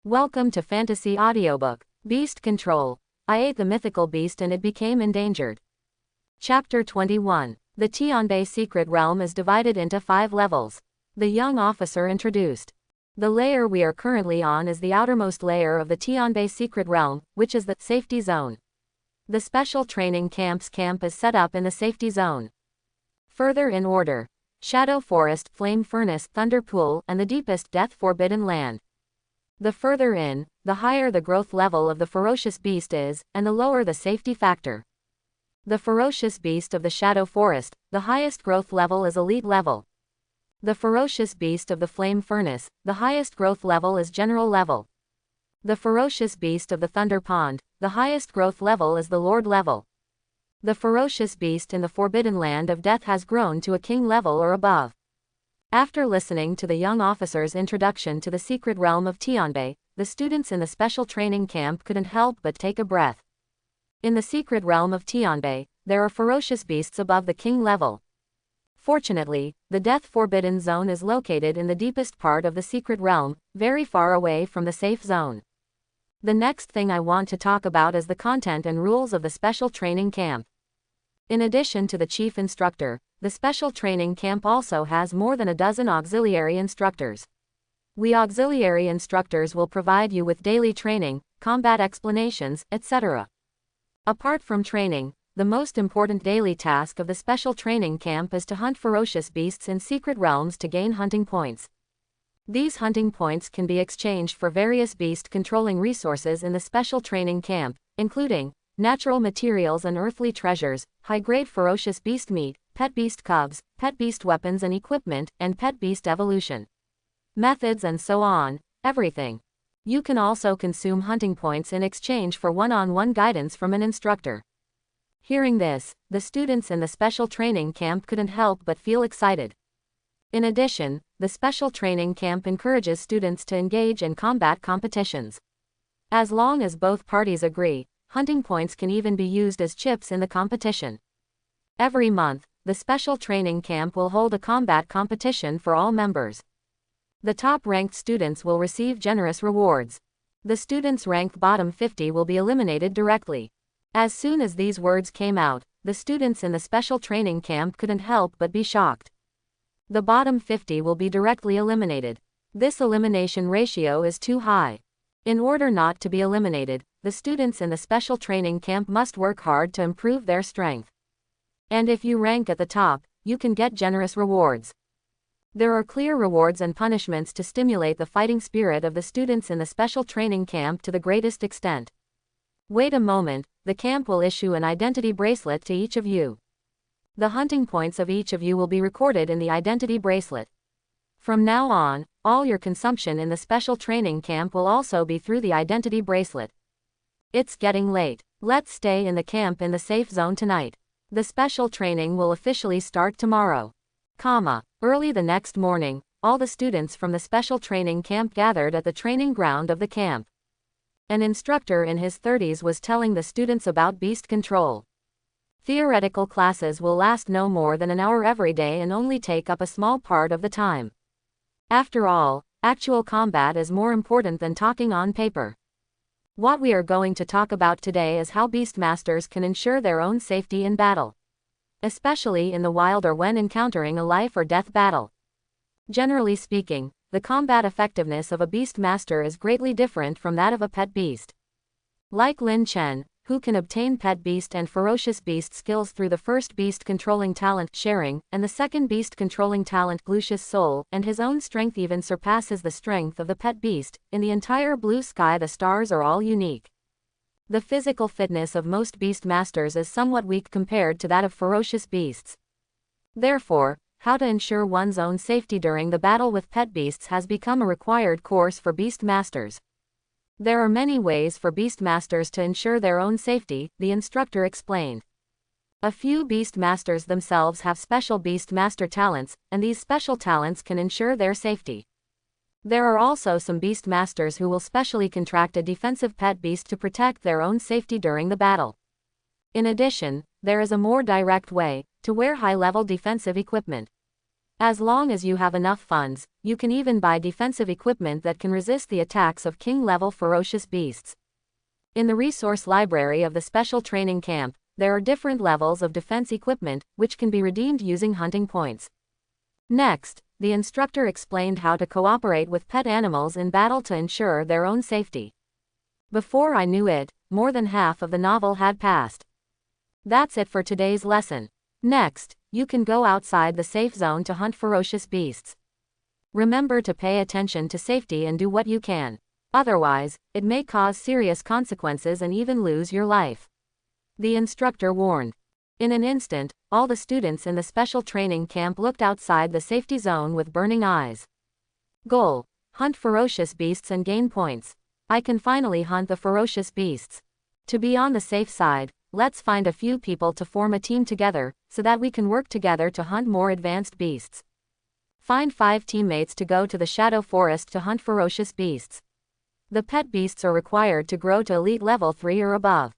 Welcome to Fantasy Audiobook, Beast Control. I ate the mythical beast and it became endangered. Chapter 21. The Tianbei Secret Realm is divided into 5 levels. The young officer introduced. The layer we are currently on is the outermost layer of the Tianbei Secret Realm, which is the safety zone. The special training camp is set up in the safety zone. Further in order: Shadow Forest, Flame Furnace, Thunder Pool, and the deepest Death Forbidden Land. The further in, the higher the growth level of the ferocious beast is, and the lower the safety factor. The ferocious beast of the Shadow Forest, the highest growth level is elite level. The ferocious beast of the Flame Furnace, the highest growth level is general level. The ferocious beast of the Thunder Pond, the highest growth level is the Lord level. The ferocious beast in the Forbidden Land of Death has grown to a king level or above. After listening to the young officer's introduction to the secret realm of Tianbei, the students in the special training camp couldn't help but take a breath. In the secret realm of Tianbei, there are ferocious beasts above the king level. Fortunately, the Death Forbidden Zone is located in the deepest part of the secret realm, very far away from the safe zone. The next thing I want to talk about is the content and rules of the special training camp. In addition to the chief instructor, the special training camp also has more than a dozen auxiliary instructors. We auxiliary instructors will provide you with daily training, combat explanations, etc. Apart from training, the most important daily task of the special training camp is to hunt ferocious beasts in secret realms to gain hunting points. These hunting points can be exchanged for various beast-controlling resources in the special training camp, including natural materials and earthly treasures, high-grade ferocious beast meat, pet beast cubs, pet beast weapons and equipment, and pet beast evolution methods, and so on, everything. You can also consume hunting points in exchange for one-on-one guidance from an instructor. Hearing this, the students in the special training camp couldn't help but feel excited. In addition, the special training camp encourages students to engage in combat competitions. As long as both parties agree, hunting points can even be used as chips in the competition. Every month, the special training camp will hold a combat competition for all members. The top-ranked students will receive generous rewards. The students ranked bottom 50 will be eliminated directly. As soon as these words came out, the students in the special training camp couldn't help but be shocked. The bottom 50 will be directly eliminated. This elimination ratio is too high. In order not to be eliminated, the students in the special training camp must work hard to improve their strength. And if you rank at the top, you can get generous rewards. There are clear rewards and punishments to stimulate the fighting spirit of the students in the special training camp to the greatest extent. Wait a moment, the camp will issue an identity bracelet to each of you. The hunting points of each of you will be recorded in the identity bracelet. From now on, all your consumption in the special training camp will also be through the identity bracelet. It's getting late. Let's stay in the camp in the safe zone tonight. The special training will officially start tomorrow. Early the next morning, all the students from the special training camp gathered at the training ground of the camp. An instructor in his 30s was telling the students about beast control. Theoretical classes will last no more than an hour every day and only take up a small part of the time. After all, actual combat is more important than talking on paper. What we are going to talk about today is how Beastmasters can ensure their own safety in battle. Especially in the wild or when encountering a life or death battle. Generally speaking, the combat effectiveness of a Beastmaster is greatly different from that of a pet beast. Like Lin Chen, who can obtain pet beast and ferocious beast skills through the first beast controlling talent, Sharing, and the second beast controlling talent, Lucius Soul, and his own strength even surpasses the strength of the pet beast. In the entire blue sky the stars are all unique. The physical fitness of most Beastmasters is somewhat weak compared to that of ferocious beasts. Therefore, how to ensure one's own safety during the battle with pet beasts has become a required course for Beastmasters. There are many ways for Beastmasters to ensure their own safety, the instructor explained. A few Beastmasters themselves have special Beastmaster talents, and these special talents can ensure their safety. There are also some Beastmasters who will specially contract a defensive pet beast to protect their own safety during the battle. In addition, there is a more direct way, to wear high-level defensive equipment. As long as you have enough funds, you can even buy defensive equipment that can resist the attacks of king-level ferocious beasts. In the resource library of the special training camp, there are different levels of defense equipment, which can be redeemed using hunting points. Next, the instructor explained how to cooperate with pet animals in battle to ensure their own safety. Before I knew it, more than half of the novel had passed. That's it for today's lesson. Next, you can go outside the safe zone to hunt ferocious beasts. Remember to pay attention to safety and do what you can. Otherwise, it may cause serious consequences and even lose your life. The instructor warned. In an instant, all the students in the special training camp looked outside the safety zone with burning eyes. Goal: hunt ferocious beasts and gain points. I can finally hunt the ferocious beasts. To be on the safe side, let's find a few people to form a team together, so that we can work together to hunt more advanced beasts. Find 5 teammates to go to the Shadow Forest to hunt ferocious beasts. The pet beasts are required to grow to elite level 3 or above.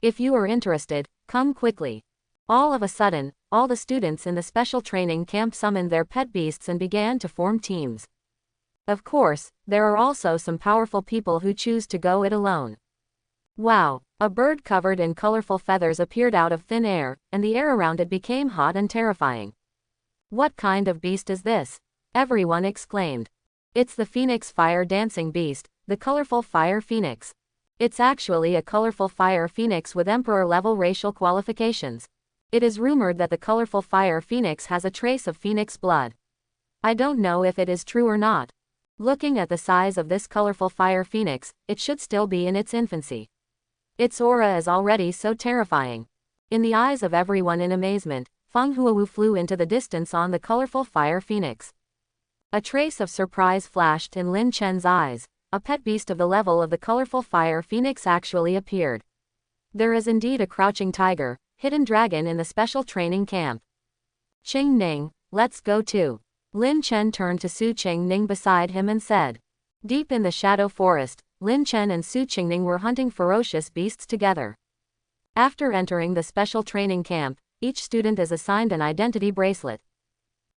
If you are interested, come quickly. All of a sudden, all the students in the special training camp summoned their pet beasts and began to form teams. Of course, there are also some powerful people who choose to go it alone. Wow! A bird covered in colorful feathers appeared out of thin air, and the air around it became hot and terrifying. What kind of beast is this? Everyone exclaimed. It's the Phoenix Fire Dancing Beast, the colorful fire phoenix. It's actually a colorful fire phoenix with emperor-level racial qualifications. It is rumored that the colorful fire phoenix has a trace of phoenix blood. I don't know if it is true or not. Looking at the size of this colorful fire phoenix, it should still be in its infancy. Its aura is already so terrifying. In the eyes of everyone in amazement, Feng Huawu flew into the distance on the colorful fire phoenix. A trace of surprise flashed in Lin Chen's eyes. A pet beast of the level of the colorful fire phoenix actually appeared. There is indeed a crouching tiger, hidden dragon in the special training camp. Qing Ning, let's go too. Lin Chen turned to Su Qingning beside him and said. Deep in the Shadow Forest, Lin Chen and Su Qingning were hunting ferocious beasts together. After entering the special training camp, each student is assigned an identity bracelet.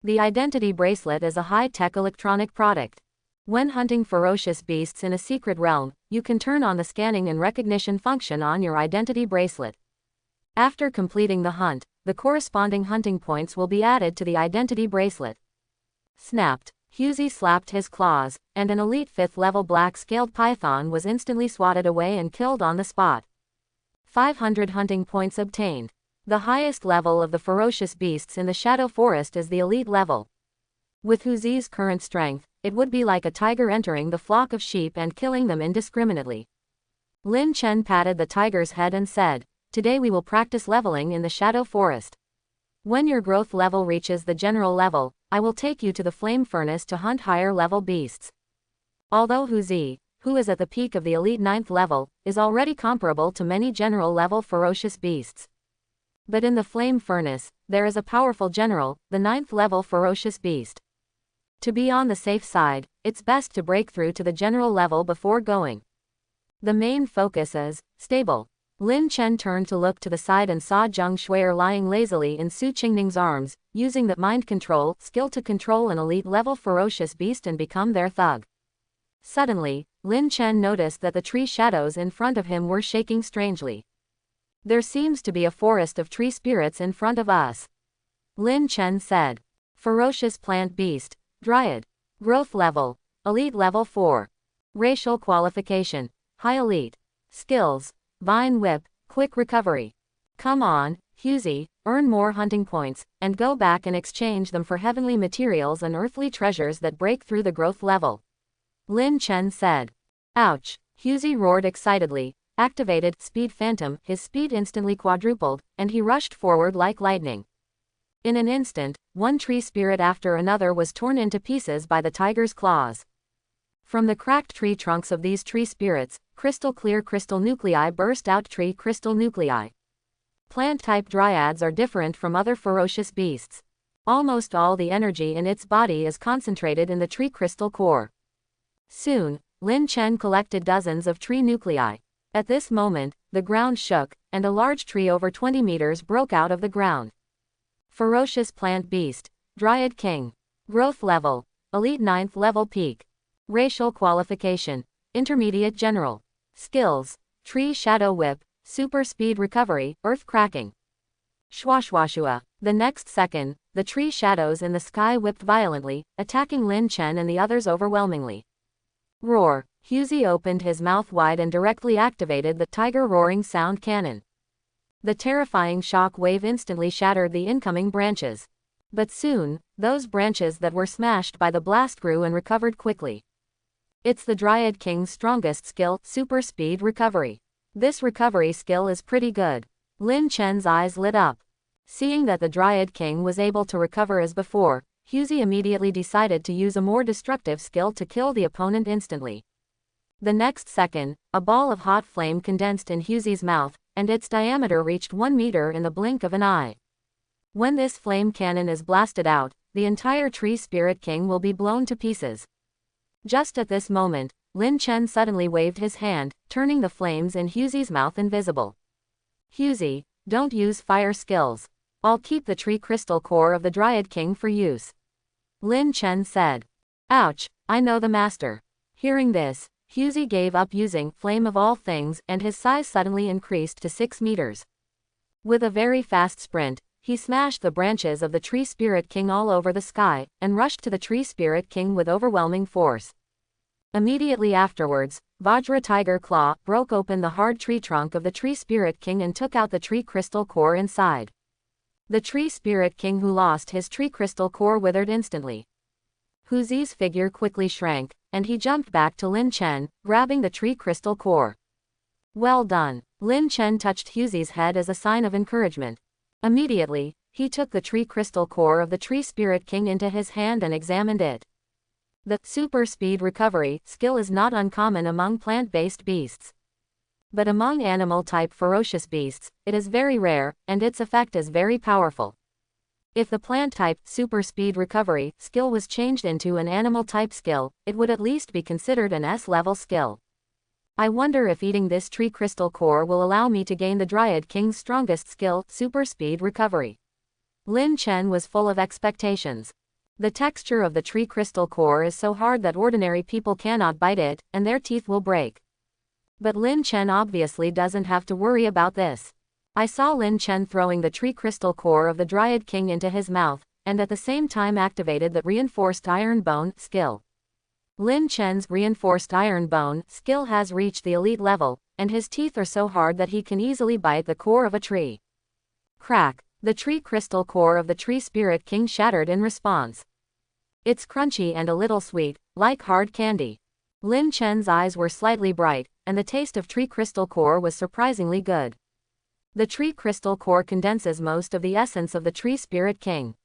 The identity bracelet is a high-tech electronic product. When hunting ferocious beasts in a secret realm, you can turn on the scanning and recognition function on your identity bracelet. After completing the hunt, the corresponding hunting points will be added to the identity bracelet. Snapped. Husey slapped his claws, and an elite 5th level black-scaled python was instantly swatted away and killed on the spot. 500 hunting points obtained. The highest level of the ferocious beasts in the Shadow Forest is the elite level. With Husey's current strength, it would be like a tiger entering the flock of sheep and killing them indiscriminately. Lin Chen patted the tiger's head and said, Today we will practice leveling in the Shadow Forest. When your growth level reaches the general level, I will take you to the flame furnace to hunt higher level beasts. Although Husey, who is at the peak of the elite 9th level, is already comparable to many general level ferocious beasts. But in the flame furnace, there is a powerful general, the 9th level ferocious beast. To be on the safe side, it's best to break through to the general level before going. The main focus is stable. Lin Chen turned to look to the side and saw Zheng Shuier lying lazily in Su Qingning's arms, using the mind control skill to control an elite level ferocious beast and become their thug. Suddenly, Lin Chen noticed that the tree shadows in front of him were shaking strangely. There seems to be a forest of tree spirits in front of us. Lin Chen said. Ferocious plant beast, Dryad. Growth level, elite level 4. Racial qualification, high elite. Skills, Vine Whip, quick recovery. Come on, Husey, earn more hunting points, and go back and exchange them for heavenly materials and earthly treasures that break through the growth level. Lin Chen said. Ouch, Husey roared excitedly, activated Speed Phantom, his speed instantly quadrupled, and he rushed forward like lightning. In an instant, one tree spirit after another was torn into pieces by the tiger's claws. From the cracked tree trunks of these tree spirits, crystal clear crystal nuclei burst out. Tree crystal nuclei. Plant-type dryads are different from other ferocious beasts. Almost all the energy in its body is concentrated in the tree crystal core. Soon, Lin Chen collected dozens of tree nuclei. At this moment, the ground shook, and a large tree over 20 meters broke out of the ground. Ferocious plant beast, Dryad King. Growth level. Elite 9th level peak. Racial qualification. Intermediate general. Skills. Tree Shadow Whip, Super Speed Recovery, Earth Cracking. Shwashwashua. The next second, the tree shadows in the sky whipped violently, attacking Lin Chen and the others overwhelmingly. Roar. Husey opened his mouth wide and directly activated the tiger roaring sound cannon. The terrifying shock wave instantly shattered the incoming branches. But soon, those branches that were smashed by the blast grew and recovered quickly. It's the Dryad King's strongest skill, Super Speed Recovery. This recovery skill is pretty good. Lin Chen's eyes lit up. Seeing that the Dryad King was able to recover as before, Husey immediately decided to use a more destructive skill to kill the opponent instantly. The next second, a ball of hot flame condensed in Husey's mouth, and its diameter reached 1 meter in the blink of an eye. When this flame cannon is blasted out, the entire Tree Spirit King will be blown to pieces. Just at this moment, Lin Chen suddenly waved his hand, turning the flames in Husey's mouth invisible. Husey, don't use fire skills. I'll keep the tree crystal core of the Dryad King for use. Lin Chen said. Ouch, I know the master. Hearing this, Husey gave up using Flame of All Things and his size suddenly increased to 6 meters. With a very fast sprint, he smashed the branches of the Tree Spirit King all over the sky, and rushed to the Tree Spirit King with overwhelming force. Immediately afterwards, Vajra Tiger Claw broke open the hard tree trunk of the Tree Spirit King and took out the tree crystal core inside. The Tree Spirit King who lost his tree crystal core withered instantly. Husey's figure quickly shrank, and he jumped back to Lin Chen, grabbing the tree crystal core. Well done. Lin Chen touched Husey's head as a sign of encouragement. Immediately, he took the tree crystal core of the Tree Spirit King into his hand and examined it. The Super Speed Recovery skill is not uncommon among plant-based beasts. But among animal-type ferocious beasts, it is very rare, and its effect is very powerful. If the plant-type Super Speed Recovery skill was changed into an animal-type skill, it would at least be considered an S-level skill. I wonder if eating this tree crystal core will allow me to gain the Dryad King's strongest skill, Super Speed Recovery. Lin Chen was full of expectations. The texture of the tree crystal core is so hard that ordinary people cannot bite it, and their teeth will break. But Lin Chen obviously doesn't have to worry about this. I saw Lin Chen throwing the tree crystal core of the Dryad King into his mouth, and at the same time activated the Reinforced Iron Bone skill. Lin Chen's Reinforced Iron Bone skill has reached the elite level, and his teeth are so hard that he can easily bite the core of a tree. Crack! The tree crystal core of the Tree Spirit King shattered in response. It's crunchy and a little sweet, like hard candy. Lin Chen's eyes were slightly bright, and the taste of tree crystal core was surprisingly good. The tree crystal core condenses most of the essence of the Tree Spirit King.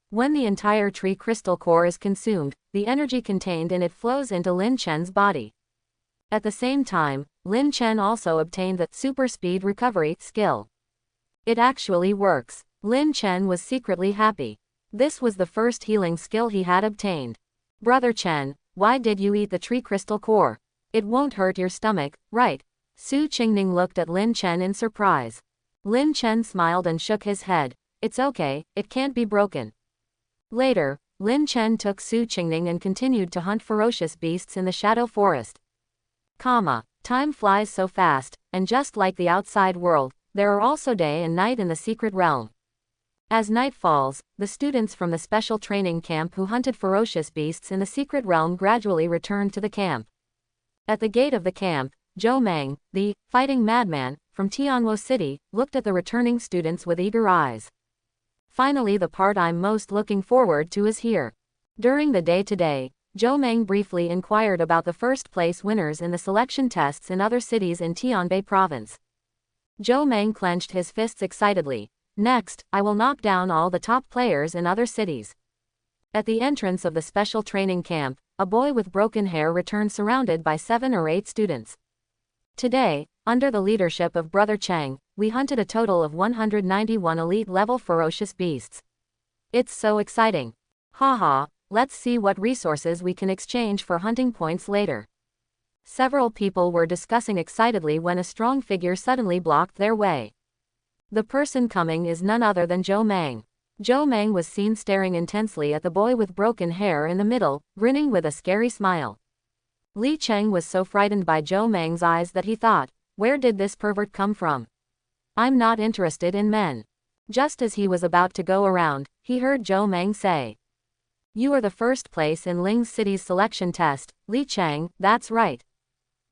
When the entire tree crystal core is consumed, the energy contained in it flows into Lin Chen's body. At the same time, Lin Chen also obtained the Super Speed Recovery skill. It actually works. Lin Chen was secretly happy. This was the first healing skill he had obtained. Brother Chen, why did you eat the tree crystal core? It won't hurt your stomach, right? Su Qingning looked at Lin Chen in surprise. Lin Chen smiled and shook his head. It's okay, it can't be broken. Later, Lin Chen took Su Qingning and continued to hunt ferocious beasts in the Shadow Forest. Time flies so fast, and just like the outside world, there are also day and night in the secret realm. As night falls, the students from the special training camp who hunted ferocious beasts in the secret realm gradually returned to the camp. At the gate of the camp, Zhou Meng, the fighting madman from Tianwo City, looked at the returning students with eager eyes. Finally, the part I'm most looking forward to is here. During the day today, Zhou Meng briefly inquired about the first place winners in the selection tests in other cities in Tianbei province. Zhou Meng clenched his fists excitedly. Next, I will knock down all the top players in other cities. At the entrance of the special training camp, a boy with broken hair returned surrounded by 7 or 8 students. Today, under the leadership of Brother Chang, we hunted a total of 191 elite-level ferocious beasts. It's so exciting. Haha, let's see what resources we can exchange for hunting points later. Several people were discussing excitedly when a strong figure suddenly blocked their way. The person coming is none other than Zhou Meng. Zhou Meng was seen staring intensely at the boy with broken hair in the middle, grinning with a scary smile. Li Cheng was so frightened by Zhou Meng's eyes that he thought, where did this pervert come from? I'm not interested in men. Just as he was about to go around, he heard Zhou Meng say, you are the first place in Ling City's selection test, Li Cheng, that's right.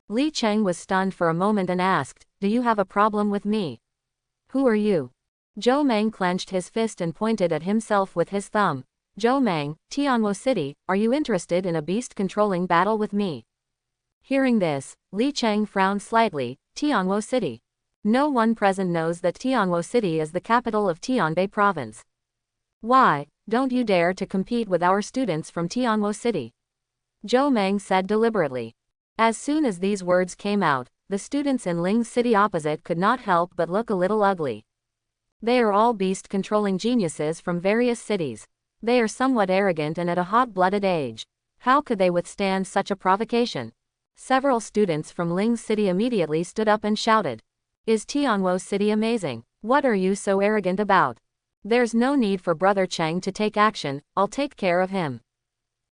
Li Cheng was stunned for a moment and asked, do you have a problem with me? Who are you? Zhou Meng clenched his fist and pointed at himself with his thumb. Zhou Meng, Tianwo City, are you interested in a beast-controlling battle with me? Hearing this, Li Cheng frowned slightly. Tianwo City. No one present knows that Tianwo City is the capital of Tianbei Province. Why, don't you dare to compete with our students from Tianwo City? Zhou Meng said deliberately. As soon as these words came out, the students in Ling City opposite could not help but look a little ugly. They are all beast-controlling geniuses from various cities. They are somewhat arrogant and at a hot-blooded age. How could they withstand such a provocation? Several students from Ling City immediately stood up and shouted. Is Tianwo City amazing? What are you so arrogant about? There's no need for Brother Cheng to take action, I'll take care of him.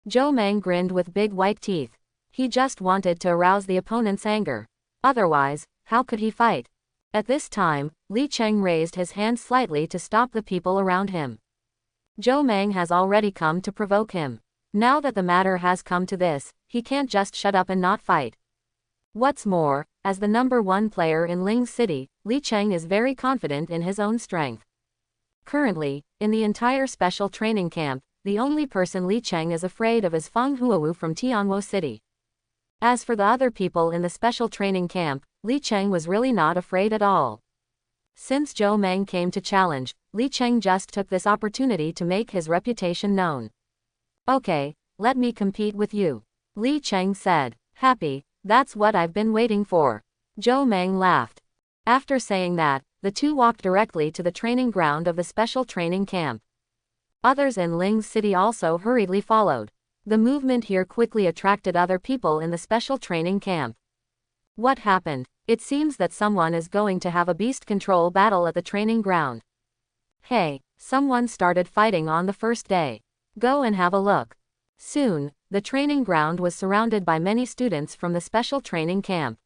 Zhou Meng grinned with big white teeth. He just wanted to arouse the opponent's anger. Otherwise, how could he fight? At this time, Li Cheng raised his hand slightly to stop the people around him. Zhou Meng has already come to provoke him. Now that the matter has come to this, he can't just shut up and not fight. What's more, as the number one player in Ling City, Li Cheng is very confident in his own strength. Currently, in the entire special training camp, the only person Li Cheng is afraid of is Feng Huowu from Tianwo City. As for the other people in the special training camp, Li Cheng was really not afraid at all. Since Zhou Meng came to challenge, Li Cheng just took this opportunity to make his reputation known. Okay, let me compete with you. Li Cheng said. Happy, that's what I've been waiting for. Zhou Meng laughed. After saying that, the two walked directly to the training ground of the special training camp. Others in Ling City also hurriedly followed. The movement here quickly attracted other people in the special training camp. What happened? It seems that someone is going to have a beast control battle at the training ground. Hey, someone started fighting on the first day. Go and have a look. Soon, the training ground was surrounded by many students from the special training camp.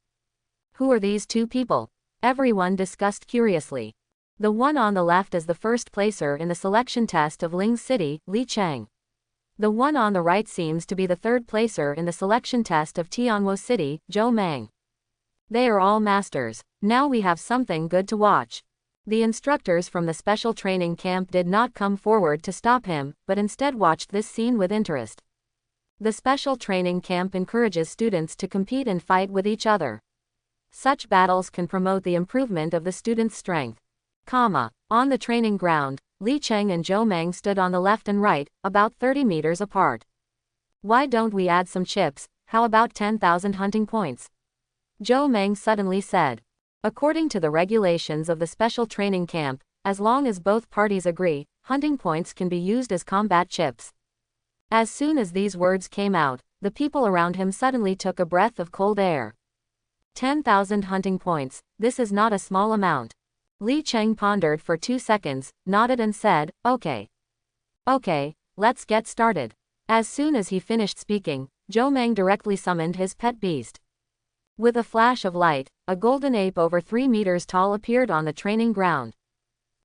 Who are these two people? Everyone discussed curiously. The one on the left is the first placer in the selection test of Ling City, Li Cheng. The one on the right seems to be the third placer in the selection test of Tianwo City, Zhou Meng. They are all masters. Now we have something good to watch. The instructors from the special training camp did not come forward to stop him, but instead watched this scene with interest. The special training camp encourages students to compete and fight with each other. Such battles can promote the improvement of the students' strength. On the training ground, Li Cheng and Zhou Meng stood on the left and right, about 30 meters apart. Why don't we add some chips? How about 10,000 hunting points? Zhou Meng suddenly said. According to the regulations of the special training camp, as long as both parties agree, hunting points can be used as combat chips. As soon as these words came out, the people around him suddenly took a breath of cold air. 10,000 hunting points, this is not a small amount. Li Cheng pondered for 2 seconds, nodded and said, okay. Okay, let's get started. As soon as he finished speaking, Zhou Meng directly summoned his pet beast. With a flash of light, a golden ape over 3 meters tall appeared on the training ground.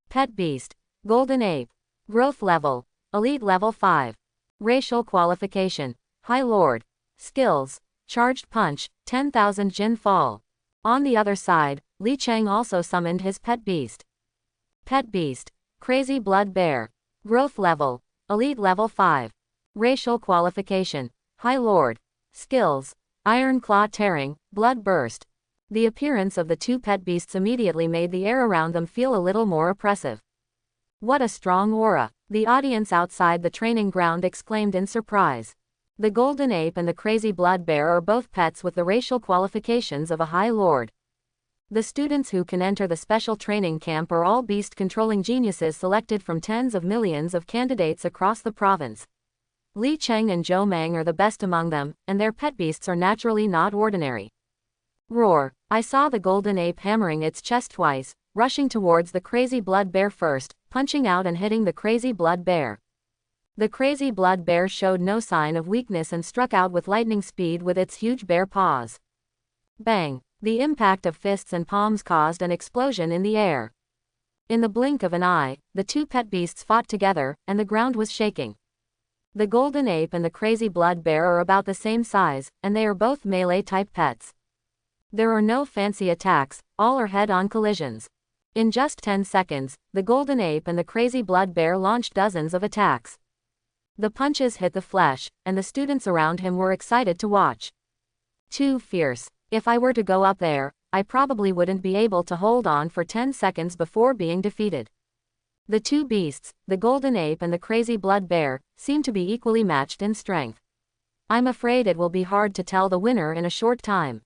Pet beast, golden ape. Growth level, elite level 5. Racial qualification, High Lord. Skills, charged punch, 10,000 Jin fall. On the other side, Li Cheng also summoned his pet beast. Pet beast, crazy blood bear. Growth level, elite level 5. Racial qualification, High Lord. Skills, iron claw tearing, blood burst. The appearance of the two pet beasts immediately made the air around them feel a little more oppressive. What a strong aura! The audience outside the training ground exclaimed in surprise. The golden ape and the crazy blood bear are both pets with the racial qualifications of a high lord. The students who can enter the special training camp are all beast-controlling geniuses selected from tens of millions of candidates across the province. Li Cheng and Zhou Meng are the best among them, and their pet beasts are naturally not ordinary. Roar! I saw the golden ape hammering its chest twice, rushing towards the crazy blood bear first, punching out and hitting the crazy blood bear. The crazy blood bear showed no sign of weakness and struck out with lightning speed with its huge bear paws. Bang! The impact of fists and palms caused an explosion in the air. In the blink of an eye, the two pet beasts fought together, and the ground was shaking. The golden ape and the crazy blood bear are about the same size, and they are both melee-type pets. There are no fancy attacks, all are head-on collisions. In just 10 seconds, the golden ape and the crazy blood bear launched dozens of attacks. The punches hit the flesh, and the students around him were excited to watch. Too fierce. If I were to go up there, I probably wouldn't be able to hold on for 10 seconds before being defeated. The two beasts, the golden ape and the crazy blood bear, seem to be equally matched in strength. I'm afraid it will be hard to tell the winner in a short time.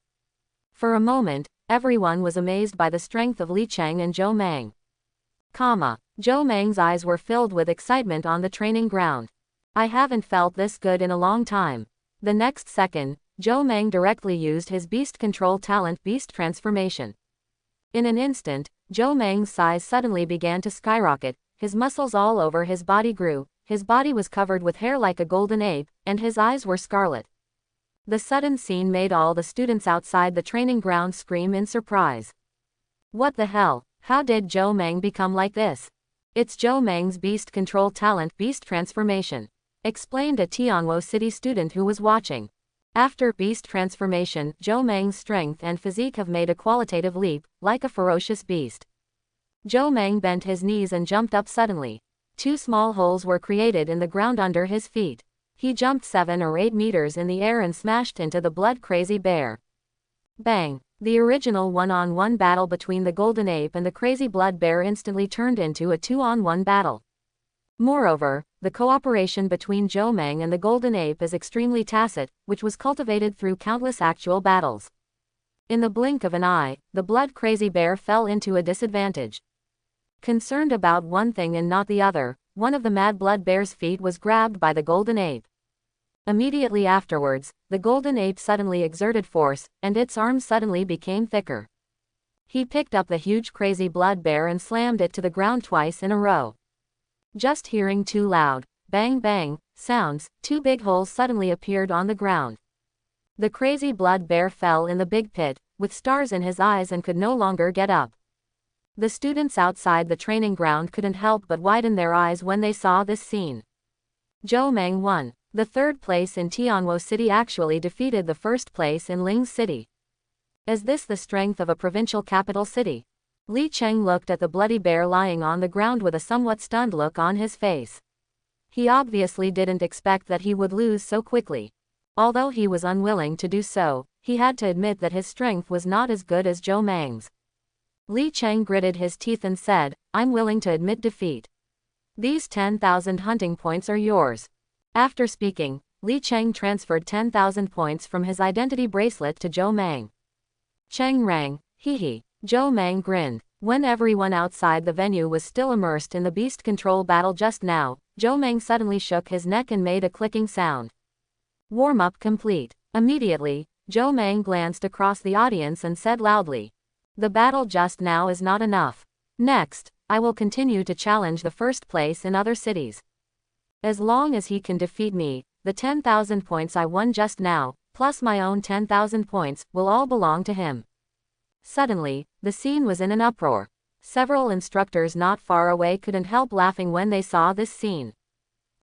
For a moment, everyone was amazed by the strength of Li Cheng and Zhou Mang. Zhou Mang's eyes were filled with excitement on the training ground. I haven't felt this good in a long time. The next second, Zhou Mang directly used his beast control talent beast transformation. In an instant, Zhou Mang's size suddenly began to skyrocket, his muscles all over his body grew, his body was covered with hair like a golden ape, and his eyes were scarlet. The sudden scene made all the students outside the training ground scream in surprise. What the hell? How did Zhou Mang become like this? It's Zhou Mang's beast control talent beast transformation, explained a Tianguo City student who was watching. After beast transformation, Zhou Mang's strength and physique have made a qualitative leap, like a ferocious beast. Zhou Mang bent his knees and jumped up suddenly. 2 small holes were created in the ground under his feet. He jumped 7 or 8 meters in the air and smashed into the blood-crazy bear. Bang! The original one-on-one battle between the golden ape and the crazy blood bear instantly turned into a 2-on-1 battle. Moreover, the cooperation between Zhou Mang and the golden ape is extremely tacit, which was cultivated through countless actual battles. In the blink of an eye, the blood-crazy bear fell into a disadvantage. Concerned about one thing and not the other, one of the mad blood bear's feet was grabbed by the golden ape. Immediately afterwards, the golden ape suddenly exerted force, and its arms suddenly became thicker. He picked up the huge crazy blood bear and slammed it to the ground twice in a row. Just hearing 2 loud, bang bang, sounds, 2 big holes suddenly appeared on the ground. The crazy blood bear fell in the big pit, with stars in his eyes and could no longer get up. The students outside the training ground couldn't help but widen their eyes when they saw this scene. Zhou Mang won. The 3rd place in Tianguo City actually defeated the 1st place in Ling City. Is this the strength of a provincial capital city? Li Cheng looked at the bloody bear lying on the ground with a somewhat stunned look on his face. He obviously didn't expect that he would lose so quickly. Although he was unwilling to do so, he had to admit that his strength was not as good as Zhou Mang's. Li Cheng gritted his teeth and said, "I'm willing to admit defeat. These 10,000 hunting points are yours." After speaking, Li Cheng transferred 10,000 points from his identity bracelet to Zhou Mang. Cheng rang, hee. Zhou Mang grinned. When everyone outside the venue was still immersed in the beast control battle just now, Zhou Mang suddenly shook his neck and made a clicking sound. Warm-up complete. Immediately, Zhou Mang glanced across the audience and said loudly, "The battle just now is not enough. Next, I will continue to challenge the 1st place in other cities. As long as he can defeat me, the 10,000 points I won just now, plus my own 10,000 points, will all belong to him." Suddenly, the scene was in an uproar. Several instructors not far away couldn't help laughing when they saw this scene.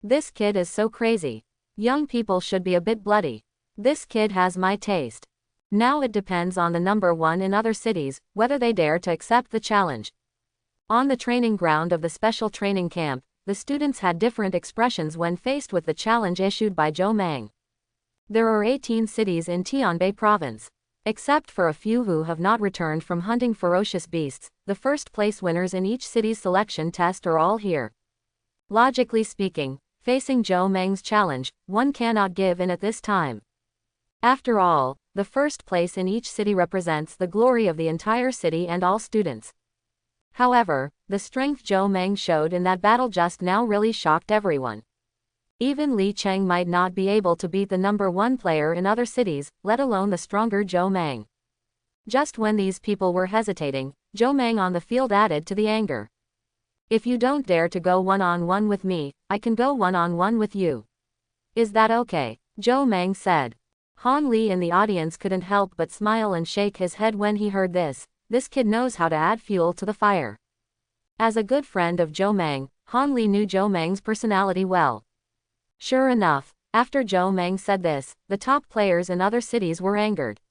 This kid is so crazy. Young people should be a bit bloody. This kid has my taste. Now it depends on the number 1 in other cities, whether they dare to accept the challenge. On the training ground of the special training camp, the students had different expressions when faced with the challenge issued by Zhou Mang. There are 18 cities in Tianbei province. Except for a few who have not returned from hunting ferocious beasts, the 1st place winners in each city's selection test are all here. Logically speaking, facing Zhou Mang's challenge, one cannot give in at this time. After all, the 1st place in each city represents the glory of the entire city and all students. However, the strength Zhou Mang showed in that battle just now really shocked everyone. Even Li Cheng might not be able to beat the number 1 player in other cities, let alone the stronger Zhou Mang. Just when these people were hesitating, Zhou Meng on the field added to the anger. If you don't dare to go one-on-one with me, I can go one-on-one with you. Is that okay? Zhou Meng said. Han Li in the audience couldn't help but smile and shake his head when he heard this. This kid knows how to add fuel to the fire. As a good friend of Zhou Meng, Han Li knew Zhou Meng's personality well. Sure enough, after Zhou Meng said this, the top players in other cities were angered.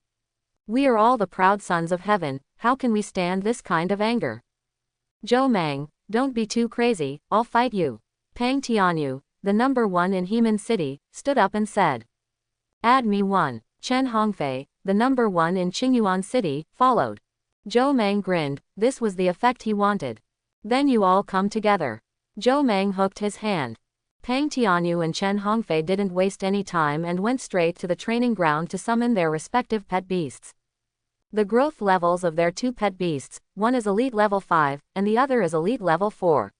We are all the proud sons of heaven, how can we stand this kind of anger? Zhou Meng, don't be too crazy, I'll fight you. Pang Tianyu, the number 1 in Heman City, stood up and said. Add me one. Chen Hongfei, the number 1 in Qingyuan City, followed. Zhou Meng grinned, this was the effect he wanted. Then you all come together. Zhou Meng hooked his hand. Pang Tianyu and Chen Hongfei didn't waste any time and went straight to the training ground to summon their respective pet beasts. The growth levels of their 2 pet beasts, one is elite level 5, and the other is elite level 4.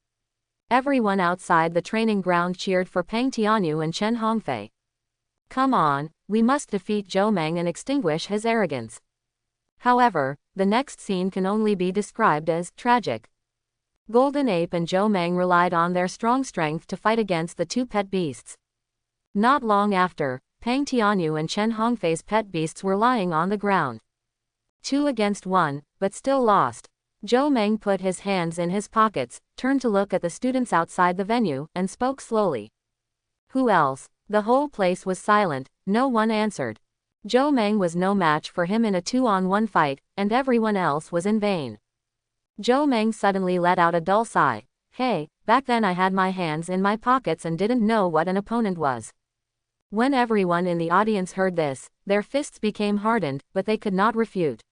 Everyone outside the training ground cheered for Pang Tianyu and Chen Hongfei. Come on, we must defeat Zhou Meng and extinguish his arrogance. However, the next scene can only be described as tragic. Golden Ape and Zhou Meng relied on their strong strength to fight against the 2 pet beasts. Not long after, Pang Tianyu and Chen Hongfei's pet beasts were lying on the ground. 2 against 1, but still lost. Zhou Meng put his hands in his pockets, turned to look at the students outside the venue, and spoke slowly. Who else? The whole place was silent, no one answered. Zhou Meng was no match for him in a 2-on-1 fight, and everyone else was in vain. Zhou Meng suddenly let out a dull sigh. Hey, back then I had my hands in my pockets and didn't know what an opponent was. When everyone in the audience heard this, their fists became hardened, but they could not refute.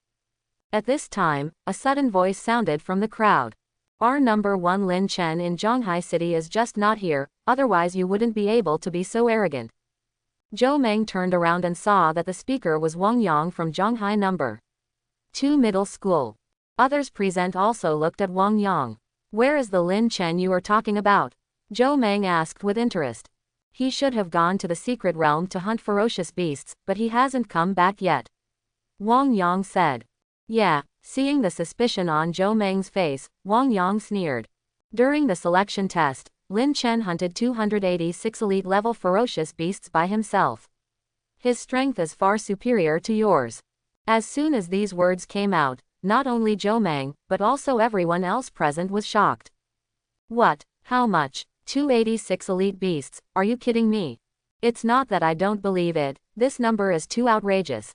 At this time, a sudden voice sounded from the crowd. Our number 1 Lin Chen in Zhonghai City is just not here, otherwise you wouldn't be able to be so arrogant. Zhou Meng turned around and saw that the speaker was Wang Yang from Zhonghai number 2 Middle School. Others present also looked at Wang Yang. Where is the Lin Chen you are talking about? Zhou Meng asked with interest. He should have gone to the secret realm to hunt ferocious beasts, but he hasn't come back yet. Wang Yang said. Yeah, seeing the suspicion on Zhou Meng's face, Wang Yang sneered. During the selection test, Lin Chen hunted 286 elite level ferocious beasts by himself. His strength is far superior to yours. As soon as these words came out, not only Zhou Meng, but also everyone else present was shocked. What? How much? 286 elite beasts, are you kidding me? It's not that I don't believe it, this number is too outrageous.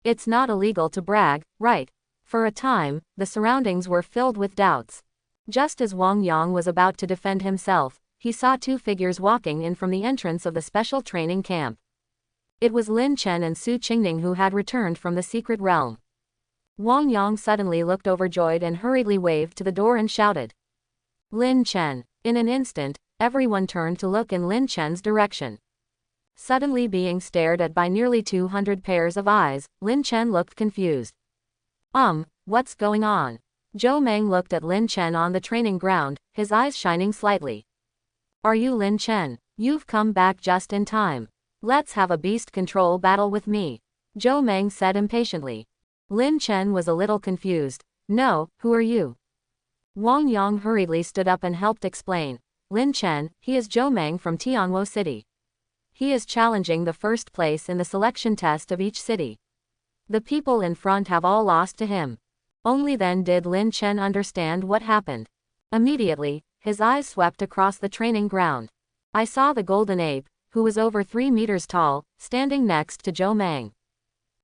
It's not illegal to brag, right? For a time, the surroundings were filled with doubts. Just as Wang Yang was about to defend himself, he saw 2 figures walking in from the entrance of the special training camp. It was Lin Chen and Su Qingning who had returned from the secret realm. Wang Yang suddenly looked overjoyed and hurriedly waved to the door and shouted. Lin Chen. In an instant, everyone turned to look in Lin Chen's direction. Suddenly being stared at by nearly 200 pairs of eyes, Lin Chen looked confused. What's going on? Zhou Meng looked at Lin Chen on the training ground, his eyes shining slightly. Are you Lin Chen? You've come back just in time. Let's have a beast control battle with me. Zhou Meng said impatiently. Lin Chen was a little confused. No, who are you? Wang Yang hurriedly stood up and helped explain. Lin Chen, he is Zhou Meng from Tianwo City. He is challenging the first place in the selection test of each city. The people in front have all lost to him. Only then did Lin Chen understand what happened. Immediately, his eyes swept across the training ground. I saw the golden ape, who was over 3 meters tall, standing next to Zhou Meng.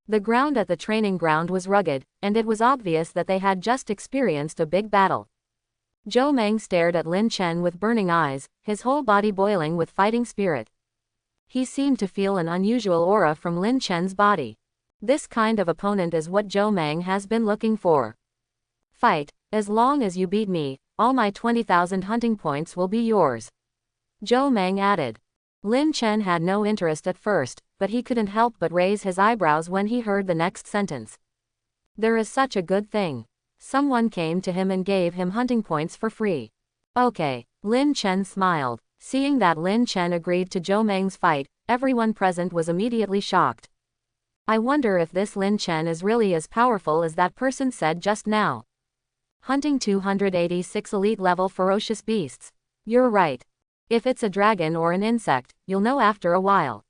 The ground at the training ground was rugged, and it was obvious that they had just experienced a big battle. Zhou Meng stared at Lin Chen with burning eyes, his whole body boiling with fighting spirit. He seemed to feel an unusual aura from Lin Chen's body. This kind of opponent is what Zhou Meng has been looking for. Fight, as long as you beat me, all my 20,000 hunting points will be yours. Zhou Meng added. Lin Chen had no interest at first, but he couldn't help but raise his eyebrows when he heard the next sentence. There is such a good thing. Someone came to him and gave him hunting points for free. Okay, Lin Chen smiled. Seeing that Lin Chen agreed to Zhou Meng's fight, everyone present was immediately shocked. I wonder if this Lin Chen is really as powerful as that person said just now. Hunting 286 elite level ferocious beasts. You're right. If it's a dragon or an insect, you'll know after a while.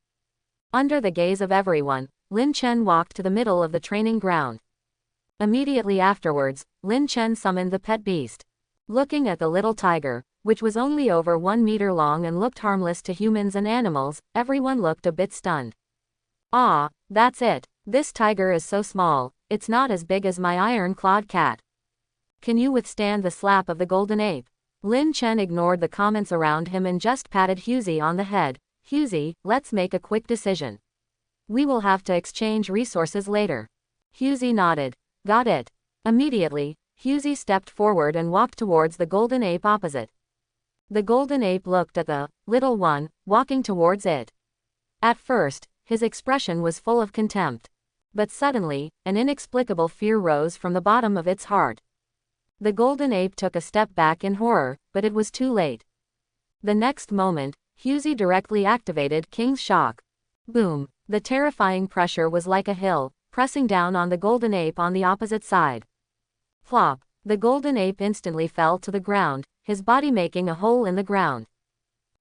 Under the gaze of everyone, Lin Chen walked to the middle of the training ground. Immediately afterwards, Lin Chen summoned the pet beast. Looking at the little tiger, which was only over 1 meter long and looked harmless to humans and animals, everyone looked a bit stunned. Ah, that's it. This tiger is so small, it's not as big as my iron-clawed cat. Can you withstand the slap of the golden ape? Lin Chen ignored the comments around him and just patted Huzi on the head. Huzi, let's make a quick decision. We will have to exchange resources later. Huzi nodded. Got it. Immediately, Huzi stepped forward and walked towards the golden ape opposite. The golden ape looked at the little one, walking towards it. At first, his expression was full of contempt. But suddenly, an inexplicable fear rose from the bottom of its heart. The golden ape took a step back in horror, but it was too late. The next moment, Huzi directly activated King's Shock. Boom! The terrifying pressure was like a hill, pressing down on the golden ape on the opposite side. Plop! The golden ape instantly fell to the ground, his body making a hole in the ground.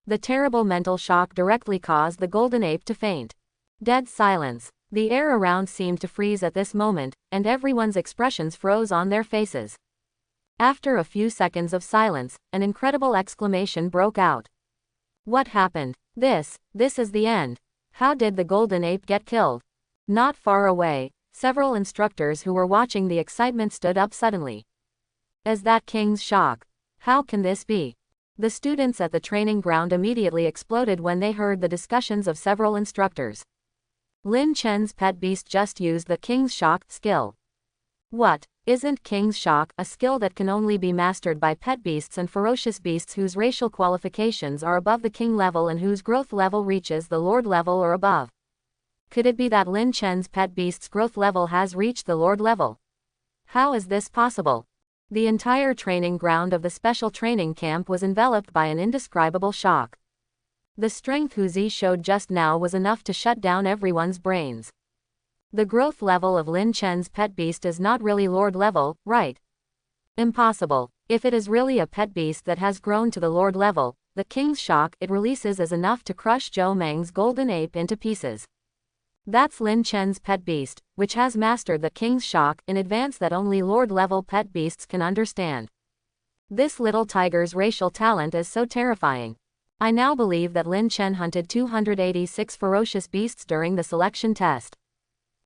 The terrible mental shock directly caused the golden ape to faint. Dead silence. The air around seemed to freeze at this moment, and everyone's expressions froze on their faces. After a few seconds of silence, an incredible exclamation broke out. What happened? This is the end. How did the golden ape get killed? Not far away, several instructors who were watching the excitement stood up suddenly. Is that King's Shock? How can this be? The students at the training ground immediately exploded when they heard the discussions of several instructors. Lin Chen's pet beast just used the King's Shock skill. What? Isn't King's Shock a skill that can only be mastered by pet beasts and ferocious beasts whose racial qualifications are above the king level and whose growth level reaches the lord level or above? Could it be that Lin Chen's pet beast's growth level has reached the lord level? How is this possible? The entire training ground of the special training camp was enveloped by an indescribable shock. The strength Huzi showed just now was enough to shut down everyone's brains. The growth level of Lin Chen's pet beast is not really lord level, right? Impossible. If it is really a pet beast that has grown to the lord level, the King's Shock it releases is enough to crush Zhou Meng's golden ape into pieces. That's Lin Chen's pet beast, which has mastered the King's Shock in advance that only lord level pet beasts can understand. This little tiger's racial talent is so terrifying. I now believe that Lin Chen hunted 286 ferocious beasts during the selection test.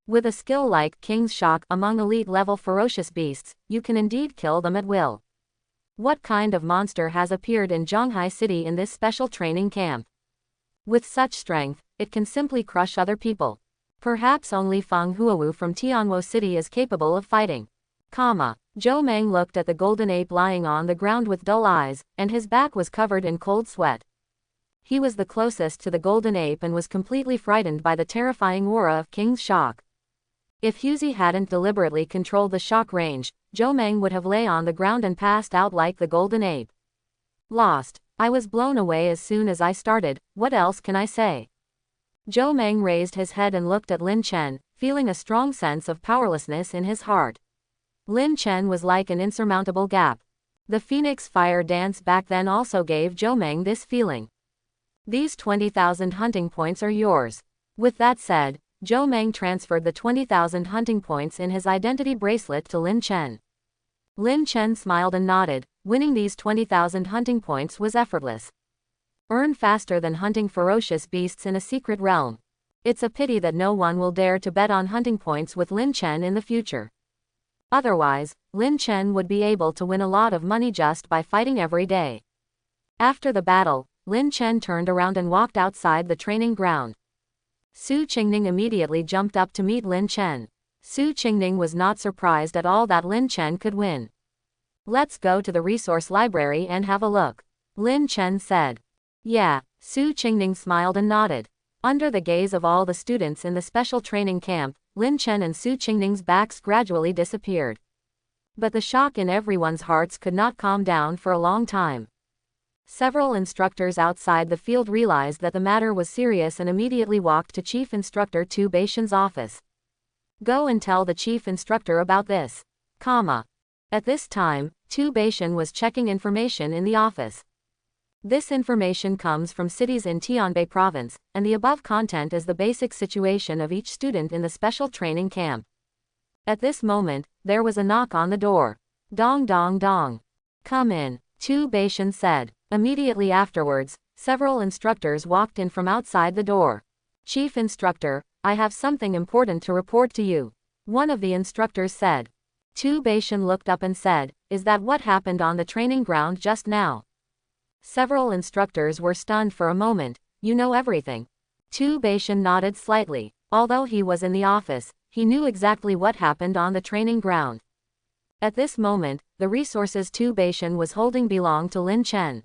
With a skill like King's Shock among elite-level ferocious beasts, you can indeed kill them at will. What kind of monster has appeared in Zhonghai City in this special training camp? With such strength, it can simply crush other people. Perhaps only Feng Huowu from Tianwo City is capable of fighting. Zhou Meng looked at the golden ape lying on the ground with dull eyes, and his back was covered in cold sweat. He was the closest to the golden ape and was completely frightened by the terrifying aura of King's Shock. If Huzi hadn't deliberately controlled the shock range, Zhou Meng would have lay on the ground and passed out like the golden ape. Lost. I was blown away as soon as I started, what else can I say? Zhou Meng raised his head and looked at Lin Chen, feeling a strong sense of powerlessness in his heart. Lin Chen was like an insurmountable gap. The Phoenix Fire dance back then also gave Zhou Meng this feeling. These 20,000 hunting points are yours. With that said, Zhou Meng transferred the 20,000 hunting points in his identity bracelet to Lin Chen. Lin Chen smiled and nodded. Winning these 20,000 hunting points was effortless. Earn faster than hunting ferocious beasts in a secret realm. It's a pity that no one will dare to bet on hunting points with Lin Chen in the future. Otherwise, Lin Chen would be able to win a lot of money just by fighting every day. After the battle, Lin Chen turned around and walked outside the training ground. Su Qingning immediately jumped up to meet Lin Chen. Su Qingning was not surprised at all that Lin Chen could win. Let's go to the resource library and have a look, Lin Chen said. Yeah, Su Qingning smiled and nodded. Under the gaze of all the students in the special training camp, Lin Chen and Su Qingning's backs gradually disappeared. But the shock in everyone's hearts could not calm down for a long time. Several instructors outside the field realized that the matter was serious and immediately walked to Chief Instructor Tu Beishan's office. Go and tell the chief instructor about this. Comma. At this time, Tu Beishan was checking information in the office. This information comes from cities in Tianbei province, and the above content is the basic situation of each student in the special training camp. At this moment, there was a knock on the door. Dong dong dong. Come in, Tu Beishan said. Immediately afterwards, several instructors walked in from outside the door. Chief instructor, I have something important to report to you. One of the instructors said. Tu Beishan looked up and said, Is that what happened on the training ground just now? Several instructors were stunned for a moment. You know everything. Tu Beishan nodded slightly. Although he was in the office, he knew exactly what happened on the training ground. At this moment, the resources Tu Beishan was holding belonged to Lin Chen.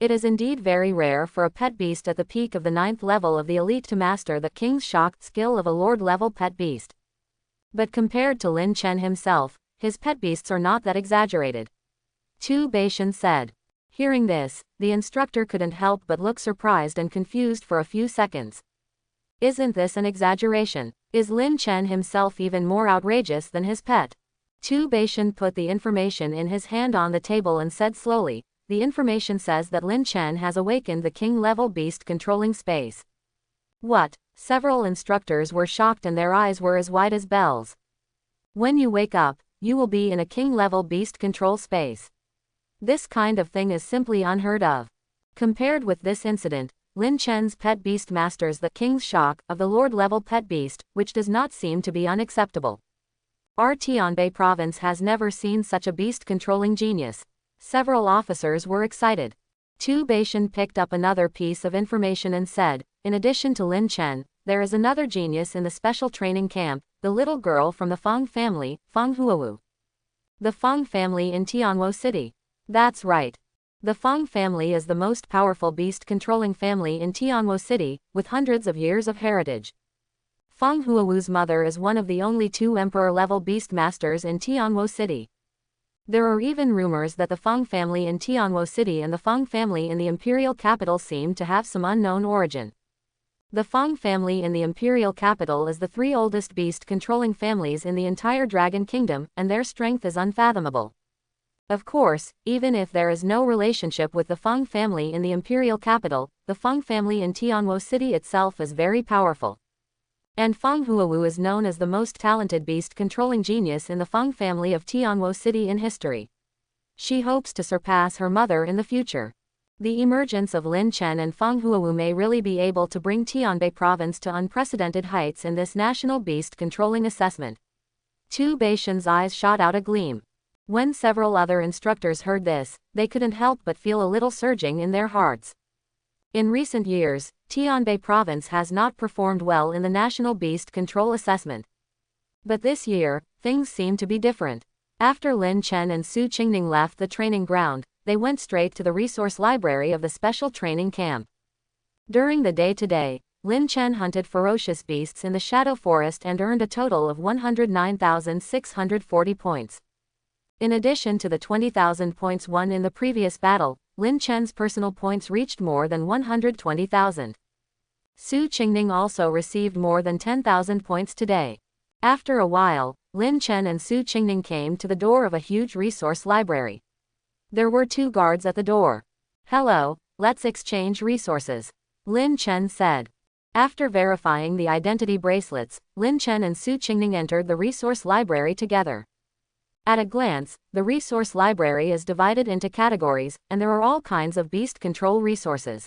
It is indeed very rare for a pet beast at the peak of the 9th level of the elite to master the king's shocked skill of a lord-level pet beast. But compared to Lin Chen himself, his pet beasts are not that exaggerated. Tu Beishan said. Hearing this, the instructor couldn't help but look surprised and confused for a few seconds. Isn't this an exaggeration? Is Lin Chen himself even more outrageous than his pet? Tu Beishan put the information in his hand on the table and said slowly, the information says that Lin Chen has awakened the king-level beast controlling space. What? Several instructors were shocked and their eyes were as wide as bells. When you wake up, you will be in a king-level beast control space. This kind of thing is simply unheard of. Compared with this incident, Lin Chen's pet beast masters the king's shock of the lord-level pet beast, which does not seem to be unacceptable. Our Tianbei province has never seen such a beast-controlling genius. Several officers were excited. Tu Beishan picked up another piece of information and said, in addition to Lin Chen, there is another genius in the special training camp, the little girl from the Feng family, Feng Huowu. The Feng family in Tianwo City. That's right. The Feng family is the most powerful beast-controlling family in Tianwo City, with hundreds of years of heritage. Feng Huowu's mother is one of the only 2 emperor-level beast masters in Tianwo City. There are even rumors that the Feng family in Tianwo City and the Feng family in the imperial capital seem to have some unknown origin. The Feng family in the imperial capital is the 3 oldest beast-controlling families in the entire Dragon Kingdom, and their strength is unfathomable. Of course, even if there is no relationship with the Feng family in the imperial capital, the Feng family in Tianwo City itself is very powerful. And Feng Huowu is known as the most talented beast-controlling genius in the Feng family of Tianwo City in history. She hopes to surpass her mother in the future. The emergence of Lin Chen and Feng Huowu may really be able to bring Tianbei province to unprecedented heights in this national beast-controlling assessment. Tu Beishan's eyes shot out a gleam. When several other instructors heard this, they couldn't help but feel a little surging in their hearts. In recent years, Tianbei province has not performed well in the national beast control assessment. But this year, things seem to be different. After Lin Chen and Su Qingning left the training ground, they went straight to the resource library of the special training camp. During the day today, Lin Chen hunted ferocious beasts in the Shadow Forest and earned a total of 109,640 points. In addition to the 20,000 points won in the previous battle, Lin Chen's personal points reached more than 120,000. Su Qingning also received more than 10,000 points today. After a while, Lin Chen and Su Qingning came to the door of a huge resource library. There were 2 guards at the door. Hello, let's exchange resources, Lin Chen said. After verifying the identity bracelets, Lin Chen and Su Qingning entered the resource library together. At a glance, the resource library is divided into categories, and there are all kinds of beast control resources.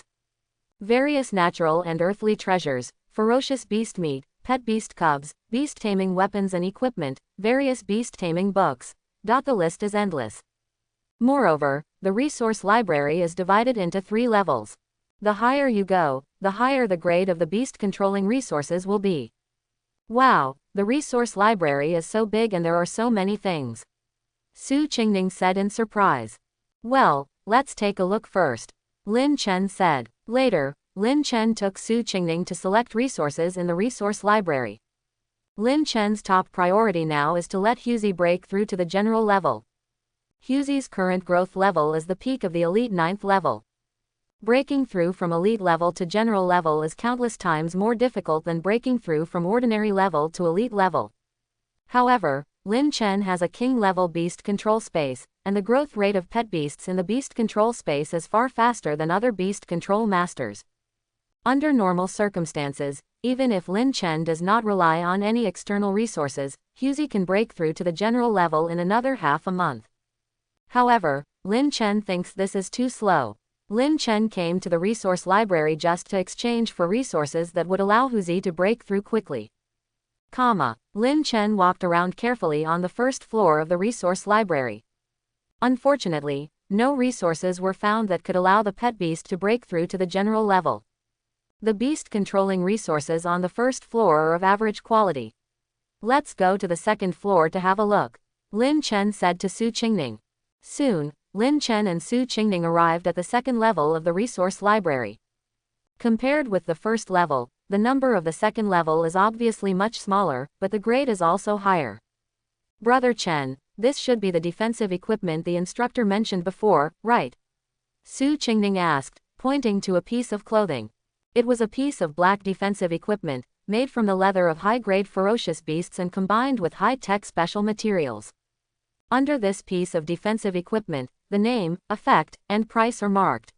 Various natural and earthly treasures, ferocious beast meat, pet beast cubs, beast taming weapons and equipment, various beast taming books. The list is endless. Moreover, the resource library is divided into 3 levels. The higher you go, the higher the grade of the beast controlling resources will be. Wow, the resource library is so big and there are so many things, Su Qingning said in surprise. Well, let's take a look first, Lin Chen said. Later, Lin Chen took Su Qingning to select resources in the resource library. Lin Chen's top priority now is to let Huzi break through to the general level. Huzi's current growth level is the peak of the elite 9th level. Breaking through from elite level to general level is countless times more difficult than breaking through from ordinary level to elite level. However, Lin Chen has a king-level beast control space, and the growth rate of pet beasts in the beast control space is far faster than other beast control masters. Under normal circumstances, even if Lin Chen does not rely on any external resources, Huzi can break through to the general level in another half a month. However, Lin Chen thinks this is too slow. Lin Chen came to the resource library just to exchange for resources that would allow Huzi to break through quickly. Lin Chen walked around carefully on the first floor of the resource library. Unfortunately, no resources were found that could allow the pet beast to break through to the general level. The beast controlling resources on the first floor are of average quality. Let's go to the second floor to have a look, Lin Chen said to Su Qingning. Soon, Lin Chen and Su Qingning arrived at the second level of the resource library. Compared with the first level, the number of the second level is obviously much smaller, but the grade is also higher. Brother Chen, this should be the defensive equipment the instructor mentioned before, right? Su Qingning asked, pointing to a piece of clothing. It was a piece of black defensive equipment, made from the leather of high-grade ferocious beasts and combined with high-tech special materials. Under this piece of defensive equipment, the name, effect, and price are marked.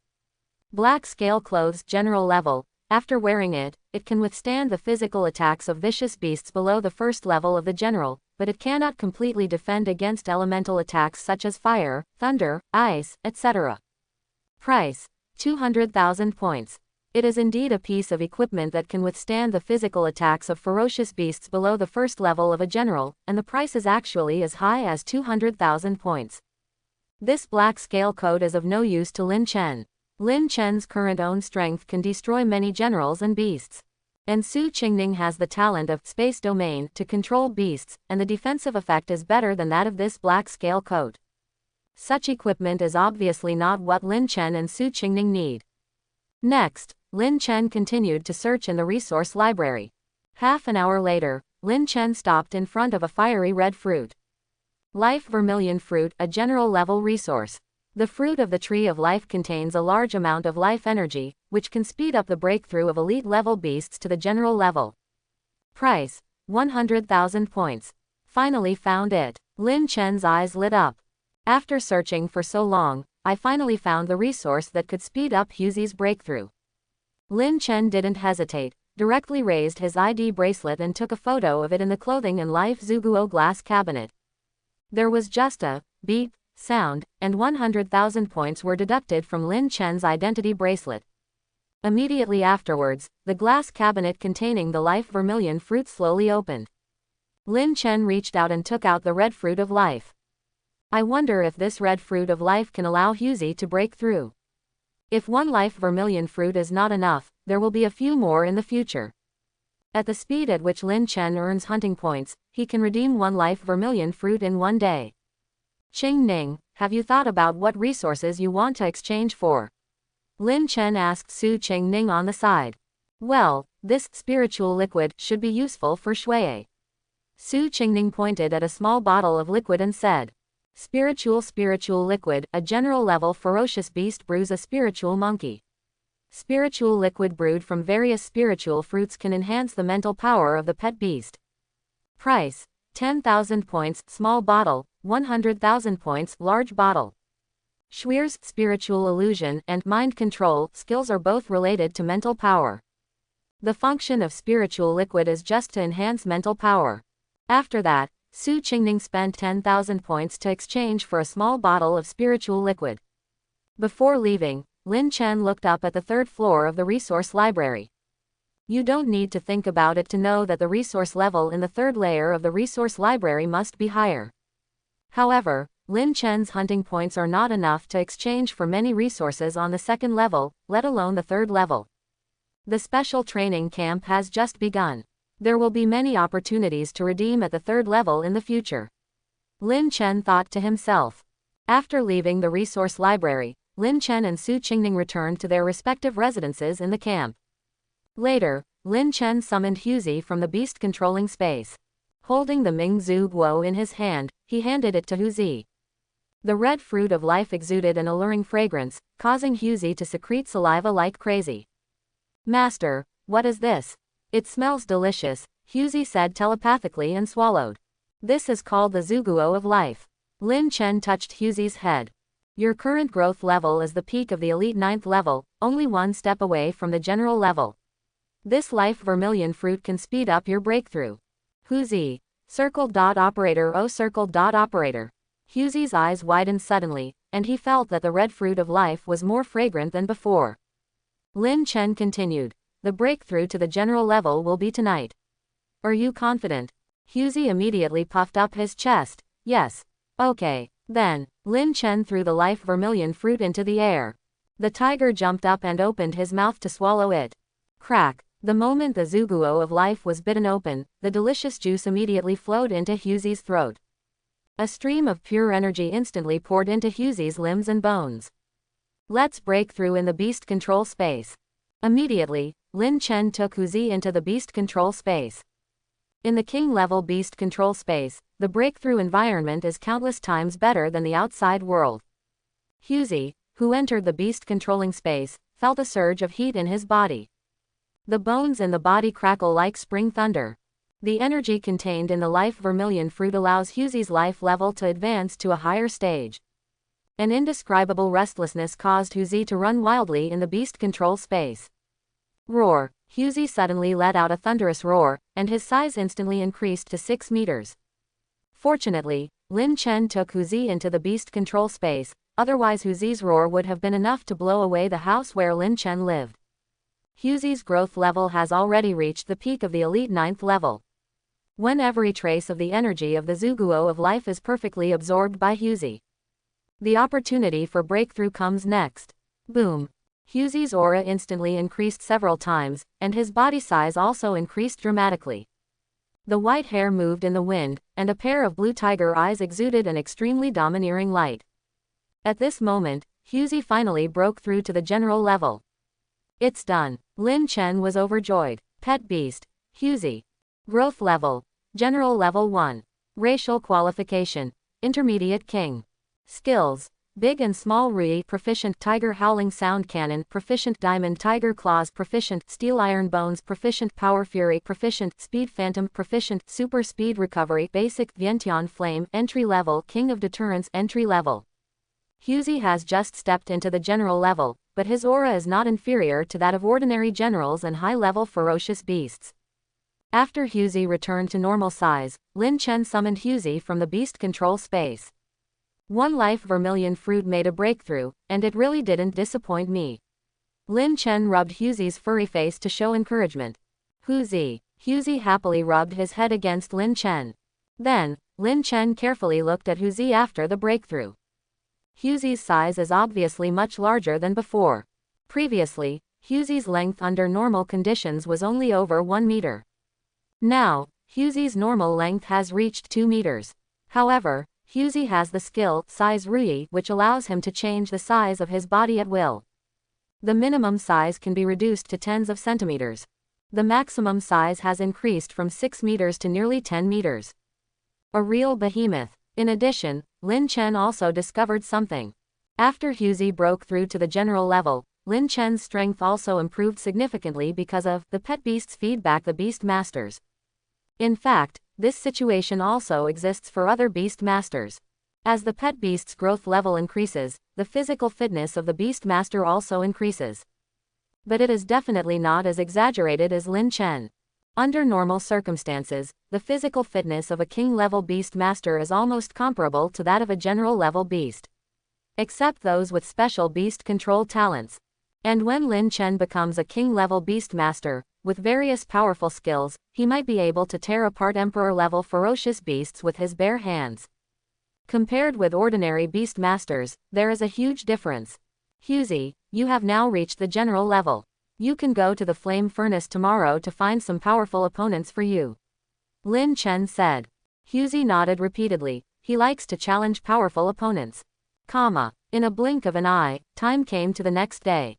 Black scale clothes general level. After wearing it, it can withstand the physical attacks of vicious beasts below the first level of the general, but it cannot completely defend against elemental attacks such as fire, thunder, ice, etc. Price: 200,000 points. It is indeed a piece of equipment that can withstand the physical attacks of ferocious beasts below the first level of a general, and the price is actually as high as 200,000 points. This black scale coat is of no use to Lin Chen. Lin Chen's current own strength can destroy many generals and beasts. And Su Qingning has the talent of space domain to control beasts, and the defensive effect is better than that of this black scale coat. Such equipment is obviously not what Lin Chen and Su Qingning need. Next, Lin Chen continued to search in the resource library. Half an hour later, Lin Chen stopped in front of a fiery red fruit. Life Vermilion Fruit, a general level resource. The fruit of the Tree of Life contains a large amount of life energy, which can speed up the breakthrough of elite level beasts to the general level. Price: 100,000 points. Finally found it. Lin Chen's eyes lit up. After searching for so long, I finally found the resource that could speed up Huzi's breakthrough. Lin Chen didn't hesitate, directly raised his ID bracelet and took a photo of it in the clothing and life Zuguo glass cabinet. There was just a beep sound, and 100,000 points were deducted from Lin Chen's identity bracelet. Immediately afterwards, the glass cabinet containing the life vermilion fruit slowly opened. Lin Chen reached out and took out the red fruit of life. I wonder if this red fruit of life can allow Huzi to break through. If one life vermilion fruit is not enough, there will be a few more in the future. At the speed at which Lin Chen earns hunting points, he can redeem one life vermilion fruit in one day. Qingning, have you thought about what resources you want to exchange for? Lin Chen asked Su Qingning on the side. Well, this spiritual liquid should be useful for Shui. Su Qingning pointed at a small bottle of liquid and said, Spiritual liquid, a general level ferocious beast brews a spiritual monkey. Spiritual liquid brewed from various spiritual fruits can enhance the mental power of the pet beast. Price: 10,000 points, small bottle, 100,000 points, large bottle. Shui's spiritual illusion and mind control skills are both related to mental power. The function of spiritual liquid is just to enhance mental power. After that, Su Qingning spent 10,000 points to exchange for a small bottle of spiritual liquid. Before leaving, Lin Chen looked up at the third floor of the resource library. You don't need to think about it to know that the resource level in the third layer of the resource library must be higher. However, Lin Chen's hunting points are not enough to exchange for many resources on the second level, let alone the third level. The special training camp has just begun. There will be many opportunities to redeem at the third level in the future. Lin Chen thought to himself. After leaving the resource library, Lin Chen and Su Qingning returned to their respective residences in the camp. Later, Lin Chen summoned Huzi from the beast-controlling space. Holding the Mingzhu Guo in his hand, he handed it to Huzi. The red fruit of life exuded an alluring fragrance, causing Huzi to secrete saliva like crazy. Master, what is this? It smells delicious, Huzi said telepathically and swallowed. This is called the Zuguo of life. Lin Chen touched Huzi's head. Your current growth level is the peak of the elite 9th level, only one step away from the general level. This life vermilion fruit can speed up your breakthrough. Huzi. Operator. Operator. Huzi's eyes widened suddenly, and he felt that the red fruit of life was more fragrant than before. Lin Chen continued. The breakthrough to the general level will be tonight. Are you confident? Huzi immediately puffed up his chest. Yes. Okay. Then, Lin Chen threw the life vermilion fruit into the air. The tiger jumped up and opened his mouth to swallow it. Crack. The moment the Zuguo of life was bitten open, the delicious juice immediately flowed into Huzi's throat. A stream of pure energy instantly poured into Huzi's limbs and bones. Let's break through in the beast control space. Immediately, Lin Chen took Huzi into the beast control space. In the king-level beast control space, the breakthrough environment is countless times better than the outside world. Huzi, who entered the beast controlling space, felt a surge of heat in his body. The bones in the body crackle like spring thunder. The energy contained in the life vermilion fruit allows Huzi's life level to advance to a higher stage. An indescribable restlessness caused Huzi to run wildly in the beast control space. Roar. Huzi suddenly let out a thunderous roar, and his size instantly increased to 6 meters. Fortunately, Lin Chen took Huzi into the beast control space, otherwise Huzi's roar would have been enough to blow away the house where Lin Chen lived. Huzi's growth level has already reached the peak of the elite 9th level. When every trace of the energy of the Zuguo of life is perfectly absorbed by Huzi, the opportunity for breakthrough comes next. Boom. Huzi's aura instantly increased several times, and his body size also increased dramatically. The white hair moved in the wind, and a pair of blue tiger eyes exuded an extremely domineering light. At this moment, Huzi finally broke through to the general level. It's done. Lin Chen was overjoyed. Pet beast. Huzi. Growth level. General level 1. Racial qualification. Intermediate king. Skills. Big and small Rui proficient, tiger howling sound cannon proficient, diamond tiger claws proficient, steel iron bones proficient, power fury proficient, speed phantom proficient, super speed recovery basic, Vientian flame entry level, king of deterrence entry level. Huzi has just stepped into the general level, but his aura is not inferior to that of ordinary generals and high-level ferocious beasts. After Huzi returned to normal size, Lin Chen summoned Huzi from the beast control space. One life vermilion fruit made a breakthrough, and it really didn't disappoint me. Lin Chen rubbed Huzi's furry face to show encouragement. Huzi. Huzi happily rubbed his head against Lin Chen. Then, Lin Chen carefully looked at Huzi after the breakthrough. Huzi's size is obviously much larger than before. Previously, Huzi's length under normal conditions was only over 1 meter. Now, Huzi's normal length has reached 2 meters. However, Huzi has the skill, size Rui, which allows him to change the size of his body at will. The minimum size can be reduced to tens of centimeters. The maximum size has increased from 6 meters to nearly 10 meters. A real behemoth. In addition, Lin Chen also discovered something. After Huzi broke through to the general level, Lin Chen's strength also improved significantly because of the pet beasts feedback the beast masters. In fact, this situation also exists for other beast masters. As the pet beast's growth level increases, the physical fitness of the beast master also increases. But it is definitely not as exaggerated as Lin Chen. Under normal circumstances, the physical fitness of a king-level beast master is almost comparable to that of a general-level beast. Except those with special beast control talents. And when Lin Chen becomes a king-level beast master, with various powerful skills, he might be able to tear apart emperor-level ferocious beasts with his bare hands. Compared with ordinary beast masters, there is a huge difference. Huzi, you have now reached the general level. You can go to the flame furnace tomorrow to find some powerful opponents for you. Lin Chen said. Huzi nodded repeatedly. He likes to challenge powerful opponents. In a blink of an eye, time came to the next day.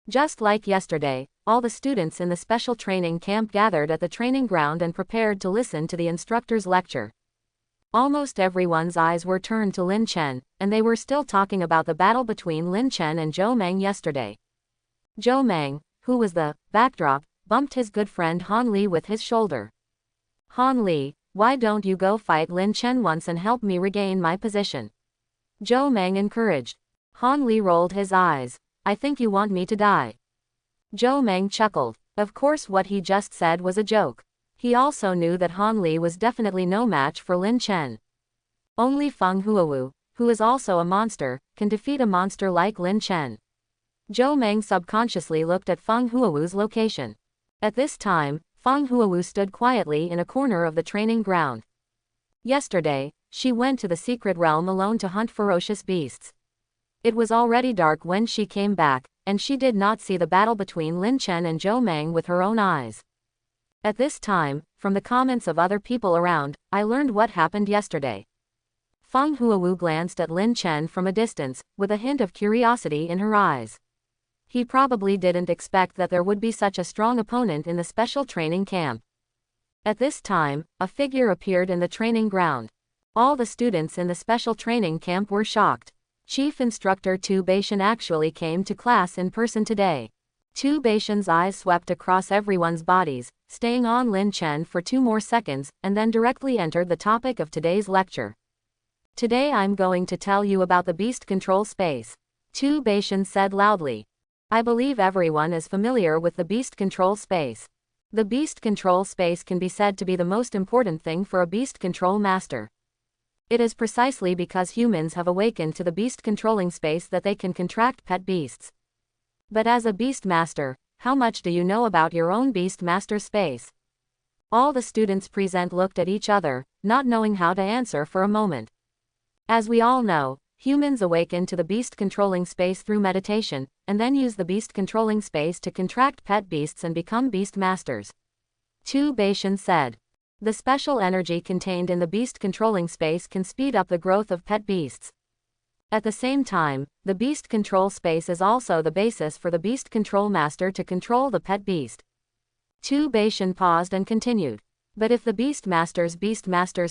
Just like yesterday, all the students in the special training camp gathered at the training ground and prepared to listen to the instructor's lecture. Almost everyone's eyes were turned to Lin Chen, and they were still talking about the battle between Lin Chen and Zhou Meng yesterday. Zhou Meng, who was the backdrop, bumped his good friend Han Li with his shoulder. Han Li, Why don't you go fight Lin Chen once and help me regain my position? Zhou Meng encouraged. Han Li rolled his eyes. I think you want me to die. Zhou Meng chuckled. Of course what he just said was a joke. He also knew that Han Li was definitely no match for Lin Chen. Only Feng Huowu, who is also a monster, can defeat a monster like Lin Chen. Zhou Meng subconsciously looked at Feng Huowu's location. At this time, Feng Huowu stood quietly in a corner of the training ground. Yesterday, she went to the secret realm alone to hunt ferocious beasts. It was already dark when she came back, and she did not see the battle between Lin Chen and Zhou Meng with her own eyes. At this time, from the comments of other people around, I learned what happened yesterday. Feng Huowu glanced at Lin Chen from a distance, with a hint of curiosity in her eyes. He probably didn't expect that there would be such a strong opponent in the special training camp. At this time, a figure appeared in the training ground. All the students in the special training camp were shocked. Chief Instructor Tu Baishan actually came to class in person today. Tu Baishan's eyes swept across everyone's bodies, staying on Lin Chen for 2 more seconds, and then directly entered the topic of today's lecture. Today I'm going to tell you about the beast control space. Tu Baishan said loudly. I believe everyone is familiar with the beast control space. The beast control space can be said to be the most important thing for a beast control master. It is precisely because humans have awakened to the beast controlling space that they can contract pet beasts. But as a beast master, how much do you know about your own beast master space? All the students present looked at each other, not knowing how to answer for a moment. As we all know, humans awaken to the beast controlling space through meditation, and then use the beast controlling space to contract pet beasts and become beast masters. Tu Baishan said. The special energy contained in the beast controlling space can speed up the growth of pet beasts. At the same time, the beast control space is also the basis for the beast control master to control the pet beast. Tu Baishan paused and continued. But if the beast master's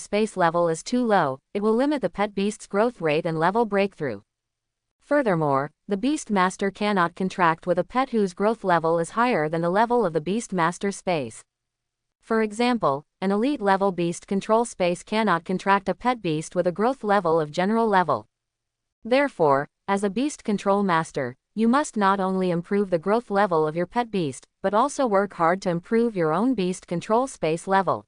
space level is too low, it will limit the pet beast's growth rate and level breakthrough. Furthermore, the beast master cannot contract with a pet whose growth level is higher than the level of the beast master's space. For example, an elite level beast control space cannot contract a pet beast with a growth level of general level. Therefore, as a beast control master, you must not only improve the growth level of your pet beast, but also work hard to improve your own beast control space level.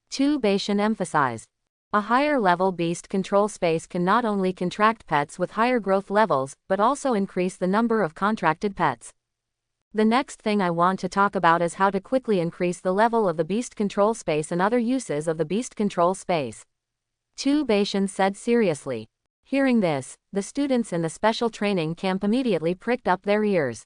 Tu Baishan emphasized. A higher level beast control space can not only contract pets with higher growth levels, but also increase the number of contracted pets. The next thing I want to talk about is how to quickly increase the level of the beast control space and other uses of the beast control space. Tu Baishan said seriously. Hearing this, the students in the special training camp immediately pricked up their ears.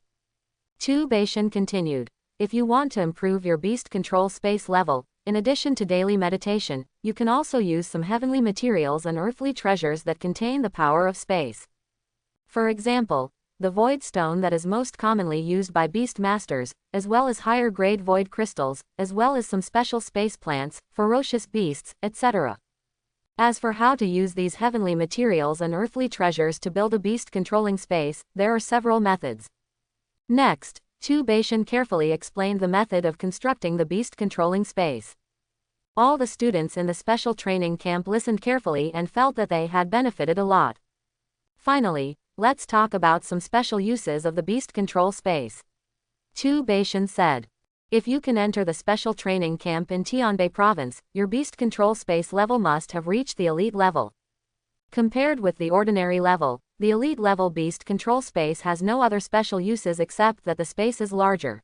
Tu Baishan continued. If you want to improve your beast control space level, in addition to daily meditation, you can also use some heavenly materials and earthly treasures that contain the power of space. For example, the void stone that is most commonly used by beast masters, as well as higher grade void crystals, as well as some special space plants, ferocious beasts, etc. As for how to use these heavenly materials and earthly treasures to build a beast controlling space, there are several methods. Next, Tu Baishan carefully explained the method of constructing the beast controlling space. All the students in the special training camp listened carefully and felt that they had benefited a lot. Finally, let's talk about some special uses of the beast control space. Tu Baishan said. If you can enter the special training camp in Tianbei province, your beast control space level must have reached the elite level. Compared with the ordinary level, the elite level beast control space has no other special uses except that the space is larger.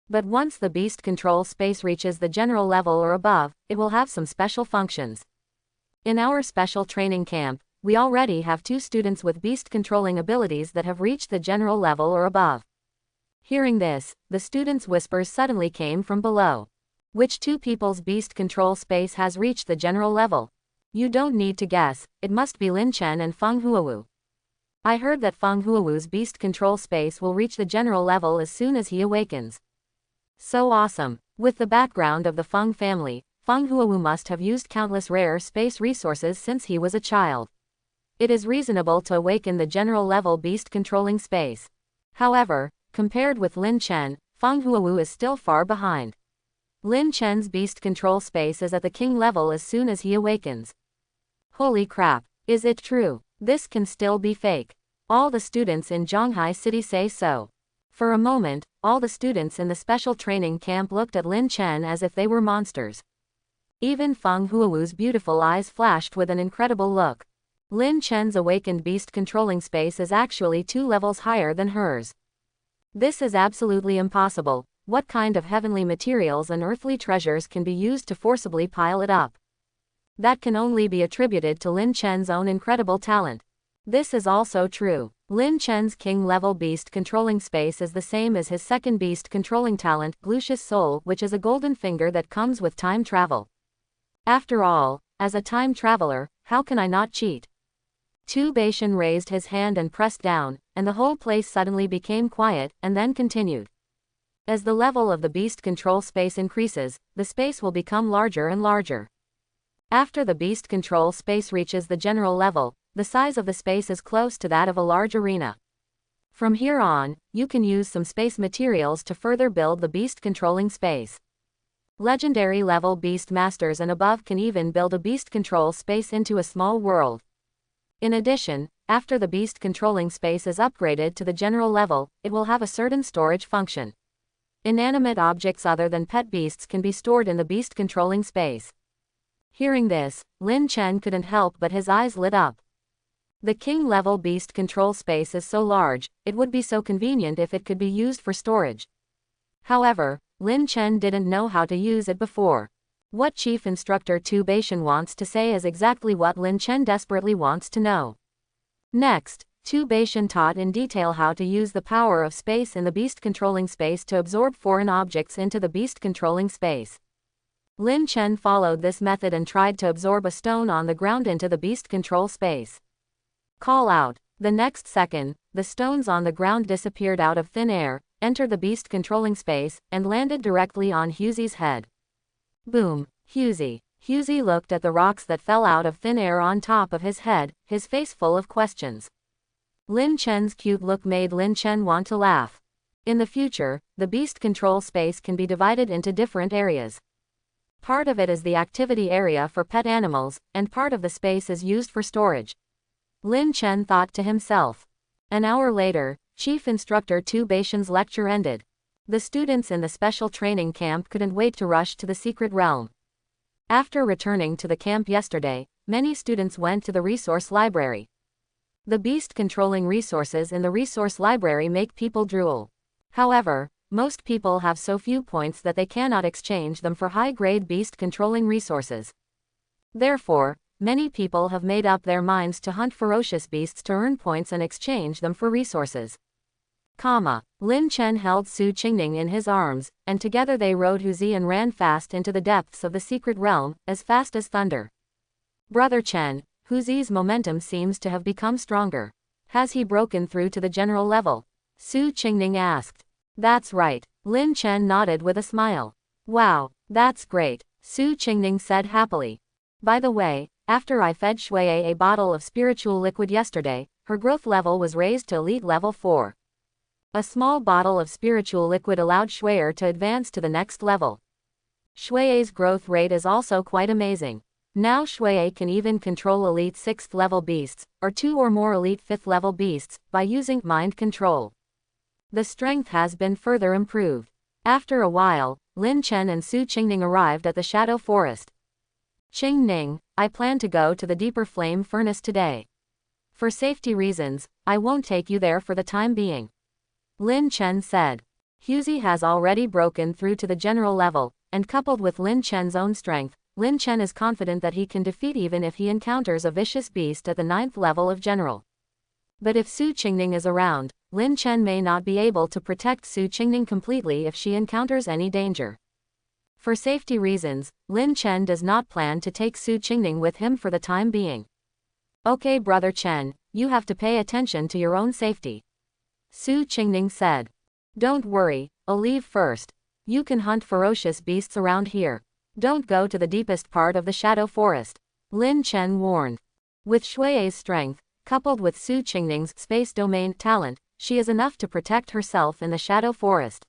But once the beast control space reaches the general level or above, it will have some special functions. In our special training camp, we already have 2 students with beast controlling abilities that have reached the general level or above. Hearing this, the students' whispers suddenly came from below. Which 2 people's beast control space has reached the general level? You don't need to guess, it must be Lin Chen and Feng Huowu. I heard that Feng Huowu's beast control space will reach the general level as soon as he awakens. So awesome. With the background of the Feng family, Feng Huowu must have used countless rare space resources since he was a child. It is reasonable to awaken the general level beast controlling space. However, compared with Lin Chen, Feng Huowu is still far behind. Lin Chen's beast control space is at the king level as soon as he awakens. Holy crap, is it true? This can still be fake. All the students in Zhanghai City say so. For a moment, all the students in the special training camp looked at Lin Chen as if they were monsters. Even Feng Huowu's beautiful eyes flashed with an incredible look. Lin Chen's awakened beast controlling space is actually 2 levels higher than hers. This is absolutely impossible. What kind of heavenly materials and earthly treasures can be used to forcibly pile it up? That can only be attributed to Lin Chen's own incredible talent. This is also true. Lin Chen's king-level beast controlling space is the same as his second beast controlling talent, Lucius Soul, which is a golden finger that comes with time travel. After all, as a time traveler, how can I not cheat? Tu Beishan raised his hand and pressed down, and the whole place suddenly became quiet, and then continued. As the level of the beast control space increases, the space will become larger and larger. After the beast control space reaches the general level, the size of the space is close to that of a large arena. From here on, you can use some space materials to further build the beast controlling space. Legendary level beast masters and above can even build a beast control space into a small world. In addition, after the beast controlling space is upgraded to the general level, it will have a certain storage function. Inanimate objects other than pet beasts can be stored in the beast controlling space. Hearing this, Lin Chen couldn't help but his eyes lit up. The king-level beast control space is so large, it would be so convenient if it could be used for storage. However, Lin Chen didn't know how to use it before. What Chief Instructor Tu Beishan wants to say is exactly what Lin Chen desperately wants to know. Next, Tu Beishan taught in detail how to use the power of space in the beast controlling space to absorb foreign objects into the beast controlling space. Lin Chen followed this method and tried to absorb a stone on the ground into the beast control space. Call out. The next second, the stones on the ground disappeared out of thin air, entered the beast controlling space, and landed directly on Hughes's head. Boom. Hughes looked at the rocks that fell out of thin air on top of his head, his face full of questions. Lin Chen's cute look made Lin Chen want to laugh. In the future, the beast control space can be divided into different areas. Part of it is the activity area for pet animals, and part of the space is used for storage. Lin Chen thought to himself. An hour later, Chief Instructor Tu Beishan's lecture ended. The students in the special training camp couldn't wait to rush to the secret realm. After returning to the camp yesterday, many students went to the resource library. The beast-controlling resources in the resource library make people drool. However, most people have so few points that they cannot exchange them for high-grade beast-controlling resources. Therefore, many people have made up their minds to hunt ferocious beasts to earn points and exchange them for resources. Lin Chen held Su Qingning in his arms, and together they rode Huzi and ran fast into the depths of the secret realm, as fast as thunder. Brother Chen, Huzi's momentum seems to have become stronger. Has he broken through to the general level? Su Qingning asked. That's right. Lin Chen nodded with a smile. Wow, that's great, Su Qingning said happily. By the way, after I fed Shui a bottle of spiritual liquid yesterday, her growth level was raised to elite level 4. A small bottle of spiritual liquid allowed Shui'er to advance to the next level. Shui's growth rate is also quite amazing. Now Shui can even control elite 6th level beasts, or 2 or more elite 5th level beasts, by using mind control. The strength has been further improved. After a while, Lin Chen and Su Qingning arrived at the Shadow Forest. Qingning, I plan to go to the deeper flame furnace today. For safety reasons, I won't take you there for the time being. Lin Chen said. Hughie has already broken through to the general level, and coupled with Lin Chen's own strength, Lin Chen is confident that he can defeat even if he encounters a vicious beast at the 9th level of general. But if Su Qingning is around, Lin Chen may not be able to protect Su Qingning completely if she encounters any danger. For safety reasons, Lin Chen does not plan to take Su Qingning with him for the time being. Okay, Brother Chen, you have to pay attention to your own safety. Su Qingning said. Don't worry, I'll leave first. You can hunt ferocious beasts around here. Don't go to the deepest part of the Shadow Forest. Lin Chen warned. With Shui's strength, coupled with Su Qingning's space domain talent, she is enough to protect herself in the Shadow Forest.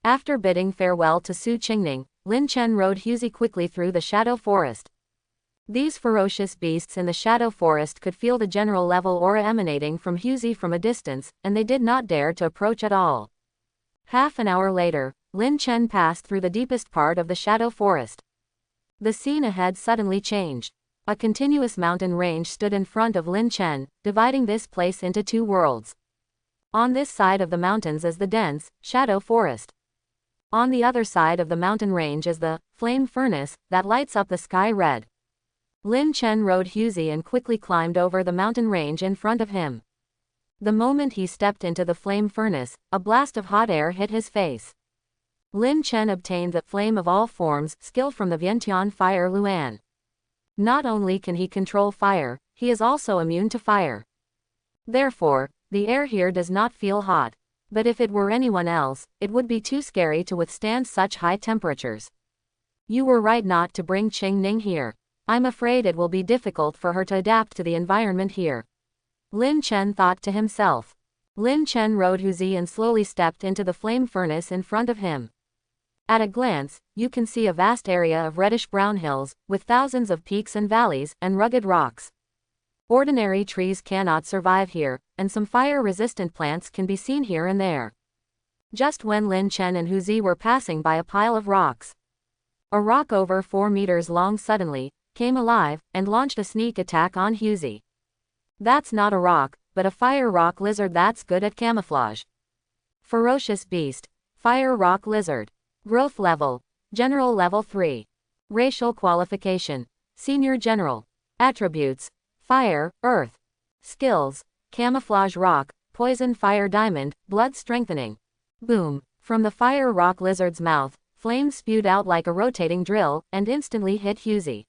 After bidding farewell to Su Qingning, Lin Chen rode Huzi quickly through the shadow forest. These ferocious beasts in the shadow forest could feel the general level aura emanating from Huzi from a distance, and they did not dare to approach at all. Half an hour later, Lin Chen passed through the deepest part of the shadow forest. The scene ahead suddenly changed. A continuous mountain range stood in front of Lin Chen, dividing this place into two worlds. On this side of the mountains is the dense, shadow forest. On the other side of the mountain range is the flame furnace that lights up the sky red. Lin Chen rode Huzi and quickly climbed over the mountain range in front of him. The moment he stepped into the flame furnace, a blast of hot air hit his face. Lin Chen obtained the flame of all forms skill from the Vientian fire Luan. Not only can he control fire, he is also immune to fire. Therefore, the air here does not feel hot. But if it were anyone else, it would be too scary to withstand such high temperatures. You were right not to bring Qingning here. I'm afraid it will be difficult for her to adapt to the environment here. Lin Chen thought to himself. Lin Chen rode Huzi and slowly stepped into the flame furnace in front of him. At a glance, you can see a vast area of reddish-brown hills, with thousands of peaks and valleys, and rugged rocks. Ordinary trees cannot survive here, and some fire-resistant plants can be seen here and there. Just when Lin Chen and Huzi were passing by a pile of rocks, a rock over 4 meters long suddenly came alive and launched a sneak attack on Huzi. That's not a rock, but a fire rock lizard that's good at camouflage. Ferocious beast, fire rock lizard. Growth level, General level 3. Racial qualification, Senior General. Attributes, Fire, Earth. Skills, Camouflage Rock, Poison Fire Diamond, Blood Strengthening. Boom. From the fire rock lizard's mouth, flames spewed out like a rotating drill, and instantly hit Huzi.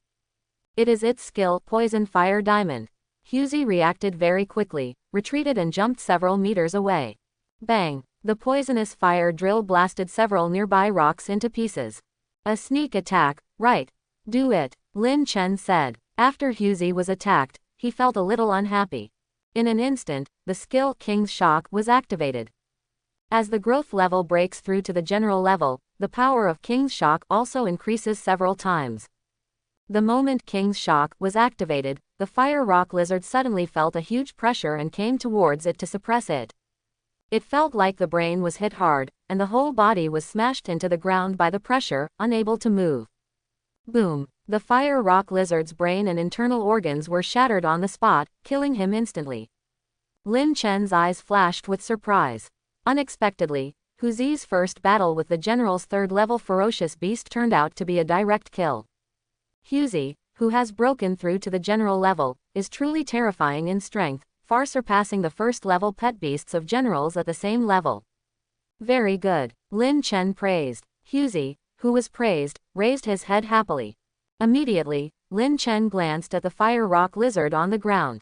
It is its skill, Poison Fire Diamond. Huzi reacted very quickly, retreated and jumped several meters away. Bang! The poisonous fire drill blasted several nearby rocks into pieces. A sneak attack, right? Do it, Lin Chen said. After Huzi was attacked, he felt a little unhappy. In an instant, the skill King's Shock was activated. As the growth level breaks through to the general level, the power of King's Shock also increases several times. The moment King's Shock was activated, the fire rock lizard suddenly felt a huge pressure and came towards it to suppress it. It felt like the brain was hit hard, and the whole body was smashed into the ground by the pressure, unable to move. Boom! The fire rock lizard's brain and internal organs were shattered on the spot, killing him instantly. Lin Chen's eyes flashed with surprise. Unexpectedly, Huzi's first battle with the general's third-level ferocious beast turned out to be a direct kill. Huzi, who has broken through to the general level, is truly terrifying in strength, far surpassing the first-level pet beasts of generals at the same level. Very good, Lin Chen praised. Huzi, who was praised, raised his head happily. Immediately, Lin Chen glanced at the fire rock lizard on the ground.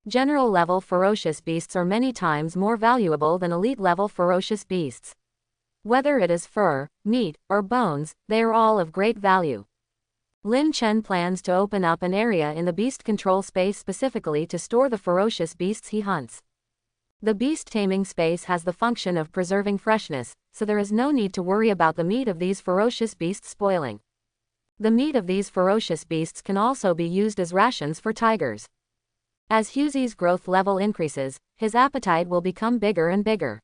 General-level ferocious beasts are many times more valuable than elite-level ferocious beasts. Whether it is fur, meat, or bones, they are all of great value. Lin Chen plans to open up an area in the beast control space specifically to store the ferocious beasts he hunts. The beast taming space has the function of preserving freshness, so there is no need to worry about the meat of these ferocious beasts spoiling. The meat of these ferocious beasts can also be used as rations for tigers. As Huzi's growth level increases, his appetite will become bigger and bigger.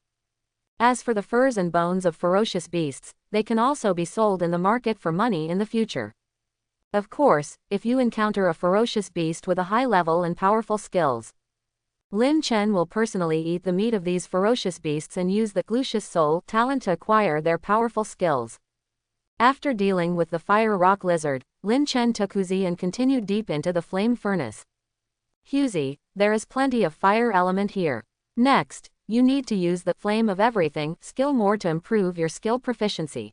As for the furs and bones of ferocious beasts, they can also be sold in the market for money in the future. Of course, if you encounter a ferocious beast with a high level and powerful skills, Lin Chen will personally eat the meat of these ferocious beasts and use the Glucious Soul talent to acquire their powerful skills. After dealing with the fire rock lizard, Lin Chen took Huzi and continued deep into the flame furnace. Huzi, there is plenty of fire element here. Next, you need to use the Flame of Everything skill more to improve your skill proficiency.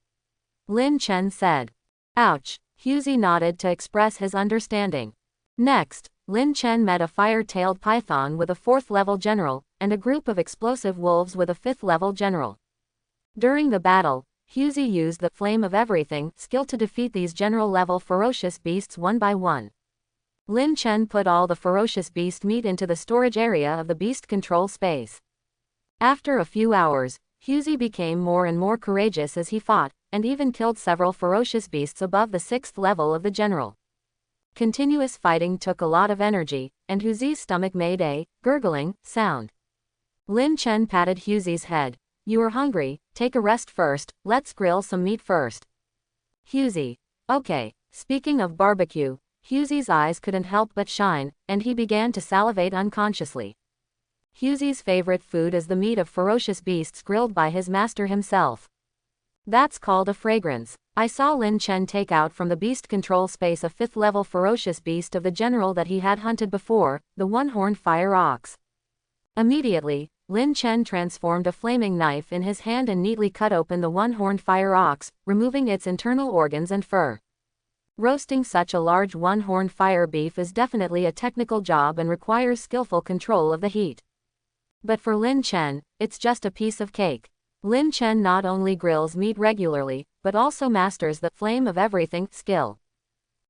Lin Chen said. Ouch. Huzi nodded to express his understanding. Next, Lin Chen met a fire-tailed python with a 4th-level general, and a group of explosive wolves with a 5th-level general. During the battle, Huzi used the Flame of Everything skill to defeat these general-level ferocious beasts one by one. Lin Chen put all the ferocious beast meat into the storage area of the beast control space. After a few hours, Husey became more and more courageous as he fought, and even killed several ferocious beasts above the 6th level of the general. Continuous fighting took a lot of energy, and Husey's stomach made a gurgling sound. Lin Chen patted Husey's head. You are hungry, take a rest first, let's grill some meat first. Husey. Okay. Speaking of barbecue, Husey's eyes couldn't help but shine, and he began to salivate unconsciously. Husey's favorite food is the meat of ferocious beasts grilled by his master himself. That's called a fragrance. I saw Lin Chen take out from the beast control space a 5th level ferocious beast of the general that he had hunted before, the one-horned fire ox. Immediately, Lin Chen transformed a flaming knife in his hand and neatly cut open the one-horned fire ox, removing its internal organs and fur. Roasting such a large one-horned fire beef is definitely a technical job and requires skillful control of the heat. But for Lin Chen, it's just a piece of cake. Lin Chen not only grills meat regularly, but also masters the flame of everything skill.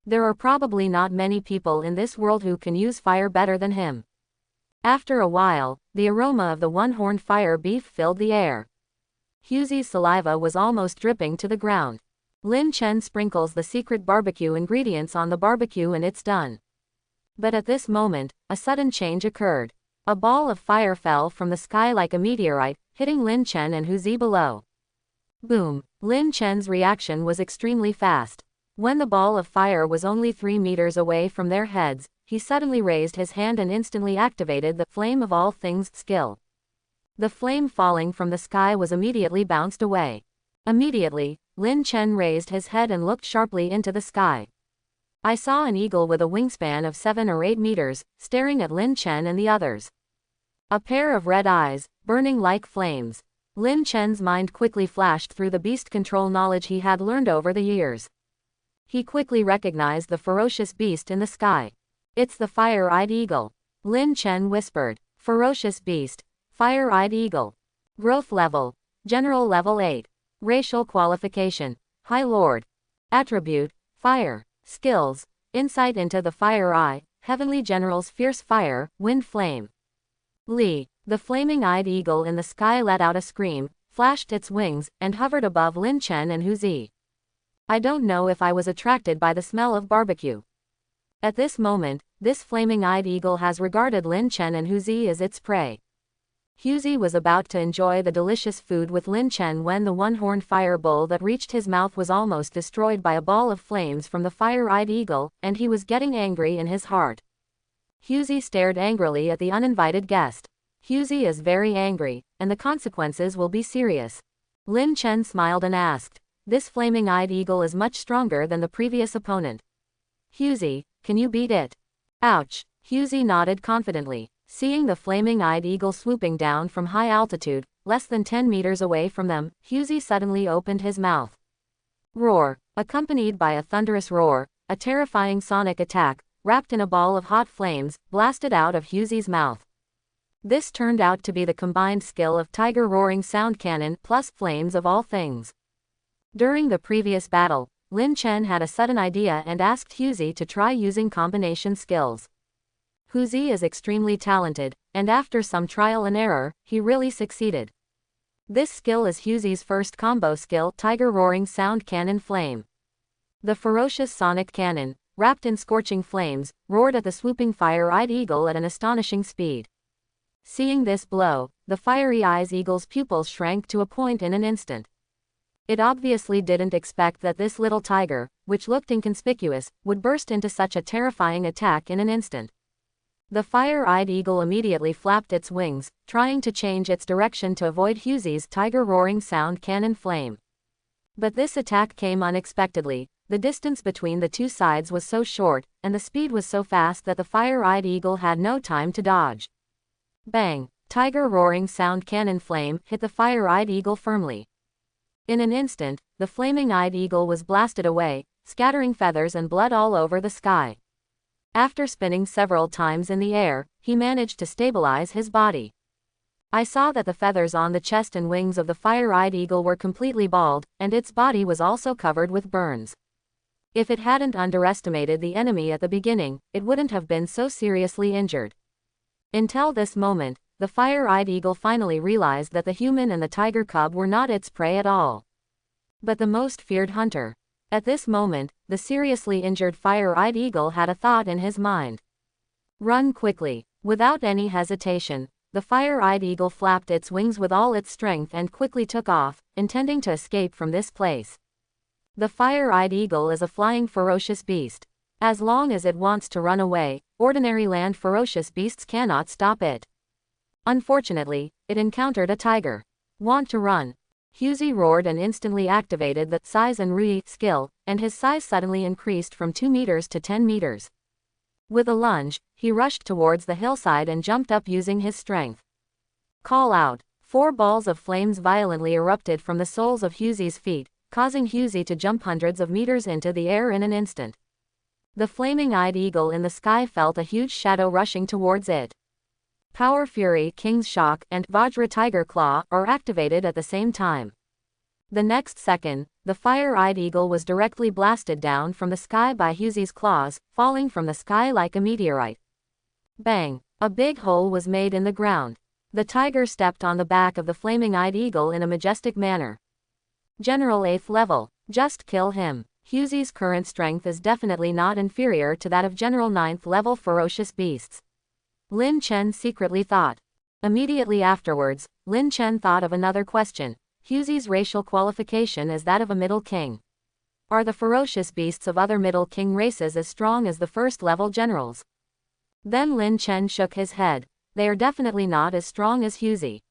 There are probably not many people in this world who can use fire better than him. After a while, the aroma of the one-horned fire beef filled the air. Husey's saliva was almost dripping to the ground. Lin Chen sprinkles the secret barbecue ingredients on the barbecue and it's done. But at this moment, a sudden change occurred. A ball of fire fell from the sky like a meteorite, hitting Lin Chen and Husey below. Boom! Lin Chen's reaction was extremely fast. When the ball of fire was only 3 meters away from their heads, he suddenly raised his hand and instantly activated the flame of all things skill. The flame falling from the sky was immediately bounced away. Immediately, Lin Chen raised his head and looked sharply into the sky. I saw an eagle with a wingspan of 7 or 8 meters, staring at Lin Chen and the others. A pair of red eyes, burning like flames. Lin Chen's mind quickly flashed through the beast control knowledge he had learned over the years. He quickly recognized the ferocious beast in the sky. It's the fire-eyed eagle. Lin Chen whispered. Ferocious beast. Fire-eyed eagle. Growth level. General level 8. Racial qualification. High Lord. Attribute. Fire. Skills. Insight into the fire eye. Heavenly General's fierce fire, wind flame. Li. The flaming-eyed eagle in the sky let out a scream, flashed its wings, and hovered above Lin Chen and Husey. I don't know if I was attracted by the smell of barbecue. At this moment, this flaming-eyed eagle has regarded Lin Chen and Husey as its prey. Husey was about to enjoy the delicious food with Lin Chen when the one-horned fire bull that reached his mouth was almost destroyed by a ball of flames from the fire-eyed eagle, and he was getting angry in his heart. Husey stared angrily at the uninvited guest. Husey is very angry, and the consequences will be serious. Lin Chen smiled and asked, this flaming-eyed eagle is much stronger than the previous opponent. Husey, can you beat it? Ouch. Husey nodded confidently. Seeing the flaming-eyed eagle swooping down from high altitude, less than 10 meters away from them, Husey suddenly opened his mouth. Roar. Accompanied by a thunderous roar, a terrifying sonic attack, wrapped in a ball of hot flames, blasted out of Husey's mouth. This turned out to be the combined skill of Tiger Roaring Sound Cannon plus flames of all things. During the previous battle, Lin Chen had a sudden idea and asked Husey to try using combination skills. Husey is extremely talented, and after some trial and error, he really succeeded. This skill is Husey's first combo skill, Tiger Roaring Sound Cannon Flame. The ferocious sonic cannon, wrapped in scorching flames, roared at the swooping fire-eyed eagle at an astonishing speed. Seeing this blow, the fiery-eyed eagle's pupils shrank to a point in an instant. It obviously didn't expect that this little tiger, which looked inconspicuous, would burst into such a terrifying attack in an instant. The fire-eyed eagle immediately flapped its wings, trying to change its direction to avoid Husey's Tiger Roaring Sound Cannon Flame. But this attack came unexpectedly. The distance between the two sides was so short, and the speed was so fast that the fire-eyed eagle had no time to dodge. Bang! Tiger Roaring Sound Cannon Flame hit the fire-eyed eagle firmly. In an instant, the flaming-eyed eagle was blasted away, scattering feathers and blood all over the sky. After spinning several times in the air, he managed to stabilize his body. I saw that the feathers on the chest and wings of the fire-eyed eagle were completely bald, and its body was also covered with burns. If it hadn't underestimated the enemy at the beginning, it wouldn't have been so seriously injured. Until this moment, the fire-eyed eagle finally realized that the human and the tiger cub were not its prey at all, but the most feared hunter. At this moment, the seriously injured fire-eyed eagle had a thought in his mind. Run quickly. Without any hesitation, the fire-eyed eagle flapped its wings with all its strength and quickly took off, intending to escape from this place. The fire-eyed eagle is a flying ferocious beast. As long as it wants to run away, ordinary land ferocious beasts cannot stop it. Unfortunately, it encountered a tiger. Want to run? Husey roared and instantly activated the size and Rui skill, and his size suddenly increased from 2 meters to 10 meters. With a lunge, he rushed towards the hillside and jumped up using his strength. Call out. 4 balls of flames violently erupted from the soles of Husey's feet, causing Husey to jump hundreds of meters into the air in an instant. The flaming-eyed eagle in the sky felt a huge shadow rushing towards it. Power Fury, King's Shock, and Vajra Tiger Claw are activated at the same time. The next second, the fire-eyed eagle was directly blasted down from the sky by Husey's claws, falling from the sky like a meteorite. Bang! A big hole was made in the ground. The tiger stepped on the back of the flaming-eyed eagle in a majestic manner. General 8th level. Just kill him. Husey's current strength is definitely not inferior to that of General 9th level ferocious beasts. Lin Chen secretly thought. Immediately afterwards, Lin Chen thought of another question. Husey's racial qualification is that of a Middle King. Are the ferocious beasts of other Middle King races as strong as the first-level generals? Then Lin Chen shook his head. They are definitely not as strong as Husey.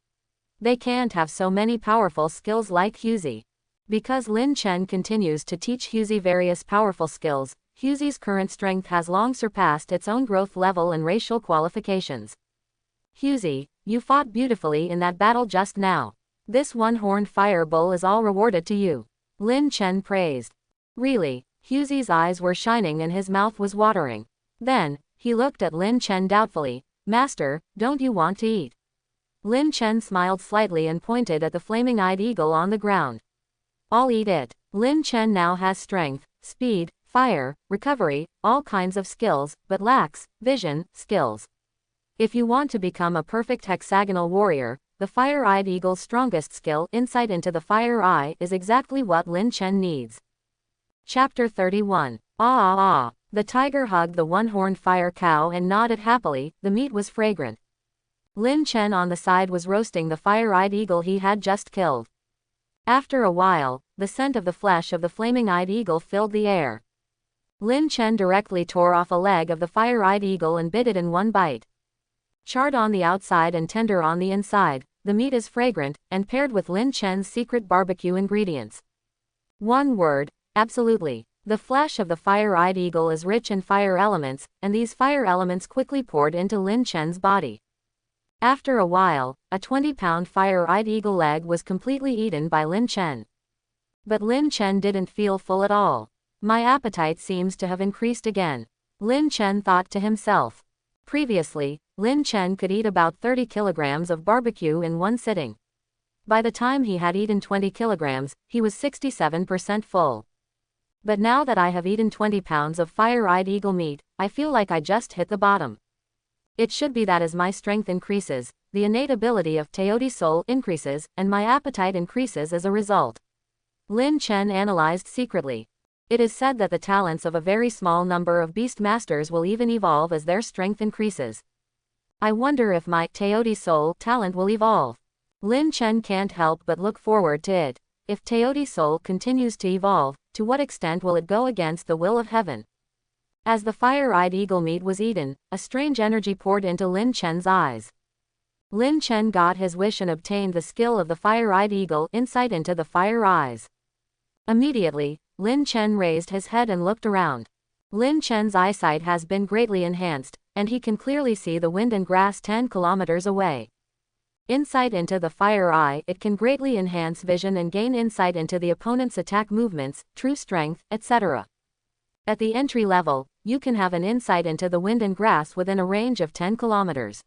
They can't have so many powerful skills like Husey. Because Lin Chen continues to teach Husey various powerful skills, Husey's current strength has long surpassed its own growth level and racial qualifications. Husey, you fought beautifully in that battle just now. This one-horned fire bull is all rewarded to you. Lin Chen praised. Really, Husey's eyes were shining and his mouth was watering. Then, he looked at Lin Chen doubtfully. Master, don't you want to eat? Lin Chen smiled slightly and pointed at the flaming-eyed eagle on the ground. I'll eat it. Lin Chen now has strength, speed, fire, recovery, all kinds of skills, but lacks vision skills. If you want to become a perfect hexagonal warrior, the fire-eyed eagle's strongest skill, insight into the fire eye, is exactly what Lin Chen needs. Chapter 31. Ah ah ah. The tiger hugged the one-horned fire cow and nodded happily. The meat was fragrant. Lin Chen on the side was roasting the fire-eyed eagle he had just killed. After a while, the scent of the flesh of the flaming-eyed eagle filled the air. Lin Chen directly tore off a leg of the fire-eyed eagle and bit it in one bite. Charred on the outside and tender on the inside, the meat is fragrant, and paired with Lin Chen's secret barbecue ingredients. One word, absolutely. The flesh of the fire-eyed eagle is rich in fire elements, and these fire elements quickly poured into Lin Chen's body. After a while, a 20-pound fire-eyed eagle leg was completely eaten by Lin Chen. But Lin Chen didn't feel full at all. My appetite seems to have increased again. Lin Chen thought to himself. Previously, Lin Chen could eat about 30 kilograms of barbecue in one sitting. By the time he had eaten 20 kilograms, he was 67% full. But now that I have eaten 20 pounds of fire-eyed eagle meat, I feel like I just hit the bottom. It should be that as my strength increases, the innate ability of Teoti's soul increases, and my appetite increases as a result. Lin Chen analyzed secretly. It is said that the talents of a very small number of beast masters will even evolve as their strength increases. I wonder if my Teoti's soul talent will evolve. Lin Chen can't help but look forward to it. If Teoti's soul continues to evolve, to what extent will it go against the will of heaven? As the fire-eyed eagle meat was eaten, a strange energy poured into Lin Chen's eyes. Lin Chen got his wish and obtained the skill of the fire-eyed eagle, insight into the fire eyes. Immediately, Lin Chen raised his head and looked around. Lin Chen's eyesight has been greatly enhanced, and he can clearly see the wind and grass 10 kilometers away. Insight into the fire eye, it can greatly enhance vision and gain insight into the opponent's attack movements, true strength, etc. At the entry level, you can have an insight into the wind and grass within a range of 10 kilometers.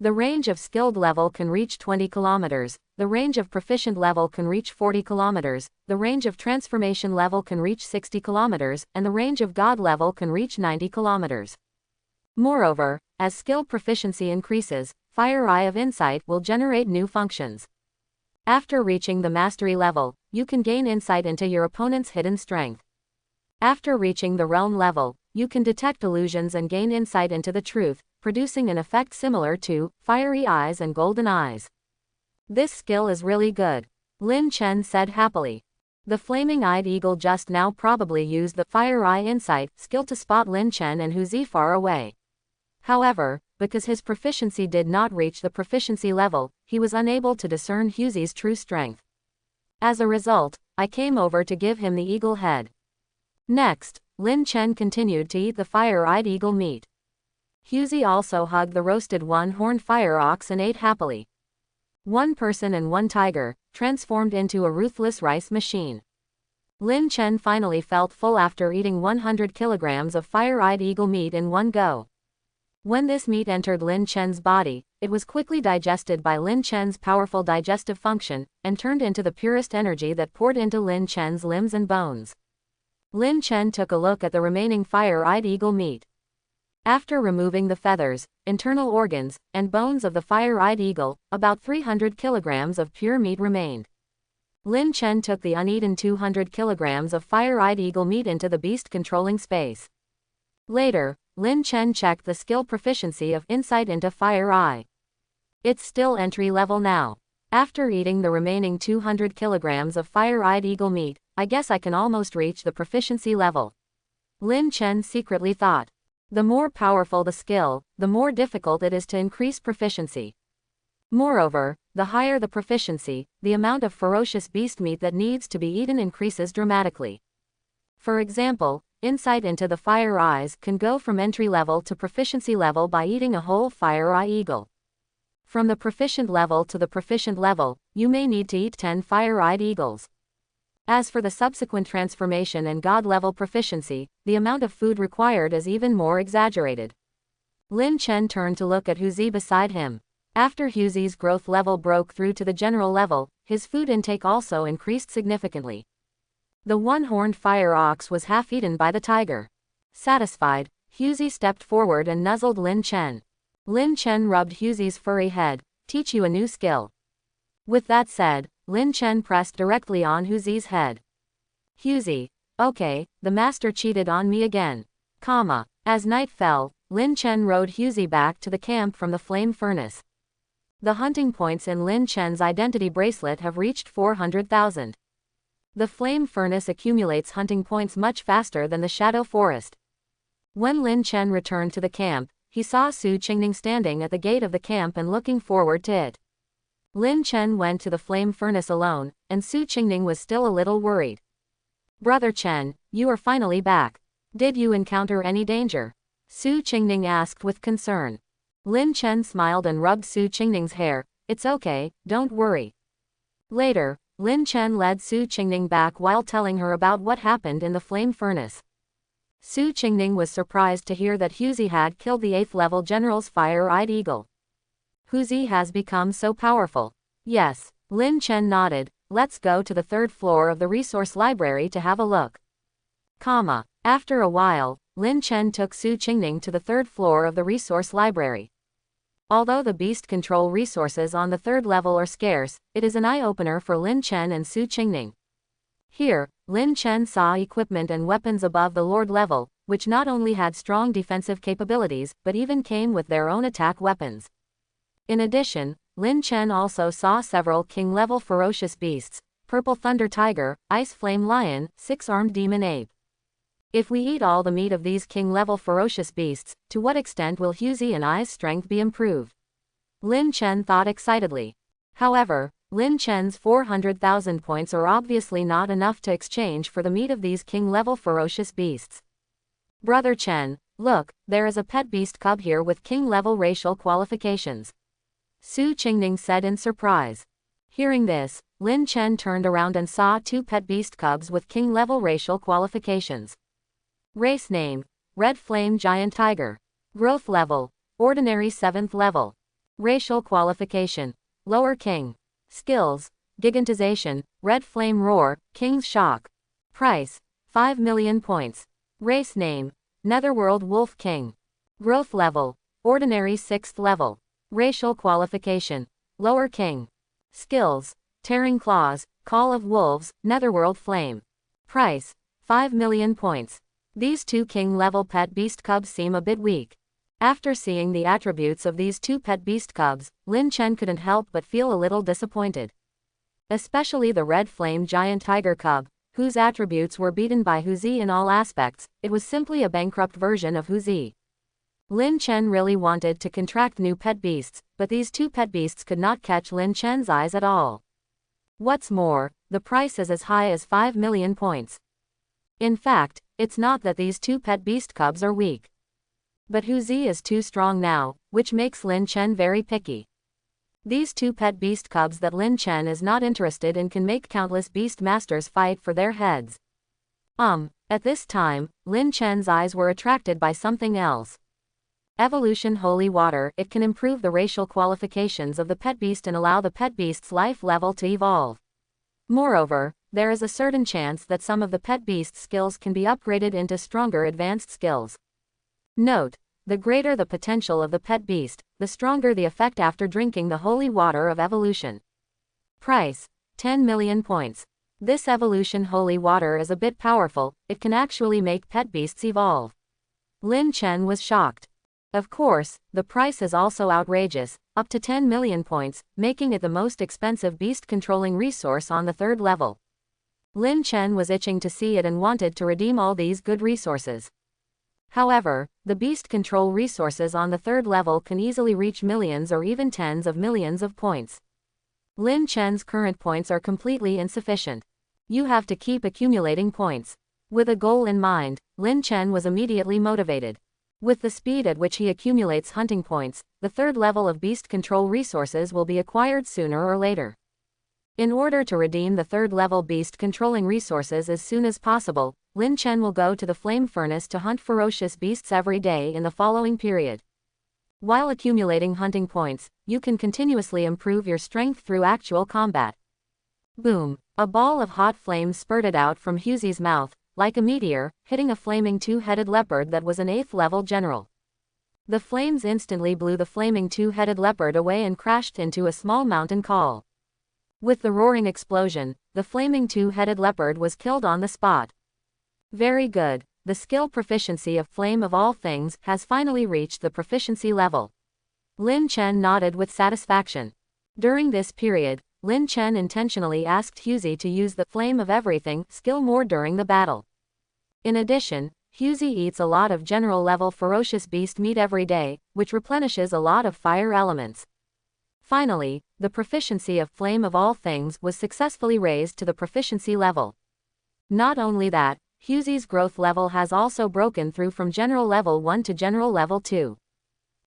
The range of skilled level can reach 20 kilometers, the range of proficient level can reach 40 kilometers, the range of transformation level can reach 60 kilometers, and the range of god level can reach 90 kilometers. Moreover, as skill proficiency increases, Fire Eye of Insight will generate new functions. After reaching the mastery level, you can gain insight into your opponent's hidden strength. After reaching the realm level, you can detect illusions and gain insight into the truth, producing an effect similar to fiery eyes and golden eyes. This skill is really good, Lin Chen said happily. The flaming-eyed eagle just now probably used the Fire Eye Insight skill to spot Lin Chen and Hu Zi far away. However, because his proficiency did not reach the proficiency level, he was unable to discern Hu Zi's true strength. As a result, I came over to give him the eagle head. Next, Lin Chen continued to eat the fire-eyed eagle meat. Hu Zi also hugged the roasted one-horned fire ox and ate happily. One person and one tiger, transformed into a ruthless rice machine. Lin Chen finally felt full after eating 100 kilograms of fire-eyed eagle meat in one go. When this meat entered Lin Chen's body, it was quickly digested by Lin Chen's powerful digestive function, and turned into the purest energy that poured into Lin Chen's limbs and bones. Lin Chen took a look at the remaining fire-eyed eagle meat. After removing the feathers, internal organs, and bones of the fire-eyed eagle, about 300 kilograms of pure meat remained. Lin Chen took the uneaten 200 kilograms of fire-eyed eagle meat into the beast controlling space. Later, Lin Chen checked the skill proficiency of Insight into Fire Eye. It's still entry level now. After eating the remaining 200 kilograms of fire-eyed eagle meat, I guess I can almost reach the proficiency level. Lin Chen secretly thought. The more powerful the skill, the more difficult it is to increase proficiency. Moreover, the higher the proficiency, the amount of ferocious beast meat that needs to be eaten increases dramatically. For example, Insight into the Fire Eyes can go from entry level to proficiency level by eating a whole fire eye eagle. From the proficient level to the proficient level, you may need to eat 10 fire-eyed eagles. As for the subsequent transformation and god-level proficiency, the amount of food required is even more exaggerated. Lin Chen turned to look at Hu Zi beside him. After Hu Zi's growth level broke through to the general level, his food intake also increased significantly. The one-horned fire ox was half-eaten by the tiger. Satisfied, Hu Zi stepped forward and nuzzled Lin Chen. Lin Chen rubbed Hu Zi's furry head. Teach you a new skill. With that said, Lin Chen pressed directly on Hu Zi's head. Hu Zi, okay, the master cheated on me again. As night fell, Lin Chen rode Hu Zi back to the camp from the flame furnace. The hunting points in Lin Chen's identity bracelet have reached 400,000. The flame furnace accumulates hunting points much faster than the shadow forest. When Lin Chen returned to the camp, he saw Su Qingning standing at the gate of the camp and looking forward to it. Lin Chen went to the flame furnace alone, and Su Qingning was still a little worried. Brother Chen, you are finally back. Did you encounter any danger? Su Qingning asked with concern. Lin Chen smiled and rubbed Su Qingning's hair. It's okay, don't worry. Later, Lin Chen led Su Qingning back while telling her about what happened in the flame furnace. Su Qingning was surprised to hear that Hu Zi had killed the 8th level general's fire-eyed eagle. Hu Zi has become so powerful. Yes, Lin Chen nodded. Let's go to the 3rd floor of the resource library to have a look. After a while, Lin Chen took Su Qingning to the 3rd floor of the resource library. Although the beast control resources on the 3rd level are scarce, it is an eye-opener for Lin Chen and Su Qingning. Here, Lin Chen saw equipment and weapons above the Lord level, which not only had strong defensive capabilities, but even came with their own attack weapons. In addition, Lin Chen also saw several king-level ferocious beasts: Purple Thunder Tiger, Ice Flame Lion, 6-armed Demon Ape. If we eat all the meat of these king-level ferocious beasts, to what extent will Hu Zi and I's strength be improved? Lin Chen thought excitedly. However, Lin Chen's 400,000 points are obviously not enough to exchange for the meat of these king-level ferocious beasts. Brother Chen, look, there is a pet beast cub here with king-level racial qualifications. Su Qingning said in surprise. Hearing this, Lin Chen turned around and saw 2 pet beast cubs with king-level racial qualifications. Race name: Red Flame Giant Tiger. Growth level: Ordinary 7th level. Racial qualification: Lower King. Skills: Gigantization, Red Flame Roar, King's Shock. Price: 5 million points. Race name: Netherworld Wolf King. Growth level: Ordinary 6th level. Racial qualification. Lower King. Skills. Tearing Claws, Call of Wolves, Netherworld Flame. Price. 5 million points. These two king-level pet beast cubs seem a bit weak. After seeing the attributes of these two pet beast cubs, Lin Chen couldn't help but feel a little disappointed. Especially the red flame giant tiger cub, whose attributes were beaten by Huzi in all aspects. It was simply a bankrupt version of Huzi. Lin Chen really wanted to contract new pet beasts, but these two pet beasts could not catch Lin Chen's eyes at all. What's more, the price is as high as 5 million points. In fact, it's not that these two pet beast cubs are weak. But Huzi is too strong now, which makes Lin Chen very picky. These two pet beast cubs that Lin Chen is not interested in can make countless beast masters fight for their heads. At this time, Lin Chen's eyes were attracted by something else. Evolution Holy Water. It can improve the racial qualifications of the pet beast and allow the pet beast's life level to evolve. Moreover, there is a certain chance that some of the pet beast's skills can be upgraded into stronger advanced skills. Note: the greater the potential of the pet beast, the stronger the effect after drinking the holy water of evolution. Price: 10 million points. This evolution holy water is a bit powerful, it can actually make pet beasts evolve. Lin Chen was shocked. Of course, the price is also outrageous, up to 10 million points, making it the most expensive beast-controlling resource on the 3rd level. Lin Chen was itching to see it and wanted to redeem all these good resources. However, the beast control resources on the 3rd level can easily reach millions or even tens of millions of points. Lin Chen's current points are completely insufficient. You have to keep accumulating points. With a goal in mind, Lin Chen was immediately motivated. With the speed at which he accumulates hunting points, the 3rd level of beast control resources will be acquired sooner or later. In order to redeem the 3rd level beast controlling resources as soon as possible, Lin Chen will go to the flame furnace to hunt ferocious beasts every day in the following period. While accumulating hunting points, you can continuously improve your strength through actual combat. Boom! A ball of hot flames spurted out from Huzi's mouth, like a meteor, hitting a flaming two-headed leopard that was an 8th level general. The flames instantly blew the flaming two-headed leopard away and crashed into a small mountain col. With the roaring explosion, the flaming two-headed leopard was killed on the spot. Very good. The skill proficiency of Flame of All Things has finally reached the proficiency level. Lin Chen nodded with satisfaction. During this period, Lin Chen intentionally asked Huzi to use the Flame of Everything skill more during the battle. In addition, Huzi eats a lot of general-level ferocious beast meat every day, which replenishes a lot of fire elements. Finally, the proficiency of Flame of All Things was successfully raised to the proficiency level. Not only that, Huzi's growth level has also broken through from General Level 1 to General Level 2.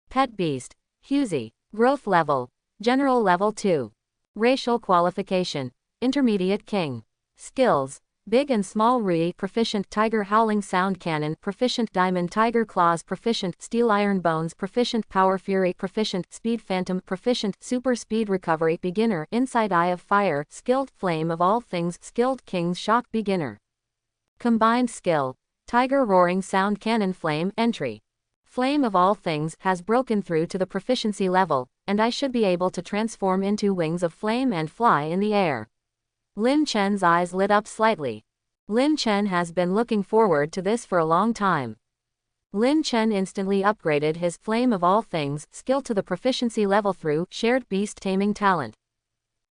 Pet Beast, Huzi. Growth level, General Level 2. Racial qualification, Intermediate King. Skills: Big and Small Rui, Proficient Tiger Howling Sound Cannon, Proficient Diamond Tiger Claws, Proficient Steel Iron Bones, Proficient Power Fury, Proficient Speed Phantom, Proficient Super Speed Recovery, Beginner Inside Eye of Fire, Skilled Flame of All Things, Skilled King's Shock, Beginner. Combined Skill: Tiger Roaring Sound Cannon Flame. Entry: Flame of All Things has broken through to the proficiency level, and I should be able to transform into wings of flame and fly in the air. Lin Chen's eyes lit up slightly. Lin Chen has been looking forward to this for a long time. Lin Chen instantly upgraded his Flame of All Things skill to the proficiency level through shared beast taming talent.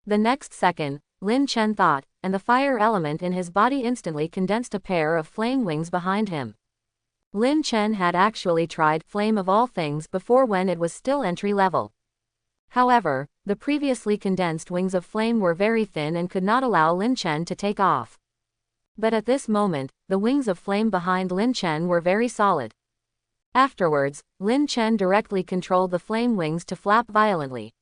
The next second, Lin Chen thought, and the fire element in his body instantly condensed a pair of flame wings behind him. Lin Chen had actually tried Flame of All Things before when it was still entry level. However, the previously condensed wings of flame were very thin and could not allow Lin Chen to take off. But at this moment, the wings of flame behind Lin Chen were very solid. Afterwards, Lin Chen directly controlled the flame wings to flap violently.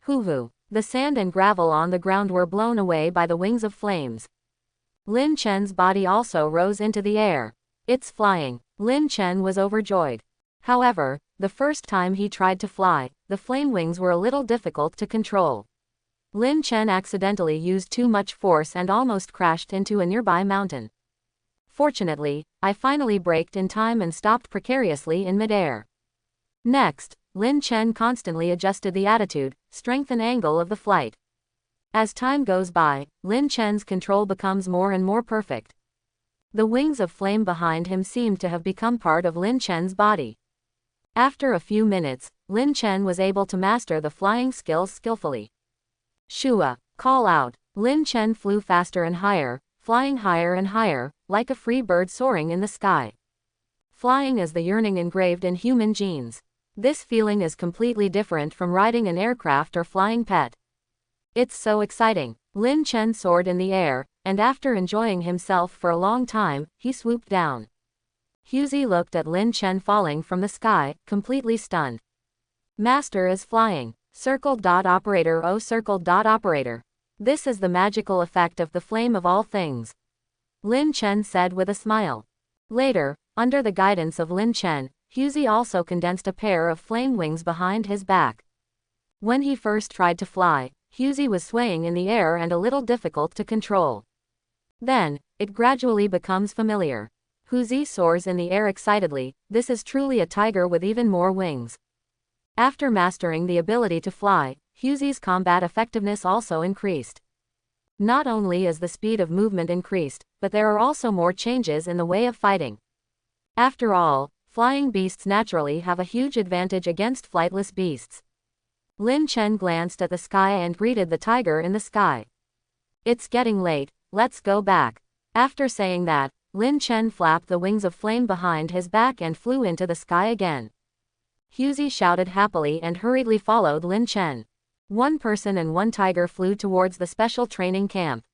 Hoo-hoo! The sand and gravel on the ground were blown away by the wings of flames. Lin Chen's body also rose into the air. It's flying! Lin Chen was overjoyed. However, the first time he tried to fly, the flame wings were a little difficult to control. Lin Chen accidentally used too much force and almost crashed into a nearby mountain. Fortunately, I finally braked in time and stopped precariously in midair. Next, Lin Chen constantly adjusted the attitude, strength and angle of the flight. As time goes by, Lin Chen's control becomes more and more perfect. The wings of flame behind him seemed to have become part of Lin Chen's body. After a few minutes, Lin Chen was able to master the flying skills skillfully. Shua, call out. Lin Chen flew faster and higher, flying higher and higher, like a free bird soaring in the sky. Flying is the yearning engraved in human genes. This feeling is completely different from riding an aircraft or flying pet. It's so exciting. Lin Chen soared in the air, and after enjoying himself for a long time, he swooped down. Huzi looked at Lin Chen falling from the sky, completely stunned. Master is flying. Operator. Oh, Operator. This is the magical effect of the flame of all things. Lin Chen said with a smile. Later, under the guidance of Lin Chen, Huzi also condensed a pair of flame wings behind his back. When he first tried to fly, Huzi was swaying in the air and a little difficult to control. Then, it gradually becomes familiar. Huzi soars in the air excitedly. This is truly a tiger with even more wings. After mastering the ability to fly, Huzi's combat effectiveness also increased. Not only is the speed of movement increased, but there are also more changes in the way of fighting. After all, flying beasts naturally have a huge advantage against flightless beasts. Lin Chen glanced at the sky and greeted the tiger in the sky. It's getting late, let's go back. After saying that, Lin Chen flapped the wings of flame behind his back and flew into the sky again. Huzi shouted happily and hurriedly followed Lin Chen. One person and one tiger flew towards the special training camp.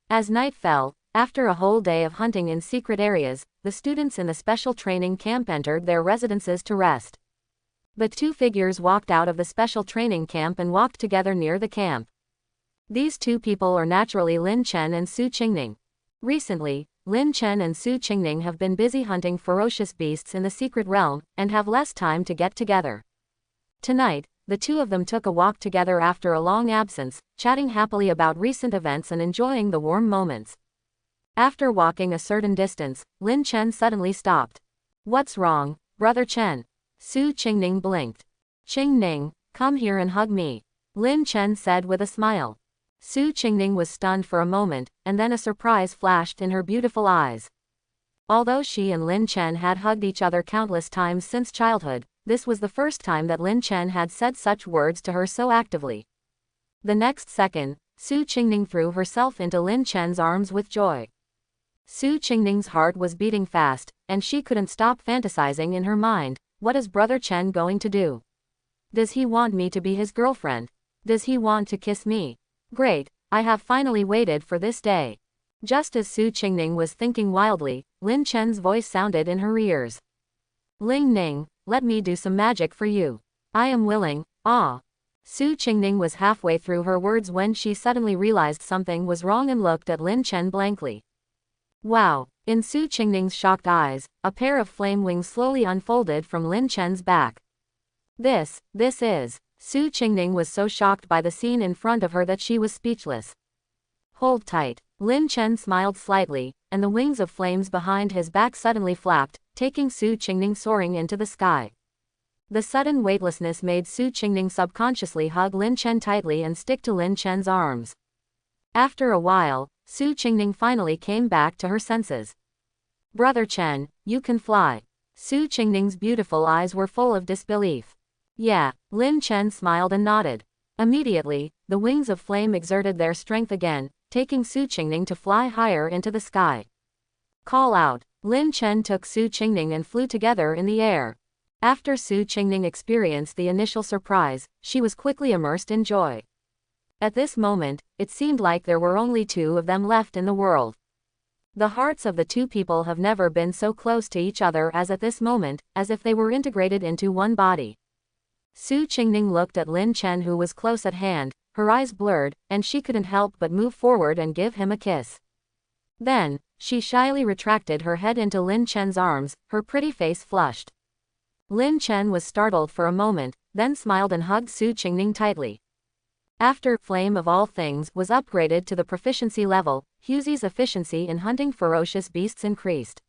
As night fell, after a whole day of hunting in secret areas, the students in the special training camp entered their residences to rest. But two figures walked out of the special training camp and walked together near the camp. These two people are naturally Lin Chen and Su Qingning. Recently, Lin Chen and Su Qingning have been busy hunting ferocious beasts in the secret realm, and have less time to get together. Tonight, the two of them took a walk together after a long absence, chatting happily about recent events and enjoying the warm moments. After walking a certain distance, Lin Chen suddenly stopped. What's wrong, Brother Chen? Su Qingning blinked. Qingning, come here and hug me. Lin Chen said with a smile. Su Qingning was stunned for a moment, and then a surprise flashed in her beautiful eyes. Although she and Lin Chen had hugged each other countless times since childhood, this was the first time that Lin Chen had said such words to her so actively. The next second, Su Qingning threw herself into Lin Chen's arms with joy. Su Qingning's heart was beating fast, and she couldn't stop fantasizing in her mind, what is Brother Chen going to do? Does he want me to be his girlfriend? Does he want to kiss me? Great, I have finally waited for this day. Just as Su Qingning was thinking wildly, Lin Chen's voice sounded in her ears. Ling Ning, let me do some magic for you. I am willing. Su Qingning was halfway through her words when she suddenly realized something was wrong and looked at Lin Chen blankly. Wow! In Su Qingning's shocked eyes, a pair of flame wings slowly unfolded from Lin Chen's back. This is... Su Qingning was so shocked by the scene in front of her that she was speechless. Hold tight. Lin Chen smiled slightly, and the wings of flames behind his back suddenly flapped, taking Su Qingning soaring into the sky. The sudden weightlessness made Su Qingning subconsciously hug Lin Chen tightly and stick to Lin Chen's arms. After a while, Su Qingning finally came back to her senses. Brother Chen, you can fly. Su Qingning's beautiful eyes were full of disbelief. Yeah, Lin Chen smiled and nodded. Immediately, the wings of flame exerted their strength again, taking Su Qingning to fly higher into the sky. Call out. Lin Chen took Su Qingning and flew together in the air. After Su Qingning experienced the initial surprise, she was quickly immersed in joy. At this moment, it seemed like there were only two of them left in the world. The hearts of the two people have never been so close to each other as at this moment, as if they were integrated into one body. Su Qingning looked at Lin Chen, who was close at hand, her eyes blurred, and she couldn't help but move forward and give him a kiss. Then, she shyly retracted her head into Lin Chen's arms, her pretty face flushed. Lin Chen was startled for a moment, then smiled and hugged Su Qingning tightly. After Flame of All Things was upgraded to the proficiency level, Huzi's efficiency in hunting ferocious beasts increased.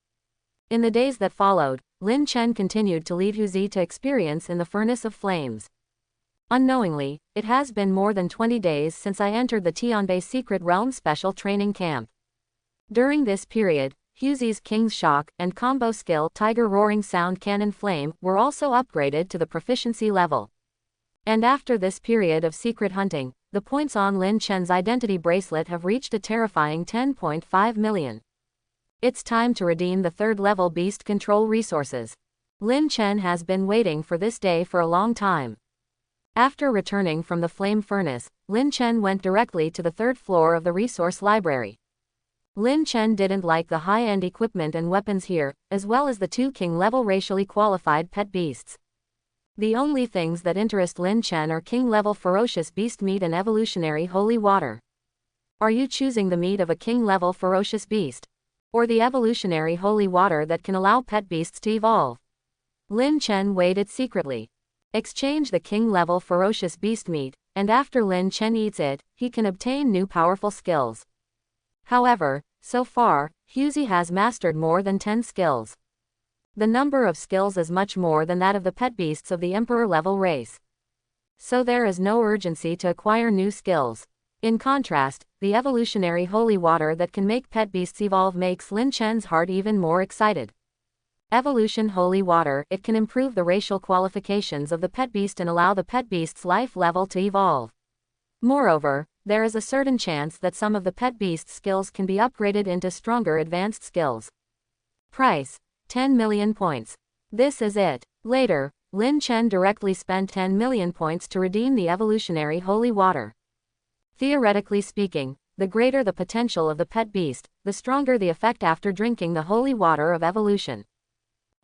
In the days that followed, Lin Chen continued to lead Huzi to experience in the furnace of flames. Unknowingly, it has been more than 20 days since I entered the Tianbei Secret Realm Special Training Camp. During this period, Huzi's King's Shock and combo skill Tiger Roaring Sound Cannon Flame were also upgraded to the proficiency level. And after this period of secret hunting, the points on Lin Chen's identity bracelet have reached a terrifying 10.5 million. It's time to redeem the third-level beast control resources. Lin Chen has been waiting for this day for a long time. After returning from the flame furnace, Lin Chen went directly to the third floor of the resource library. Lin Chen didn't like the high-end equipment and weapons here, as well as the 2 king-level racially qualified pet beasts. The only things that interest Lin Chen are king-level ferocious beast meat and evolutionary holy water. Are you choosing the meat of a king-level ferocious beast? Or the evolutionary holy water that can allow pet beasts to evolve? Lin Chen weighed it secretly. Exchange the king-level ferocious beast meat, and after Lin Chen eats it, he can obtain new powerful skills. However, so far, Huzi has mastered more than 10 skills. The number of skills is much more than that of the pet beasts of the Emperor-level race. So there is no urgency to acquire new skills. In contrast, the evolutionary holy water that can make pet beasts evolve makes Lin Chen's heart even more excited. Evolution Holy Water, it can improve the racial qualifications of the pet beast and allow the pet beast's life level to evolve. Moreover, there is a certain chance that some of the pet beast's skills can be upgraded into stronger advanced skills. Price: 10 million points. This is it. Later, Lin Chen directly spent 10 million points to redeem the evolutionary holy water. Theoretically speaking, the greater the potential of the pet beast, the stronger the effect after drinking the holy water of evolution.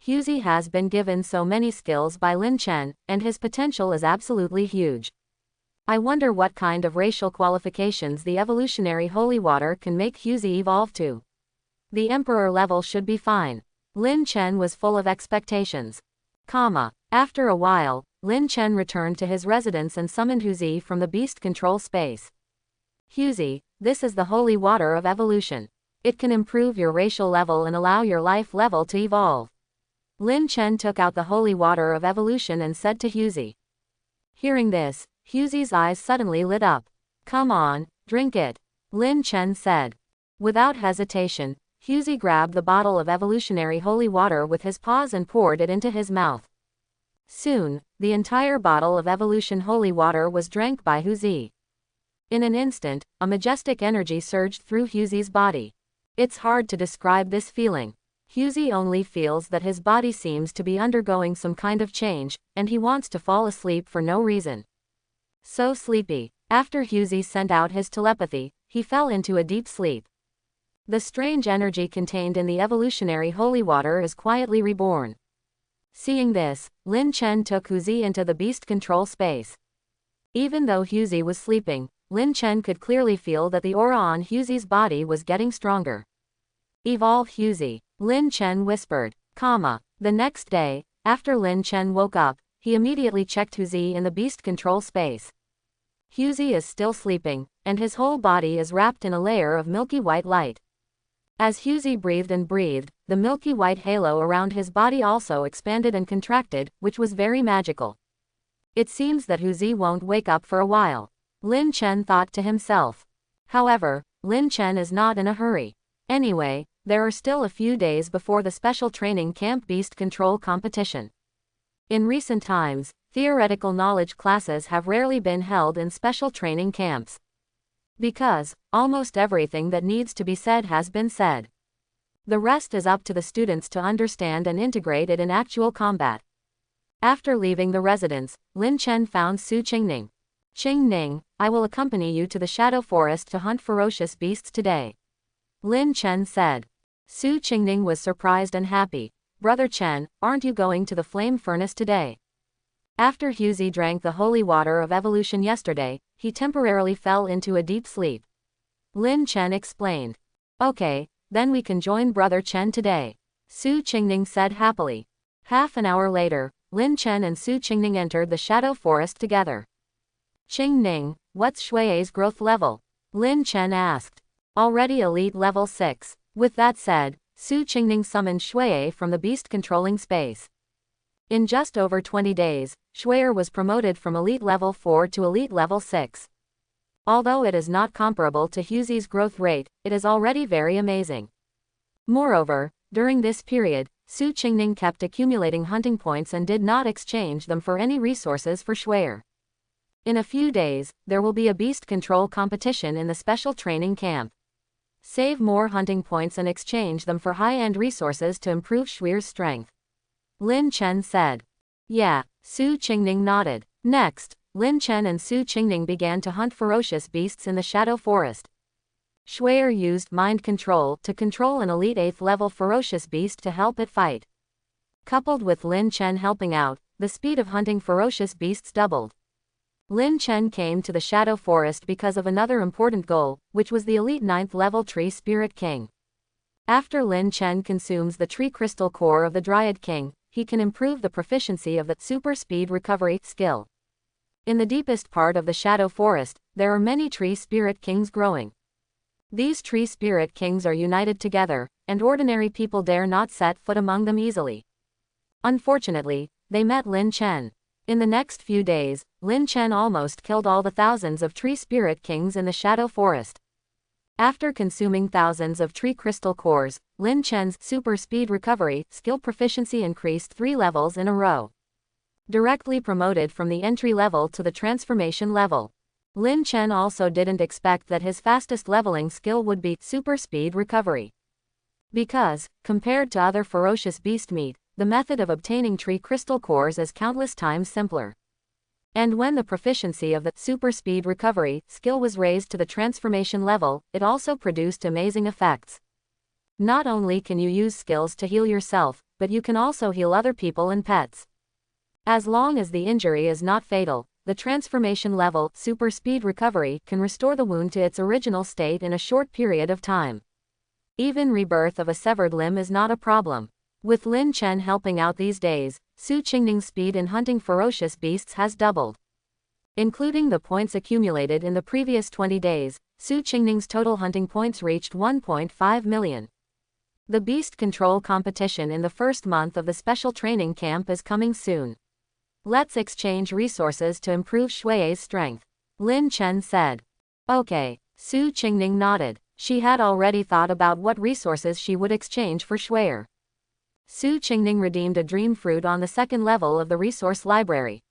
Huzi has been given so many skills by Lin Chen, and his potential is absolutely huge. I wonder what kind of racial qualifications the evolutionary holy water can make Huzi evolve to. The Emperor level should be fine. Lin Chen was full of expectations. After a while, Lin Chen returned to his residence and summoned Huzi from the beast control space. Huzi, this is the holy water of evolution. It can improve your racial level and allow your life level to evolve. Lin Chen took out the holy water of evolution and said to Huzi. Hearing this, Huzi's eyes suddenly lit up. Come on, drink it, Lin Chen said. Without hesitation, Huzi grabbed the bottle of evolutionary holy water with his paws and poured it into his mouth. Soon, the entire bottle of evolution holy water was drank by Huzi. In an instant, a majestic energy surged through Huzi's body. It's hard to describe this feeling. Huzi only feels that his body seems to be undergoing some kind of change, and he wants to fall asleep for no reason. So sleepy. After Huzi sent out his telepathy, he fell into a deep sleep. The strange energy contained in the evolutionary holy water is quietly reborn. Seeing this, Lin Chen took Huzi into the beast control space. Even though Huzi was sleeping, Lin Chen could clearly feel that the aura on Huzi's body was getting stronger. Evolve Huzi, Lin Chen whispered. The next day, after Lin Chen woke up, he immediately checked Huzi in the beast control space. Huzi is still sleeping, and his whole body is wrapped in a layer of milky white light. As Huzi breathed and breathed, the milky white halo around his body also expanded and contracted, which was very magical. It seems that Huzi won't wake up for a while, Lin Chen thought to himself. However, Lin Chen is not in a hurry. Anyway, there are still a few days before the special training camp beast control competition. In recent times, theoretical knowledge classes have rarely been held in special training camps. Because, almost everything that needs to be said has been said. The rest is up to the students to understand and integrate it in actual combat. After leaving the residence, Lin Chen found Su Qingning. Qingning, I will accompany you to the Shadow Forest to hunt ferocious beasts today, Lin Chen said. Su Qingning was surprised and happy. Brother Chen, aren't you going to the flame furnace today? After Huzi drank the holy water of evolution yesterday, he temporarily fell into a deep sleep. Lin Chen explained. Okay, then we can join Brother Chen today, Su Qingning said happily. Half an hour later, Lin Chen and Su Qingning entered the Shadow Forest together. Qingning, what's Shui's growth level? Lin Chen asked. Already elite level 6. With that said, Su Qingning summoned Shui from the beast-controlling space. In just over 20 days, Shui was promoted from Elite Level 4 to Elite Level 6. Although it is not comparable to Huzi's growth rate, it is already very amazing. Moreover, during this period, Su Qingning kept accumulating hunting points and did not exchange them for any resources for Shui. In a few days, there will be a beast control competition in the special training camp. Save more hunting points and exchange them for high-end resources to improve Shui's strength. Lin Chen said. Yeah, Su Qingning nodded. Next, Lin Chen and Su Qingning began to hunt ferocious beasts in the Shadow Forest. Shui used mind control to control an elite 8th level ferocious beast to help it fight. Coupled with Lin Chen helping out, the speed of hunting ferocious beasts doubled. Lin Chen came to the Shadow Forest because of another important goal, which was the elite 9th level Tree Spirit King. After Lin Chen consumes the Tree Crystal Core of the Dryad King, he can improve the proficiency of the Super Speed Recovery skill. In the deepest part of the Shadow Forest, there are many Tree Spirit Kings growing. These Tree Spirit Kings are united together, and ordinary people dare not set foot among them easily. Unfortunately, they met Lin Chen. In the next few days, Lin Chen almost killed all the thousands of Tree Spirit Kings in the Shadow Forest. After consuming thousands of Tree Crystal Cores, Lin Chen's Super Speed Recovery skill proficiency increased 3 levels in a row. Directly promoted from the entry level to the transformation level. Lin Chen also didn't expect that his fastest leveling skill would be Super Speed Recovery. Because, compared to other ferocious beast meat, the method of obtaining Tree Crystal Cores is countless times simpler. And when the proficiency of the Super Speed Recovery skill was raised to the transformation level, it also produced amazing effects. Not only can you use skills to heal yourself, but you can also heal other people and pets. As long as the injury is not fatal, the transformation level Super Speed Recovery can restore the wound to its original state in a short period of time. Even rebirth of a severed limb is not a problem. With Lin Chen helping out these days, Su Qingning's speed in hunting ferocious beasts has doubled. Including the points accumulated in the previous 20 days, Su Qingning's total hunting points reached 1.5 million. The beast control competition in the first month of the special training camp is coming soon. Let's exchange resources to improve Shui's strength, Lin Chen said. Okay, Su Qingning nodded. She had already thought about what resources she would exchange for Shui. Su Qingning redeemed a dream fruit on the second level of the resource library.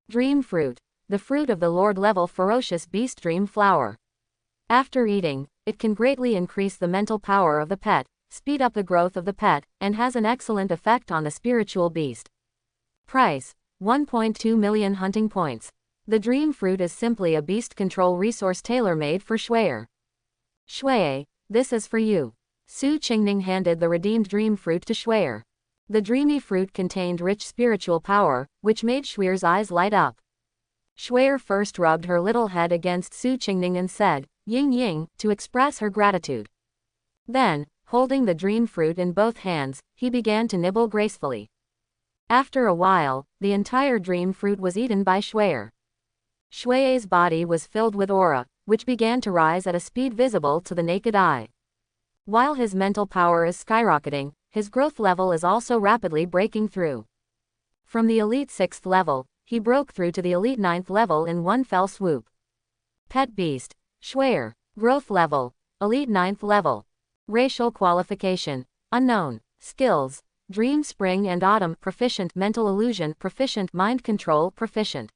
Dream fruit, the fruit of the Lord level ferocious beast dream flower. After eating, it can greatly increase the mental power of the pet, speed up the growth of the pet, and has an excellent effect on the spiritual beast. Price, 1.2 million hunting points. The dream fruit is simply a beast control resource tailor-made for Shui. Shui, this is for you. Su Qingning handed the redeemed dream fruit to Shui. The dreamy fruit contained rich spiritual power, which made Shui's eyes light up. Shui first rubbed her little head against Su Qingning and said, "Ying Ying," to express her gratitude. Then, holding the dream fruit in both hands, he began to nibble gracefully. After a while, the entire dream fruit was eaten by Shui. Shui's body was filled with aura, which began to rise at a speed visible to the naked eye. While his mental power is skyrocketing, his growth level is also rapidly breaking through. From the Elite 6th level, he broke through to the Elite 9th level in one fell swoop. Pet Beast, Shui, Growth Level, Elite 9th level. Racial Qualification, Unknown. Skills, Dream Spring and Autumn Proficient, Mental Illusion Proficient, Mind Control Proficient.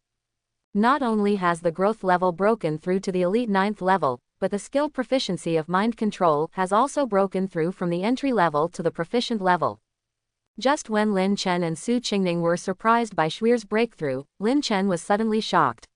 Not only has the growth level broken through to the Elite 9th level, but the skill proficiency of mind control has also broken through from the entry level to the proficient level. Just when Lin Chen and Su Qingning were surprised by Shui's breakthrough, Lin Chen was suddenly shocked.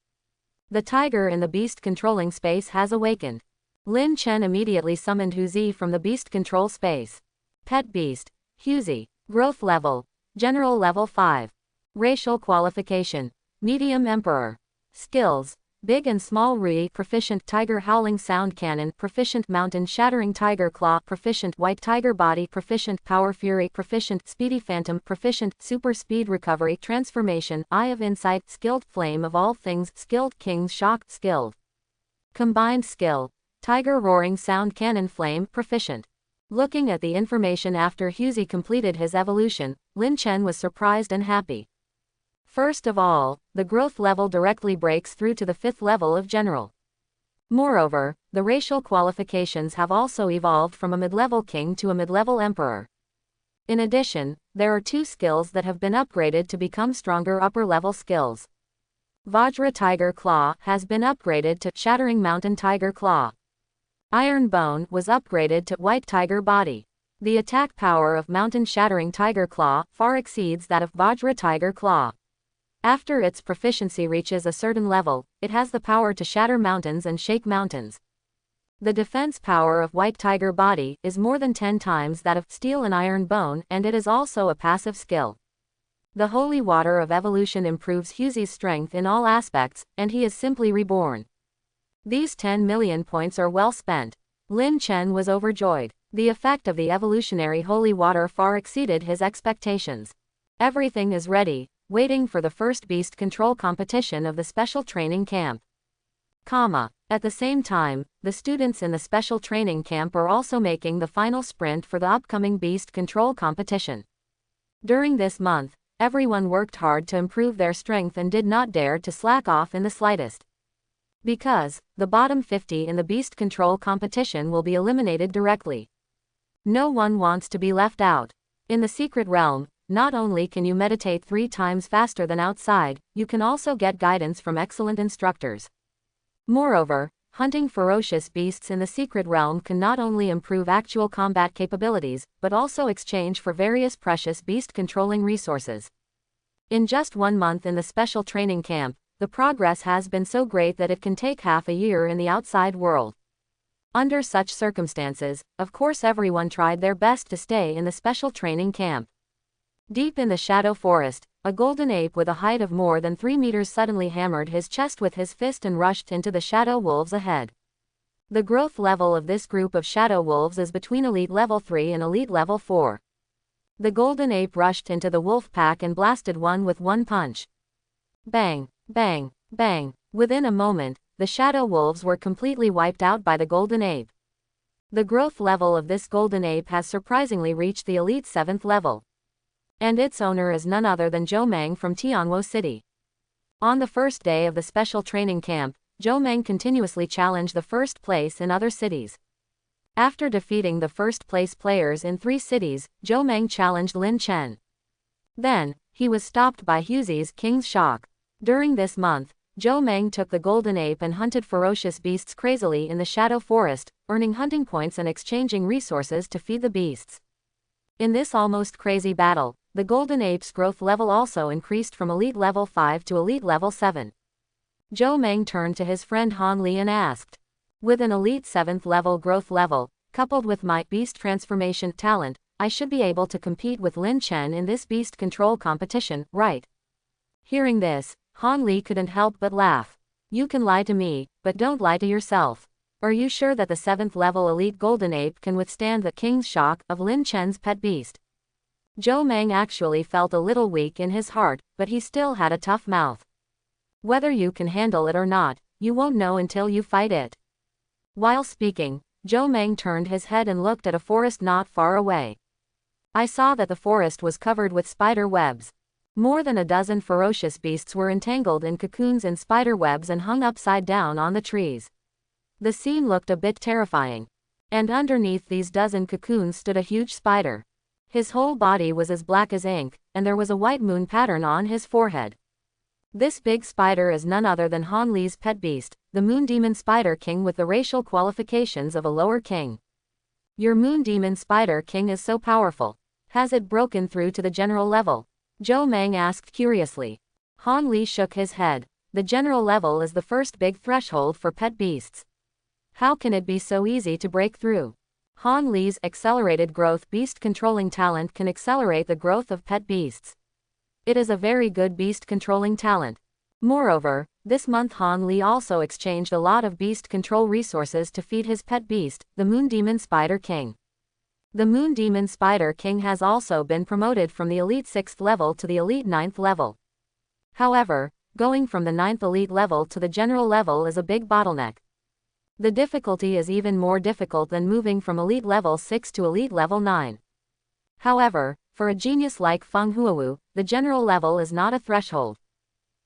The tiger in the beast controlling space has awakened. Lin Chen immediately summoned Huzi from the beast control space. Pet Beast, Huzi. Growth Level, General Level 5. Racial Qualification, Medium Emperor. Skills, Big and Small Rui Proficient, Tiger Howling Sound Cannon Proficient, Mountain Shattering Tiger Claw Proficient, White Tiger Body Proficient, Power Fury Proficient, Speedy Phantom Proficient, Super Speed Recovery Transformation, Eye of Insight Skilled, Flame of All Things Skilled, King's Shock Skilled. Combined Skill, Tiger Roaring Sound Cannon Flame Proficient. Looking at the information after Hughesy completed his evolution, Lin Chen was surprised and happy. First of all, the growth level directly breaks through to the 5th level of general. Moreover, the racial qualifications have also evolved from a mid-level king to a mid-level emperor. In addition, there are 2 skills that have been upgraded to become stronger upper-level skills. Vajra Tiger Claw has been upgraded to Shattering Mountain Tiger Claw. Iron Bone was upgraded to White Tiger Body. The attack power of Mountain Shattering Tiger Claw far exceeds that of Vajra Tiger Claw. After its proficiency reaches a certain level, it has the power to shatter mountains and shake mountains. The defense power of White Tiger Body is more than 10 times that of Steel and Iron Bone, and it is also a passive skill. The Holy Water of Evolution improves Hughie's strength in all aspects, and he is simply reborn. These 10 million points are well spent. Lin Chen was overjoyed. The effect of the evolutionary holy water far exceeded his expectations. Everything is ready, waiting for the first beast control competition of the special training camp. At the same time, the students in the special training camp are also making the final sprint for the upcoming beast control competition. During this month, everyone worked hard to improve their strength and did not dare to slack off in the slightest. Because, the bottom 50 in the beast control competition will be eliminated directly. No one wants to be left out. In the secret realm, not only can you meditate 3 times faster than outside, you can also get guidance from excellent instructors. Moreover, hunting ferocious beasts in the secret realm can not only improve actual combat capabilities, but also exchange for various precious beast-controlling resources. In just 1 month in the special training camp, the progress has been so great that it can take half a year in the outside world. Under such circumstances, of course everyone tried their best to stay in the special training camp. Deep in the shadow forest, a golden ape with a height of more than 3 meters suddenly hammered his chest with his fist and rushed into the shadow wolves ahead. The growth level of this group of shadow wolves is between elite level 3 and elite level 4. The golden ape rushed into the wolf pack and blasted one with one punch. Bang, bang, bang. Within a moment, the shadow wolves were completely wiped out by the golden ape. The growth level of this golden ape has surprisingly reached the elite 7th level. And its owner is none other than Zhou Meng from Tianwo City. On the first day of the special training camp, Zhou Meng continuously challenged the first place in other cities. After defeating the first place players in 3 cities, Zhou Meng challenged Lin Chen. Then, he was stopped by Hughes's King's Shock. During this month, Zhou Meng took the golden ape and hunted ferocious beasts crazily in the shadow forest, earning hunting points and exchanging resources to feed the beasts. In this almost crazy battle, the golden ape's growth level also increased from elite level 5 to elite level 7. Zhou Meng turned to his friend Han Li and asked, "With an elite 7th level growth level, coupled with my beast transformation talent, I should be able to compete with Lin Chen in this beast control competition, right?" Hearing this, Han Li couldn't help but laugh. "You can lie to me, but don't lie to yourself. Are you sure that the 7th level elite golden ape can withstand the King's Shock of Lin Chen's pet beast?" Zhou Meng actually felt a little weak in his heart, but he still had a tough mouth. "Whether you can handle it or not, you won't know until you fight it." While speaking, Zhou Meng turned his head and looked at a forest not far away. I saw that the forest was covered with spider webs. More than a dozen ferocious beasts were entangled in cocoons and spider webs and hung upside down on the trees. The scene looked a bit terrifying. And underneath these dozen cocoons stood a huge spider. His whole body was as black as ink, and there was a white moon pattern on his forehead. This big spider is none other than Han Li's pet beast, the Moon Demon Spider King with the racial qualifications of a lower king. "Your Moon Demon Spider King is so powerful. Has it broken through to the general level?" Zhou Meng asked curiously. Han Li shook his head. "The general level is the first big threshold for pet beasts. How can it be so easy to break through?" Han Li's accelerated growth beast controlling talent can accelerate the growth of pet beasts. It is a very good beast controlling talent. Moreover, this month Han Li also exchanged a lot of beast control resources to feed his pet beast, the Moon Demon Spider King. The Moon Demon Spider King has also been promoted from the elite 6th level to the elite 9th level. However, going from the 9th elite level to the general level is a big bottleneck. The difficulty is even more difficult than moving from Elite Level 6 to Elite Level 9. However, for a genius like Feng Huowu, the general level is not a threshold.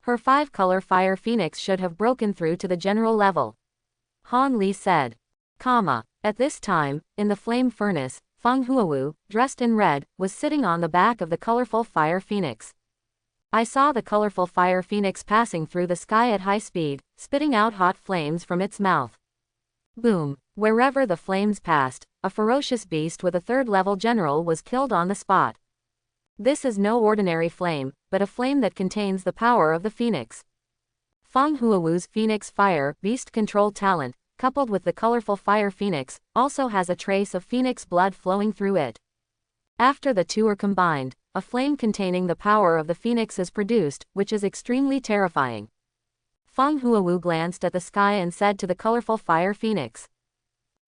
Her 5-color fire phoenix should have broken through to the general level. Han Li said. At this time, in the flame furnace, Feng Huowu, dressed in red, was sitting on the back of the colorful fire phoenix. I saw the colorful fire phoenix passing through the sky at high speed, spitting out hot flames from its mouth. Boom! Wherever the flames passed, a ferocious beast with a 3rd-level general was killed on the spot. This is no ordinary flame, but a flame that contains the power of the phoenix. Feng Huowu's Phoenix Fire Beast Control talent, coupled with the colorful fire phoenix, also has a trace of phoenix blood flowing through it. After the two are combined, a flame containing the power of the phoenix is produced, which is extremely terrifying. Feng Huowu glanced at the sky and said to the colorful fire phoenix,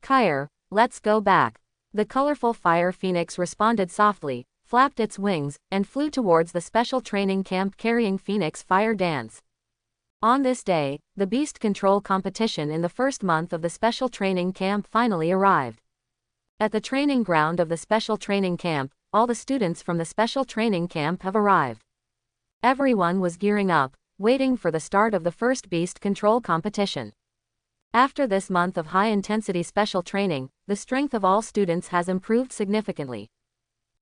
"Kyre, let's go back." The colorful fire phoenix responded softly, flapped its wings, and flew towards the special training camp carrying Phoenix Fire Dance. On this day, the beast control competition in the first month of the special training camp finally arrived. At the training ground of the special training camp, all the students from the special training camp have arrived. Everyone was gearing up, waiting for the start of the first beast control competition. After this month of high-intensity special training, the strength of all students has improved significantly.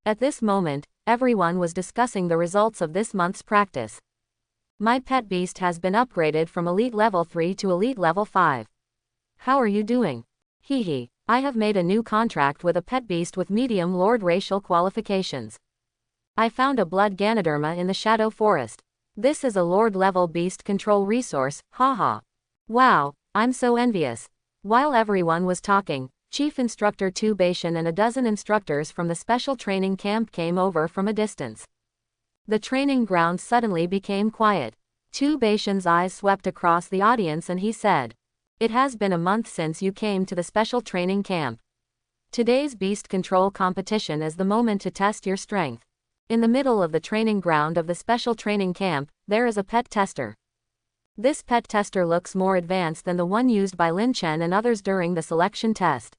At this moment, everyone was discussing the results of this month's practice. My pet beast has been upgraded from Elite Level 3 to Elite Level 5. How are you doing? Hehe, I have made a new contract with a pet beast with medium Lord racial qualifications. I found a blood Ganoderma in the Shadow Forest. This is a Lord level beast control resource, haha. Wow, I'm so envious. While everyone was talking, Chief Instructor Tu Baishan and a dozen instructors from the special training camp came over from a distance. The training ground suddenly became quiet. Tu Baishan's eyes swept across the audience and he said, "It has been a month since you came to the special training camp. Today's beast control competition is the moment to test your strength. In the middle of the training ground of the special training camp, there is a pet tester. This pet tester looks more advanced than the one used by Lin Chen and others during the selection test."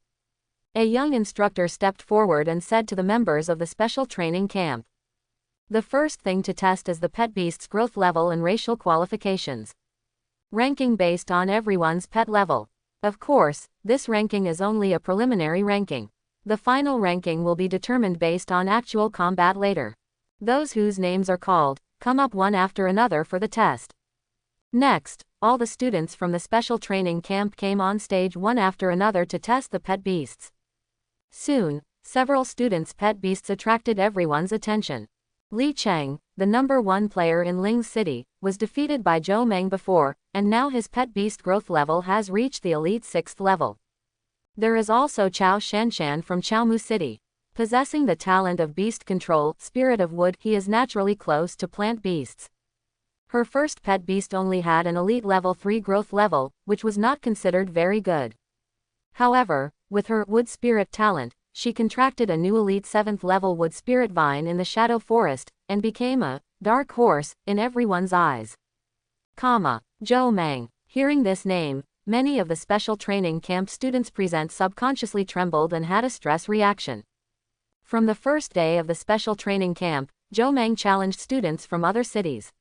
A young instructor stepped forward and said to the members of the special training camp, "The first thing to test is the pet beast's growth level and racial qualifications. Ranking based on everyone's pet level. Of course, this ranking is only a preliminary ranking. The final ranking will be determined based on actual combat later. Those whose names are called, come up one after another for the test." Next, all the students from the special training camp came on stage one after another to test the pet beasts. Soon, several students' pet beasts attracted everyone's attention. Li Cheng, the number 1 player in Ling City, was defeated by Zhou Meng before, and now his pet beast growth level has reached the elite 6th level. There is also Chao Shanshan from Chaomu City. Possessing the talent of beast control, Spirit of Wood, he is naturally close to plant beasts. Her first pet beast only had an elite level 3 growth level, which was not considered very good. However, with her wood spirit talent, she contracted a new elite 7th level wood spirit vine in the Shadow Forest, and became a dark horse in everyone's eyes. Zhou Meng. Hearing this name, many of the special training camp students present subconsciously trembled and had a stress reaction. From the first day of the special training camp, Zhou Meng challenged students from other cities.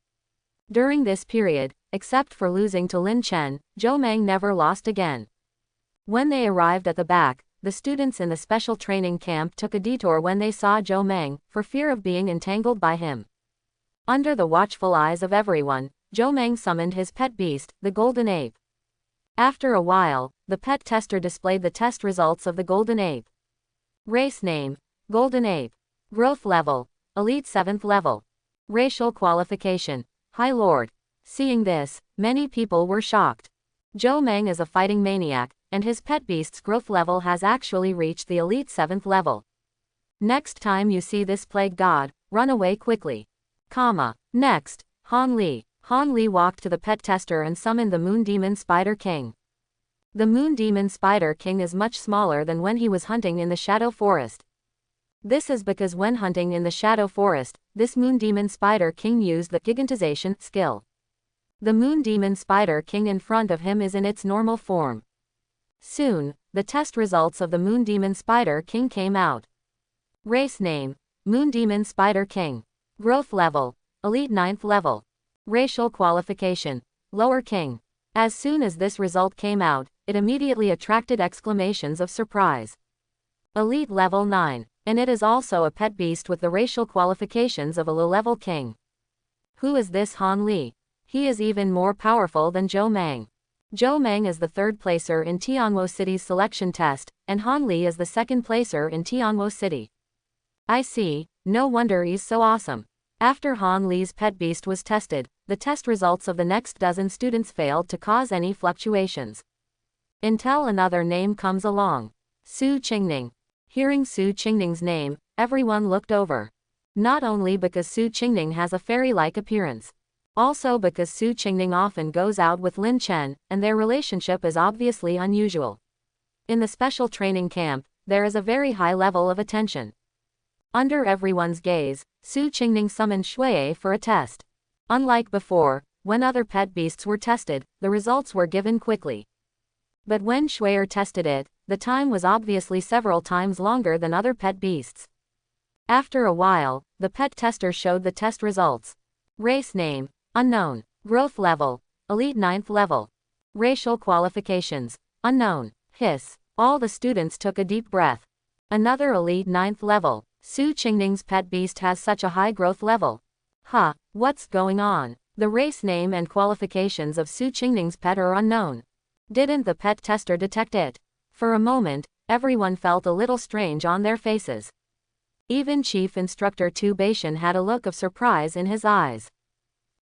During this period, except for losing to Lin Chen, Zhou Meng never lost again. When they arrived at the back, the students in the special training camp took a detour when they saw Zhou Meng, for fear of being entangled by him. Under the watchful eyes of everyone, Zhou Meng summoned his pet beast, the golden ape. After a while, the pet tester displayed the test results of the golden ape. Race name: Golden Ape. Growth level: Elite 7th level. Racial qualification: High Lord. Seeing this, many people were shocked. Zhou Meng is a fighting maniac, and his pet beast's growth level has actually reached the elite 7th level. Next time you see this plague god, run away quickly. Next, Han Li. Han Li walked to the pet tester and summoned the Moon Demon Spider King. The Moon Demon Spider King is much smaller than when he was hunting in the Shadow Forest. This is because when hunting in the Shadow Forest, this Moon Demon Spider King used the gigantization skill. The Moon Demon Spider King in front of him is in its normal form. Soon, the test results of the Moon Demon Spider King came out. Race name: Moon Demon Spider King. Growth level: Elite 9th level. Racial qualification: Lower King. As soon as this result came out, it immediately attracted exclamations of surprise. Elite level 9, and it is also a pet beast with the racial qualifications of a low-level king. Who is this Han Li? He is even more powerful than Zhou Mang. Zhou Mang is the third placer in Tianwo City's selection test, and Han Li is the second placer in Tianwo City. I see, no wonder he's so awesome. After Han Li's pet beast was tested, the test results of the next dozen students failed to cause any fluctuations. Until another name comes along. Su Qingning. Hearing Su Qingning's name, everyone looked over. Not only because Su Qingning has a fairy-like appearance. Also because Su Qingning often goes out with Lin Chen, and their relationship is obviously unusual. In the special training camp, there is a very high level of attention. Under everyone's gaze, Su Qingning summoned Shuai for a test. Unlike before, when other pet beasts were tested, the results were given quickly. But when Shuai tested it, the time was obviously several times longer than other pet beasts. After a while, the pet tester showed the test results. Race name: Unknown. Growth level: Elite 9th level. Racial qualifications: Unknown. Hiss. All the students took a deep breath. Another Elite 9th level. Su Qingning's pet beast has such a high growth level. Huh, what's going on? The race name and qualifications of Su Qingning's pet are unknown. Didn't the pet tester detect it? For a moment, everyone felt a little strange on their faces. Even Chief Instructor Tu Beishan had a look of surprise in his eyes.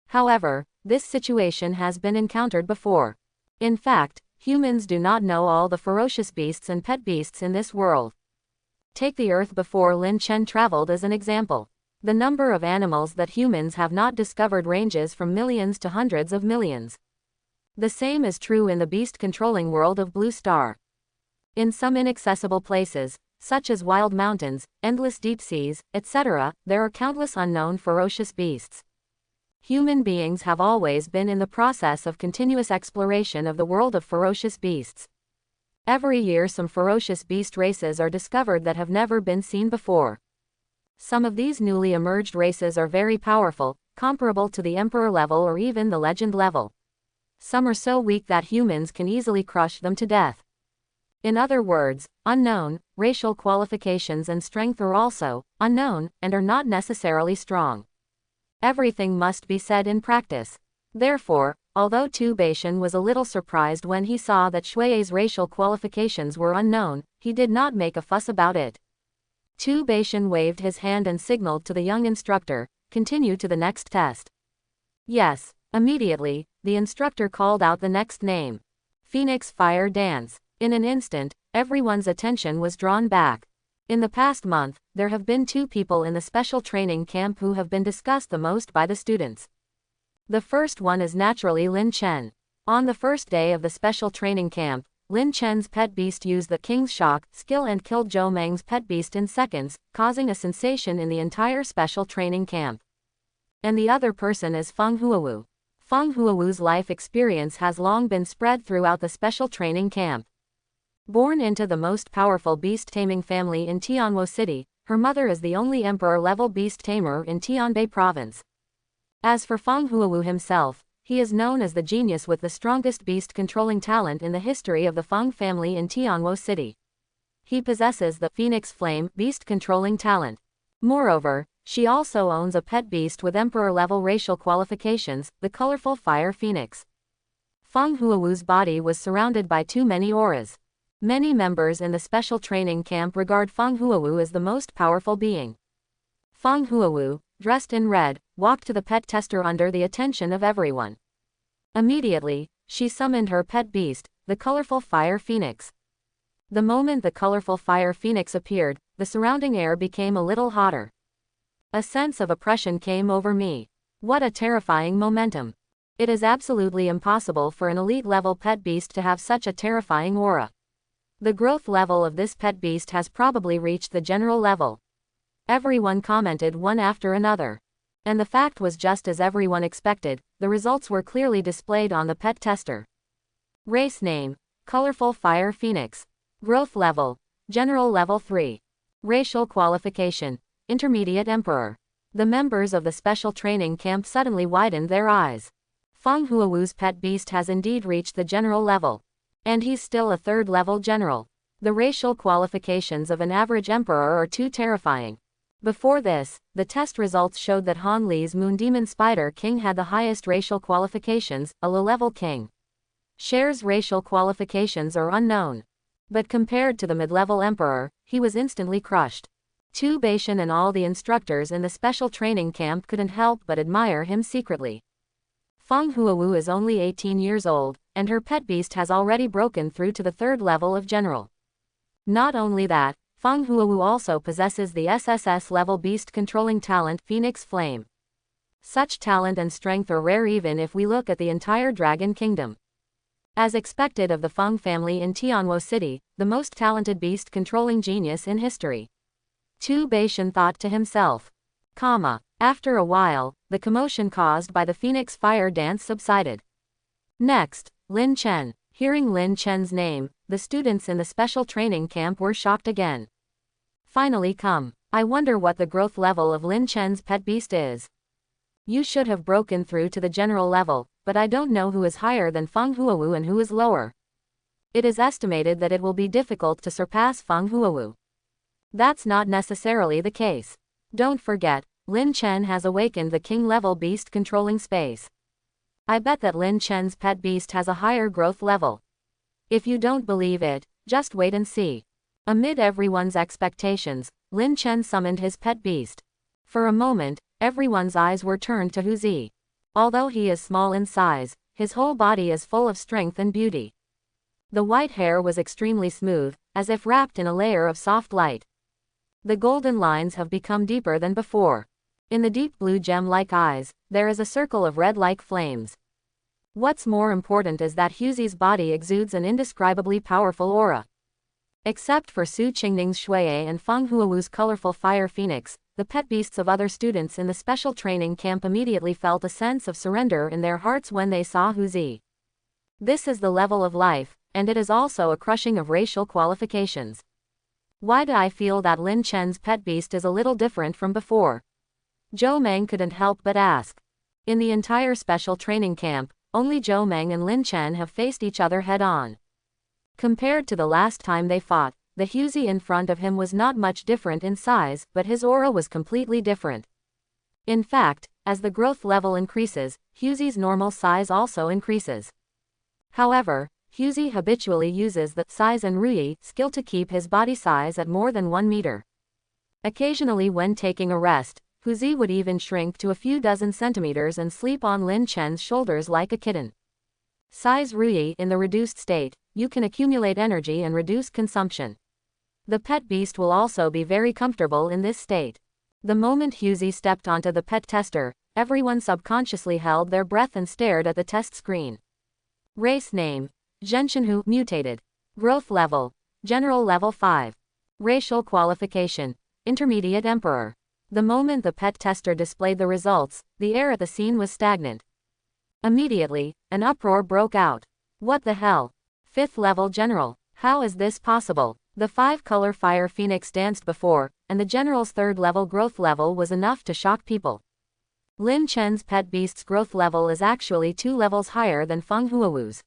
However, this situation has been encountered before. In fact, humans do not know all the ferocious beasts and pet beasts in this world. Take the Earth before Lin Chen traveled as an example. The number of animals that humans have not discovered ranges from millions to hundreds of millions. The same is true in the beast-controlling world of Blue Star. In some inaccessible places, such as wild mountains, endless deep seas, etc., there are countless unknown ferocious beasts. Human beings have always been in the process of continuous exploration of the world of ferocious beasts. Every year some ferocious beast races are discovered that have never been seen before. Some of these newly emerged races are very powerful, comparable to the Emperor level or even the Legend level. Some are so weak that humans can easily crush them to death. In other words, unknown, racial qualifications and strength are also unknown, and are not necessarily strong. Everything must be said in practice. Therefore, although Tu Beishan was a little surprised when he saw that Shuai's racial qualifications were unknown, he did not make a fuss about it. Tu Beishan waved his hand and signaled to the young instructor, "Continue to the next test." Yes, immediately, the instructor called out the next name. Phoenix Fire Dance. In an instant, everyone's attention was drawn back. In the past month, there have been two people in the special training camp who have been discussed the most by the students. The first one is naturally Lin Chen. On the first day of the special training camp, Lin Chen's pet beast used the King's Shock skill and killed Zhou Meng's pet beast in seconds, causing a sensation in the entire special training camp. And the other person is Feng Huawu. Feng Huawu's life experience has long been spread throughout the special training camp. Born into the most powerful beast-taming family in Tianwo City, her mother is the only emperor-level beast-tamer in Tianbei province. As for Feng Huawu himself, he is known as the genius with the strongest beast-controlling talent in the history of the Feng family in Tianwo City. He possesses the Phoenix Flame beast-controlling talent. Moreover, she also owns a pet beast with emperor-level racial qualifications, the colorful Fire Phoenix. Feng Huawu's body was surrounded by too many auras. Many members in the special training camp regard Feng Huawu as the most powerful being. Feng Huawu, dressed in red, walked to the pet tester under the attention of everyone. Immediately, she summoned her pet beast, the colorful Fire Phoenix. The moment the colorful Fire Phoenix appeared, the surrounding air became a little hotter. A sense of oppression came over me. What a terrifying momentum. It is absolutely impossible for an elite-level pet beast to have such a terrifying aura. The growth level of this pet beast has probably reached the general level. Everyone commented one after another. And the fact was just as everyone expected, the results were clearly displayed on the pet tester. Race name: Colorful Fire Phoenix. Growth Level. General Level 3. Racial Qualification. Intermediate Emperor. The members of the special training camp suddenly widened their eyes. Feng Huawu's pet beast has indeed reached the general level. And he's still a third-level general. The racial qualifications of an average emperor are too terrifying. Before this, the test results showed that Han Li's Moon Demon Spider King had the highest racial qualifications, a low-level king. Cher's racial qualifications are unknown. But compared to the mid-level emperor, he was instantly crushed. Tu Beishan and all the instructors in the special training camp couldn't help but admire him secretly. Feng Huawu is only 18 years old, and her pet beast has already broken through to the third level of general. Not only that, Feng Huawu also possesses the SSS-level beast-controlling talent Phoenix Flame. Such talent and strength are rare even if we look at the entire Dragon Kingdom. As expected of the Feng family in Tianwo City, the most talented beast-controlling genius in history. Tu Beishan thought to himself. After a while, the commotion caused by the Phoenix Fire dance subsided. Next, Lin Chen. Hearing Lin Chen's name, the students in the special training camp were shocked again. Finally I wonder what the growth level of Lin Chen's pet beast is. You should have broken through to the general level, but I don't know who is higher than Feng Huawu and who is lower. It is estimated that it will be difficult to surpass Feng Huawu. That's not necessarily the case. Don't forget, Lin Chen has awakened the king-level beast controlling space. I bet that Lin Chen's pet beast has a higher growth level. If you don't believe it, just wait and see. Amid everyone's expectations, Lin Chen summoned his pet beast. For a moment, everyone's eyes were turned to Hu Zi. Although he is small in size, his whole body is full of strength and beauty. The white hair was extremely smooth, as if wrapped in a layer of soft light. The golden lines have become deeper than before. In the deep blue gem-like eyes, there is a circle of red-like flames. What's more important is that Hu Zi's body exudes an indescribably powerful aura. Except for Su Qingning's Shuie and Feng Huawu's colorful fire phoenix, the pet beasts of other students in the special training camp immediately felt a sense of surrender in their hearts when they saw Hu Zi. This is the level of life, and it is also a crushing of racial qualifications. Why do I feel that Lin Chen's pet beast is a little different from before? Zhou Meng couldn't help but ask. In the entire special training camp, only Zhou Meng and Lin Chen have faced each other head-on. Compared to the last time they fought, the Hu Zi in front of him was not much different in size, but his aura was completely different. In fact, as the growth level increases, Hu Zi's normal size also increases. However, Hu Zi habitually uses the size and Ruyi skill to keep his body size at more than 1 meter. Occasionally when taking a rest, Hu Zi would even shrink to a few dozen centimeters and sleep on Lin Chen's shoulders like a kitten. Size Ruyi in the reduced state, you can accumulate energy and reduce consumption. The pet beast will also be very comfortable in this state. The moment Hu Zi stepped onto the pet tester, everyone subconsciously held their breath and stared at the test screen. Race name: Zhenshinhu mutated. Growth level: General level 5. Racial qualification: Intermediate Emperor. The moment the pet tester displayed the results, the air at the scene was stagnant. Immediately, an uproar broke out. What the hell? 5th level general. How is this possible? The 5-color fire phoenix danced before, and the general's 3rd level growth level was enough to shock people. Lin Chen's pet beast's growth level is actually 2 levels higher than Feng Huawu's.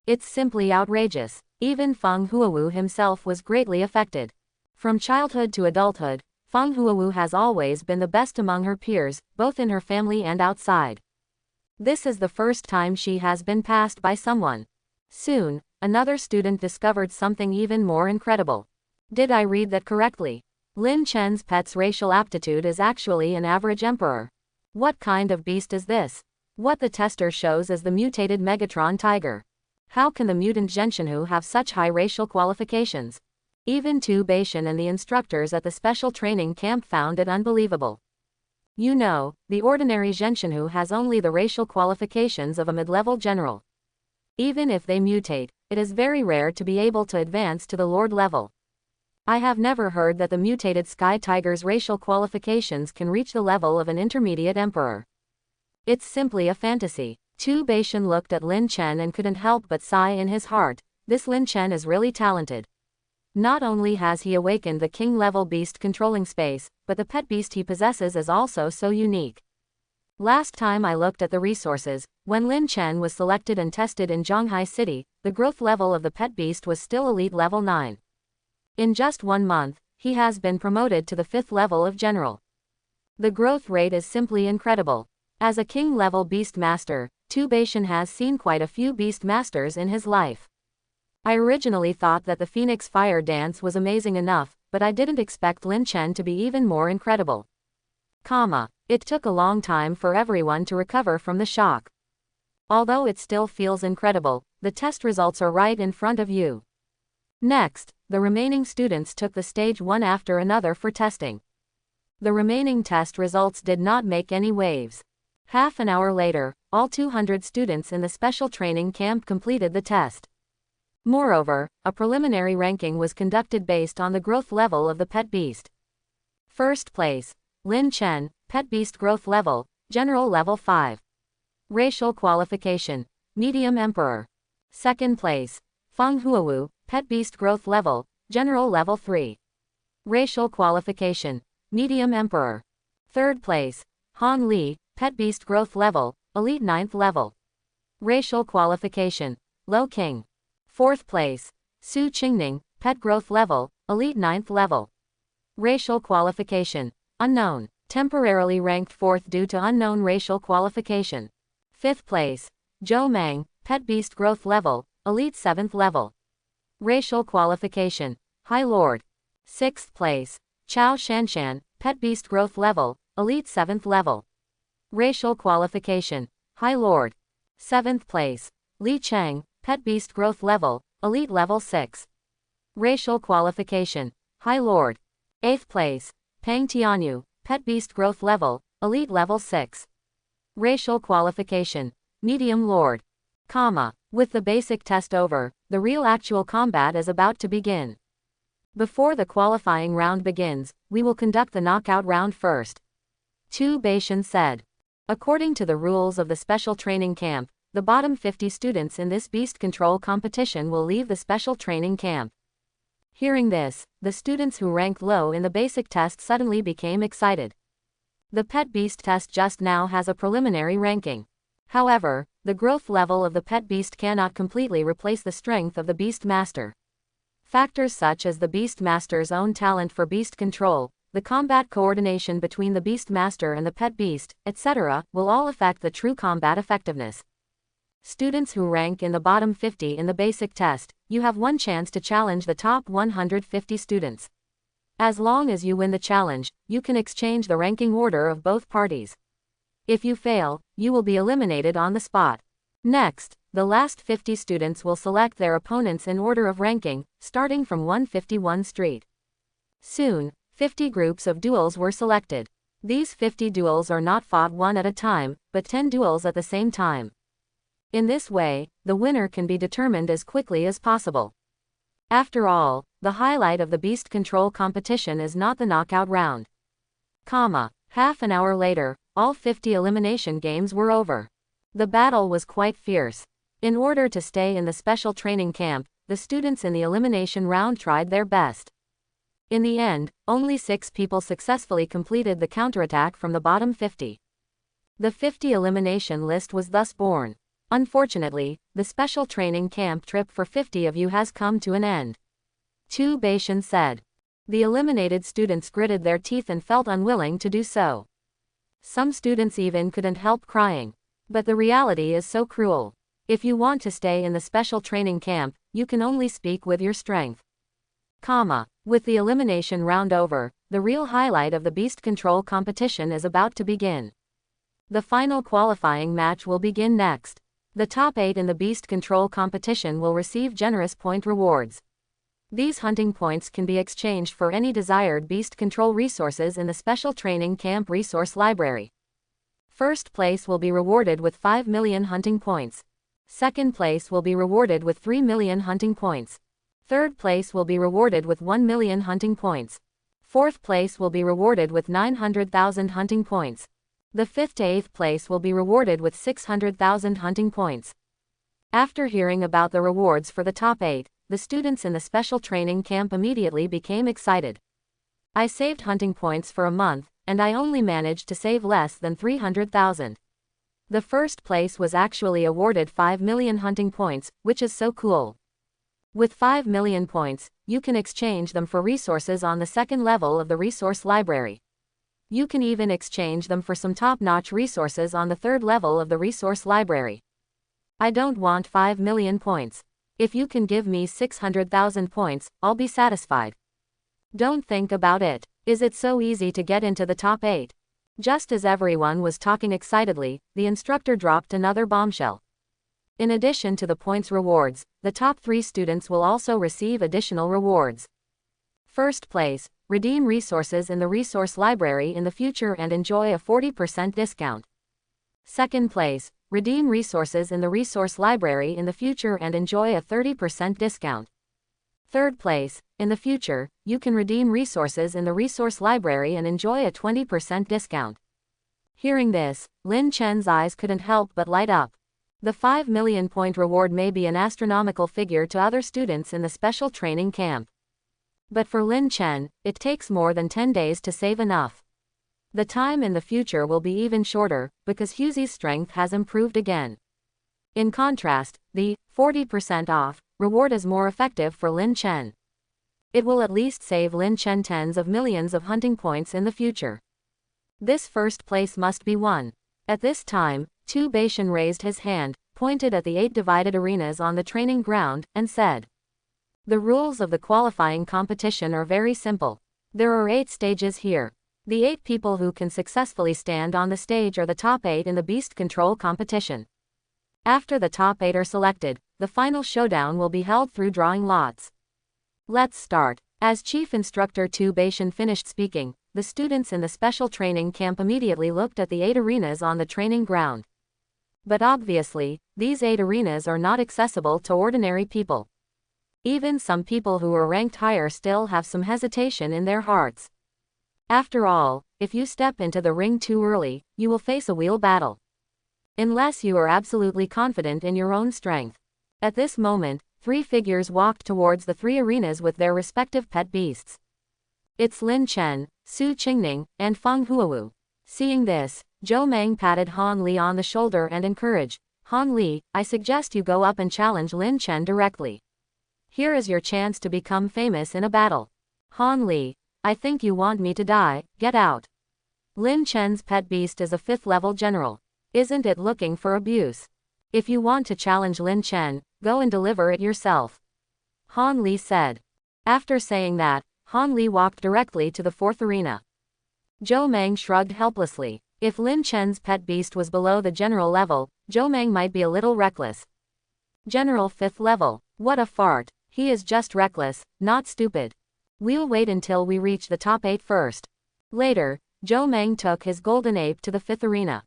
It's simply outrageous. Even Feng Huawu himself was greatly affected. From childhood to adulthood, Feng Huawu has always been the best among her peers, both in her family and outside. This is the first time she has been passed by someone. Soon, another student discovered something even more incredible. Did I read that correctly? Lin Chen's pet's racial aptitude is actually an average emperor. What kind of beast is this? What the tester shows is the mutated Megatron tiger. How can the mutant Zhenshinhu have such high racial qualifications? Even Tu Beishan and the instructors at the special training camp found it unbelievable. You know, the ordinary Zhenshinhu has only the racial qualifications of a mid-level general. Even if they mutate, it is very rare to be able to advance to the Lord level. I have never heard that the mutated Sky Tiger's racial qualifications can reach the level of an intermediate emperor. It's simply a fantasy. Tu Beishan looked at Lin Chen and couldn't help but sigh in his heart. this Lin Chen is really talented. Not only has he awakened the king-level beast controlling space, but the pet beast he possesses is also so unique. Last time I looked at the resources, when Lin Chen was selected and tested in Zhonghai City, the growth level of the pet beast was still elite level 9. In just 1 month, he has been promoted to the 5th level of general. The growth rate is simply incredible. As a king-level beast master, Tu Baishan has seen quite a few beast masters in his life. I originally thought that the Phoenix Fire Dance was amazing enough, but I didn't expect Lin Chen to be even more incredible. It took a long time for everyone to recover from the shock. Although it still feels incredible, the test results are right in front of you. Next, the remaining students took the stage one after another for testing. The remaining test results did not make any waves. Half an hour later, all 200 students in the special training camp completed the test. Moreover, a preliminary ranking was conducted based on the growth level of the pet beast. First place, Lin Chen, pet beast growth level, general level 5. Racial qualification, medium emperor. Second place, Feng Huawu, pet beast growth level, general level 3. Racial qualification, medium emperor. Third place, Han Li, pet beast growth level, elite 9th level. Racial qualification, low king. Fourth place, Su Qingning, pet growth level, elite 9th level. Racial qualification, unknown, temporarily ranked 4th due to unknown racial qualification. Fifth place, Zhou Mang, pet beast growth level, elite 7th level. Racial qualification, high lord. Sixth place, Chao Shanshan, pet beast growth level, elite 7th level. Racial qualification, high lord. Seventh place, Li Cheng, pet beast growth level, elite level 6. Racial qualification, high lord. Eighth place, Pang Tianyu, pet beast growth level, elite level 6. Racial qualification, medium lord. With the basic test over, the real actual combat is about to begin. Before the qualifying round begins, we will conduct the knockout round first. Tu Baishan said. According to the rules of the special training camp, the bottom 50 students in this beast control competition will leave the special training camp. Hearing this, the students who ranked low in the basic test suddenly became excited. The pet beast test just now has a preliminary ranking. However, the growth level of the pet beast cannot completely replace the strength of the beast master. Factors such as the beast master's own talent for beast control, the combat coordination between the beast master and the pet beast, etc., will all affect the true combat effectiveness. Students who rank in the bottom 50 in the basic test, you have one chance to challenge the top 150 students. As long as you win the challenge, you can exchange the ranking order of both parties. If you fail, you will be eliminated on the spot. Next, the last 50 students will select their opponents in order of ranking, starting from 151 Street. Soon, 50 groups of duels were selected. These 50 duels are not fought one at a time, but 10 duels at the same time. In this way, the winner can be determined as quickly as possible. After all, the highlight of the beast control competition is not the knockout round. Half an hour later, all 50 elimination games were over. The battle was quite fierce. In order to stay in the special training camp, the students in the elimination round tried their best. In the end, only 6 people successfully completed the counterattack from the bottom 50. The 50 elimination list was thus born. Unfortunately, the special training camp trip for 50 of you has come to an end. Tu Baishan said. The eliminated students gritted their teeth and felt unwilling to do so. Some students even couldn't help crying. But the reality is so cruel. If you want to stay in the special training camp, you can only speak with your strength. With the elimination round over, the real highlight of the beast control competition is about to begin. The final qualifying match will begin next. The top 8 in the beast control competition will receive generous point rewards. These hunting points can be exchanged for any desired beast control resources in the special training camp resource library. First place will be rewarded with 5 million hunting points. Second place will be rewarded with 3 million hunting points. Third place will be rewarded with 1 million hunting points. Fourth place will be rewarded with 900,000 hunting points. The 5th to 8th place will be rewarded with 600,000 hunting points. After hearing about the rewards for the top 8, the students in the special training camp immediately became excited. I saved hunting points for a month, and I only managed to save less than 300,000. The first place was actually awarded 5 million hunting points, which is so cool. With 5 million points, you can exchange them for resources on the second level of the resource library. You can even exchange them for some top-notch resources on the third level of the resource library. I don't want 5 million points. If you can give me 600,000 points, I'll be satisfied. Don't think about it. Is it so easy to get into the top 8? Just as everyone was talking excitedly, the instructor dropped another bombshell. In addition to the points rewards, the top 3 students will also receive additional rewards. First place, redeem resources in the resource library in the future and enjoy a 40% discount. Second place, redeem resources in the resource library in the future and enjoy a 30% discount. Third place, in the future, you can redeem resources in the resource library and enjoy a 20% discount. Hearing this, Lin Chen's eyes couldn't help but light up. The 5 million point reward may be an astronomical figure to other students in the special training camp. But for Lin Chen, it takes more than 10 days to save enough. The time in the future will be even shorter, because Hughes's strength has improved again. In contrast, the 40% off reward is more effective for Lin Chen. It will at least save Lin Chen tens of millions of hunting points in the future. This first place must be won. At this time, Tu Beishan raised his hand, pointed at the 8 divided arenas on the training ground, and said, "The rules of the qualifying competition are very simple. There are 8 stages here. The 8 people who can successfully stand on the stage are the top 8 in the beast control competition. After the top 8 are selected, the final showdown will be held through drawing lots. Let's start." As Chief Instructor Tu Beishan finished speaking, the students in the special training camp immediately looked at the 8 arenas on the training ground. But obviously, these 8 arenas are not accessible to ordinary people. Even some people who are ranked higher still have some hesitation in their hearts. After all, if you step into the ring too early, you will face a wheel battle. Unless you are absolutely confident in your own strength. At this moment, 3 figures walked towards the 3 arenas with their respective pet beasts. It's Lin Chen, Su Qingning, and Feng Huawu. Seeing this, Zhou Meng patted Han Li on the shoulder and encouraged, "Han Li, I suggest you go up and challenge Lin Chen directly. Here is your chance to become famous in a battle." "Han Li, I think you want me to die, get out." Lin Chen's pet beast is a 5th level general. Isn't it looking for abuse? If you want to challenge Lin Chen, go and deliver it yourself. Han Li said. After saying that, Han Li walked directly to the 4th arena. Zhou Meng shrugged helplessly. If Lin Chen's pet beast was below the general level, Zhou Meng might be a little reckless. General 5th level, what a fart. He is just reckless, not stupid. We'll wait until we reach the top 8 first. Later, Zhou Meng took his golden ape to the 5th arena.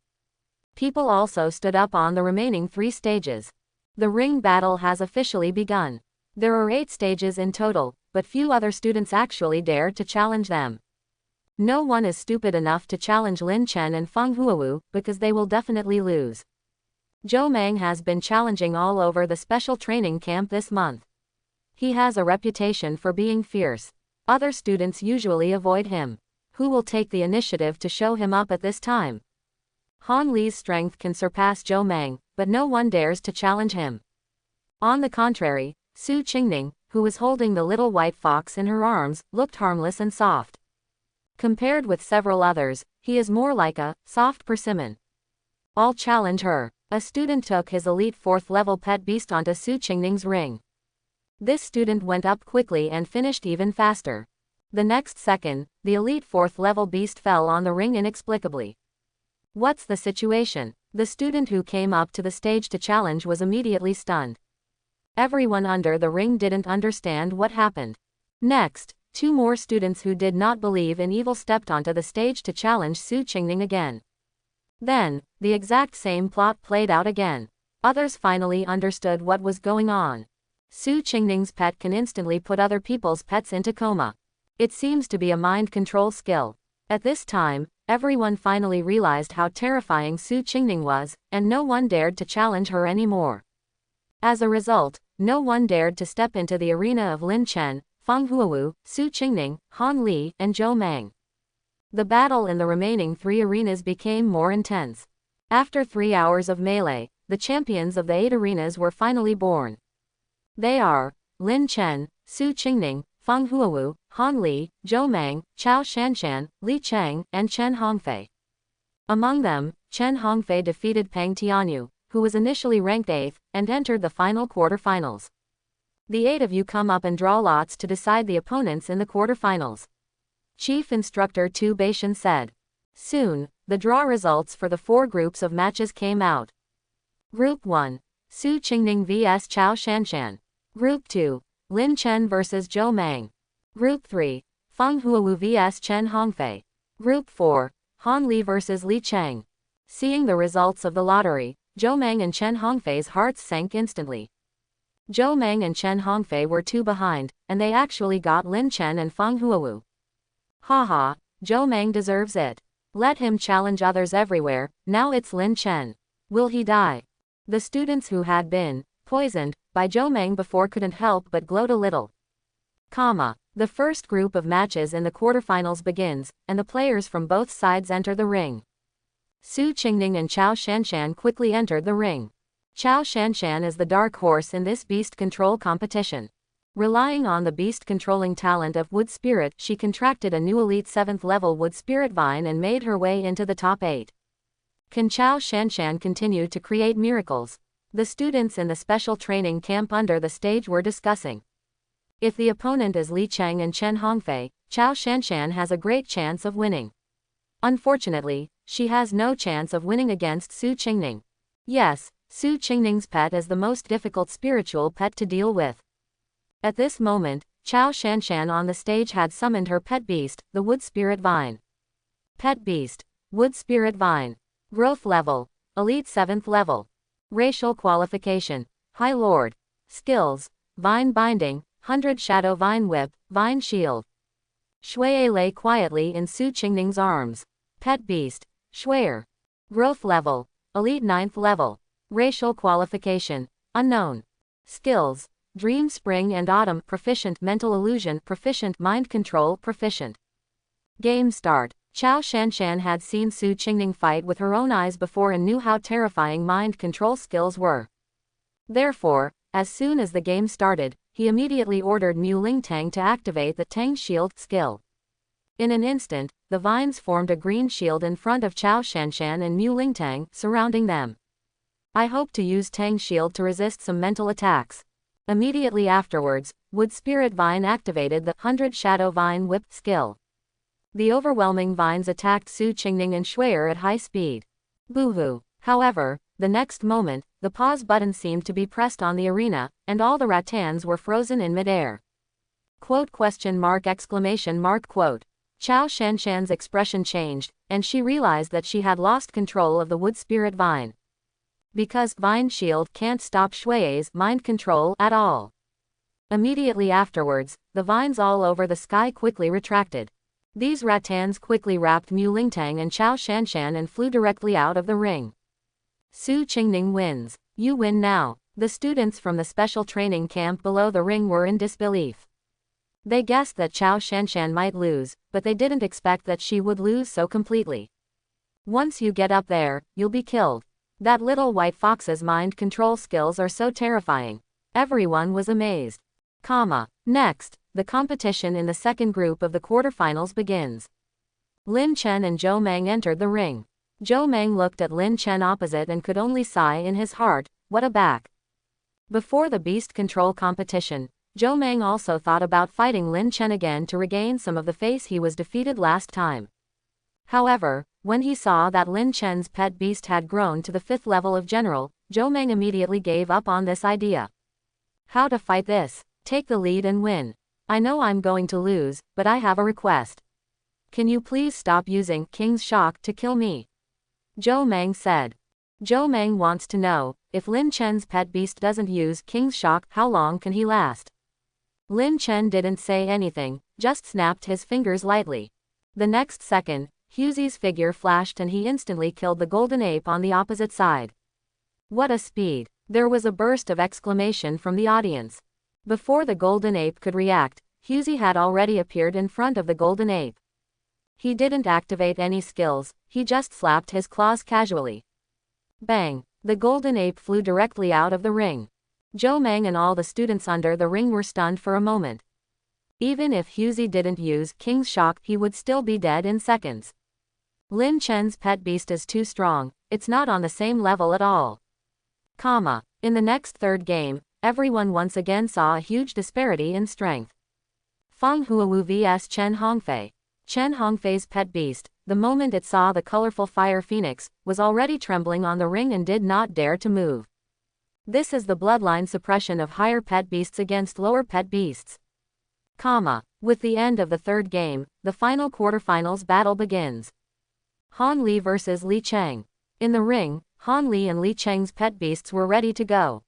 People also stood up on the remaining 3 stages. The ring battle has officially begun. There are 8 stages in total, but few other students actually dared to challenge them. No one is stupid enough to challenge Lin Chen and Feng Huawu, because they will definitely lose. Zhou Meng has been challenging all over the special training camp this month. He has a reputation for being fierce. Other students usually avoid him. Who will take the initiative to show him up at this time? Han Li's strength can surpass Zhou Meng, but no one dares to challenge him. On the contrary, Su Qingning, who was holding the little white fox in her arms, looked harmless and soft. Compared with several others, he is more like a soft persimmon. I'll challenge her. A student took his elite 4th level pet beast onto Su Qingning's ring. This student went up quickly and finished even faster. The next second, the elite 4th level beast fell on the ring inexplicably. What's the situation? The student who came up to the stage to challenge was immediately stunned. Everyone under the ring didn't understand what happened. Next, 2 more students who did not believe in evil stepped onto the stage to challenge Su Qingning again. Then, the exact same plot played out again. Others finally understood what was going on. Su Qingning's pet can instantly put other people's pets into coma. It seems to be a mind control skill. At this time, everyone finally realized how terrifying Su Qingning was, and no one dared to challenge her anymore. As a result, no one dared to step into the arena of Lin Chen, Feng Huowu, Su Qingning, Han Li, and Zhou Meng. The battle in the remaining 3 arenas became more intense. After 3 hours of melee, the champions of the 8 arenas were finally born. They are Lin Chen, Su Qingning, Feng Huowu, Han Li, Zhou Meng, Chao Shanshan, Li Cheng, and Chen Hongfei. Among them, Chen Hongfei defeated Peng Tianyu, who was initially ranked 8th, and entered the final quarterfinals. The 8 of you come up and draw lots to decide the opponents in the quarterfinals. Chief Instructor Tu Baishan said. Soon, the draw results for the 4 groups of matches came out. Group 1. Su Qingning vs Chao Shanshan. Group 2. Lin Chen vs Zhou Meng. Group 3. Feng Huowu vs Chen Hongfei. Group 4. Han Li vs Li Cheng. Seeing the results of the lottery, Zhou Meng and Chen Hongfei's hearts sank instantly. Zhou Meng and Chen Hongfei were 2 behind, and they actually got Lin Chen and Feng Huowu. Haha, Zhou Meng deserves it. Let him challenge others everywhere, now it's Lin Chen. Will he die? The students who had been poisoned by Zhou Meng before couldn't help but gloat a little. The first group of matches in the quarterfinals begins, and the players from both sides enter the ring. Su Qingning and Chao Shanshan quickly entered the ring. Chao Shanshan is the dark horse in this beast control competition. Relying on the beast-controlling talent of Wood Spirit, she contracted a new elite 7th level Wood Spirit Vine and made her way into the top 8. Can Chao Shanshan continue to create miracles? The students in the special training camp under the stage were discussing. If the opponent is Li Cheng and Chen Hongfei, Chao Shanshan has a great chance of winning. Unfortunately, she has no chance of winning against Su Qingning. Yes, Su Qingning's pet is the most difficult spiritual pet to deal with. At this moment, Chao Shanshan on the stage had summoned her pet beast, the Wood Spirit Vine. Pet beast, Wood Spirit Vine. Growth level, Elite 7th level. Racial qualification, High Lord. Skills, Vine Binding, 100 Shadow Vine Whip, Vine Shield. Shui lay quietly in Su Qingning's arms. Pet beast, Shuier. Growth level, Elite 9th level. Racial qualification, Unknown. Skills, Dream Spring and Autumn, Proficient Mental Illusion, Proficient Mind Control, Proficient. Game start. Chao Shanshan had seen Su Qingning fight with her own eyes before and knew how terrifying mind control skills were. Therefore, as soon as the game started, he immediately ordered Mu Lingtang to activate the Tang Shield skill. In an instant, the vines formed a green shield in front of Chao Shanshan and Mu Lingtang, surrounding them. I hope to use Tang Shield to resist some mental attacks. Immediately afterwards, Wood Spirit Vine activated the 100 Shadow Vine Whip skill. The overwhelming vines attacked Su Qingning and Shuier at high speed. Boo-hoo. However, the next moment, the pause button seemed to be pressed on the arena, and all the rattans were frozen in midair. Quote question mark exclamation mark quote. Chao Shanshan's expression changed, and she realized that she had lost control of the Wood Spirit Vine. Because Vine Shield can't stop Shui's mind control at all. Immediately afterwards, the vines all over the sky quickly retracted. These rattans quickly wrapped Mu Lingtang and Chao Shanshan and flew directly out of the ring. Su Qingning wins. You win now. The students from the special training camp below the ring were in disbelief. They guessed that Chao Shanshan might lose, but they didn't expect that she would lose so completely. Once you get up there, you'll be killed. That little white fox's mind control skills are so terrifying. Everyone was amazed. Next, the competition in the second group of the quarterfinals begins. Lin Chen and Zhou Meng entered the ring. Zhou Meng looked at Lin Chen opposite and could only sigh in his heart, what a back. Before the beast control competition, Zhou Meng also thought about fighting Lin Chen again to regain some of the face he was defeated last time. However, when he saw that Lin Chen's pet beast had grown to the 5th level of general, Zhou Meng immediately gave up on this idea. How to fight this? Take the lead and win. I know I'm going to lose, but I have a request. Can you please stop using King's Shock to kill me? Zhou Meng said. Zhou Meng wants to know, if Lin Chen's pet beast doesn't use King's Shock, how long can he last? Lin Chen didn't say anything, just snapped his fingers lightly. The next second, Hughes's figure flashed and he instantly killed the golden ape on the opposite side. What a speed! There was a burst of exclamation from the audience. Before the golden ape could react, Husey had already appeared in front of the golden ape. He didn't activate any skills, he just slapped his claws casually. Bang! The golden ape flew directly out of the ring. Zhou Meng and all the students under the ring were stunned for a moment. Even if Husey didn't use King's Shock, he would still be dead in seconds. Lin Chen's pet beast is too strong, it's not on the same level at all. In the next third game, everyone once again saw a huge disparity in strength. Feng Huawu vs Chen Hongfei. Chen Hongfei's pet beast, the moment it saw the colorful fire phoenix, was already trembling on the ring and did not dare to move. This is the bloodline suppression of higher pet beasts against lower pet beasts. With the end of the third game, the final quarterfinals battle begins. Han Li vs Li Cheng. In the ring, Han Li and Li Cheng's pet beasts were ready to go.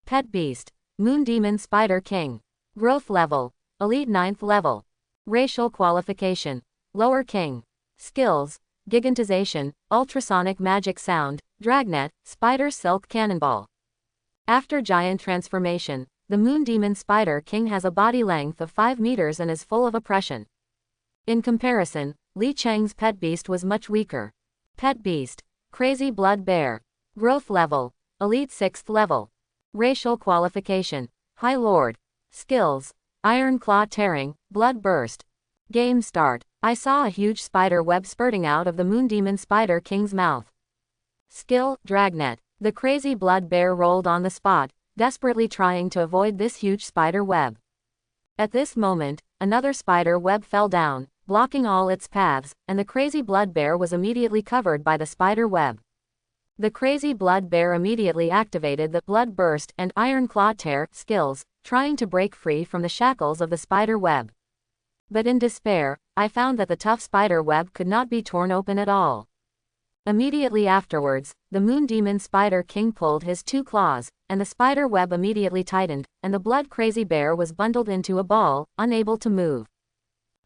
Pet beast, Moon Demon Spider King. Growth level, Elite 9th level. Racial qualification, Lower King. Skills, Gigantization, Ultrasonic Magic Sound, Dragnet, Spider Silk Cannonball. After giant transformation, the Moon Demon Spider King has a body length of 5 meters and is full of oppression. In comparison, Li Cheng's pet beast was much weaker. Pet beast, Crazy Blood Bear. Growth level, Elite 6th level. Racial qualification, High Lord. Skills, Iron Claw Tearing, Blood Burst. Game start. I saw a huge spider web spurting out of the Moon Demon Spider King's mouth. Skill, Dragnet. The Crazy Blood Bear rolled on the spot, desperately trying to avoid this huge spider web. At this moment, another spider web fell down, blocking all its paths, and the Crazy Blood Bear was immediately covered by the spider web. The Crazy Blood Bear immediately activated the Blood Burst and Iron Claw Tear skills, trying to break free from the shackles of the spider web. But in despair, I found that the tough spider web could not be torn open at all. Immediately afterwards, the Moon Demon Spider King pulled his 2 claws, and the spider web immediately tightened, and the Blood Crazy Bear was bundled into a ball, unable to move.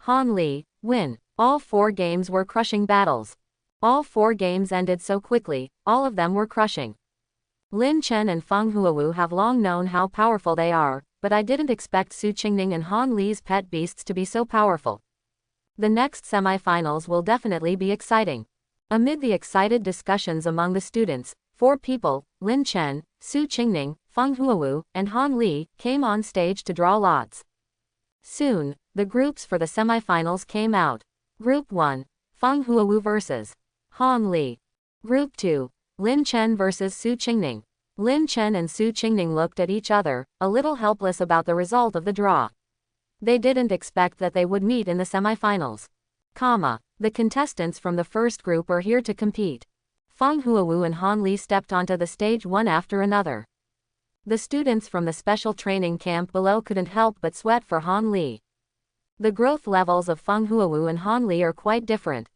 Han Li, win. All 4 games were crushing battles. All 4 games ended so quickly, all of them were crushing. Lin Chen and Feng Huawu have long known how powerful they are, but I didn't expect Su Qingning and Han Li's pet beasts to be so powerful. The next semi-finals will definitely be exciting. Amid the excited discussions among the students, 4 people, Lin Chen, Su Qingning, Feng Huawu, and Han Li, came on stage to draw lots. Soon, the groups for the semifinals came out. Group 1, Feng Huawu vs. Han Li. Group 2, Lin Chen vs Su Qingning. Lin Chen and Su Qingning looked at each other, a little helpless about the result of the draw. They didn't expect that they would meet in the semifinals. The contestants from the first group are here to compete. Feng Huawu and Han Li stepped onto the stage one after another. The students from the special training camp below couldn't help but sweat for Han Li. The growth levels of Feng Huawu and Han Li are quite different.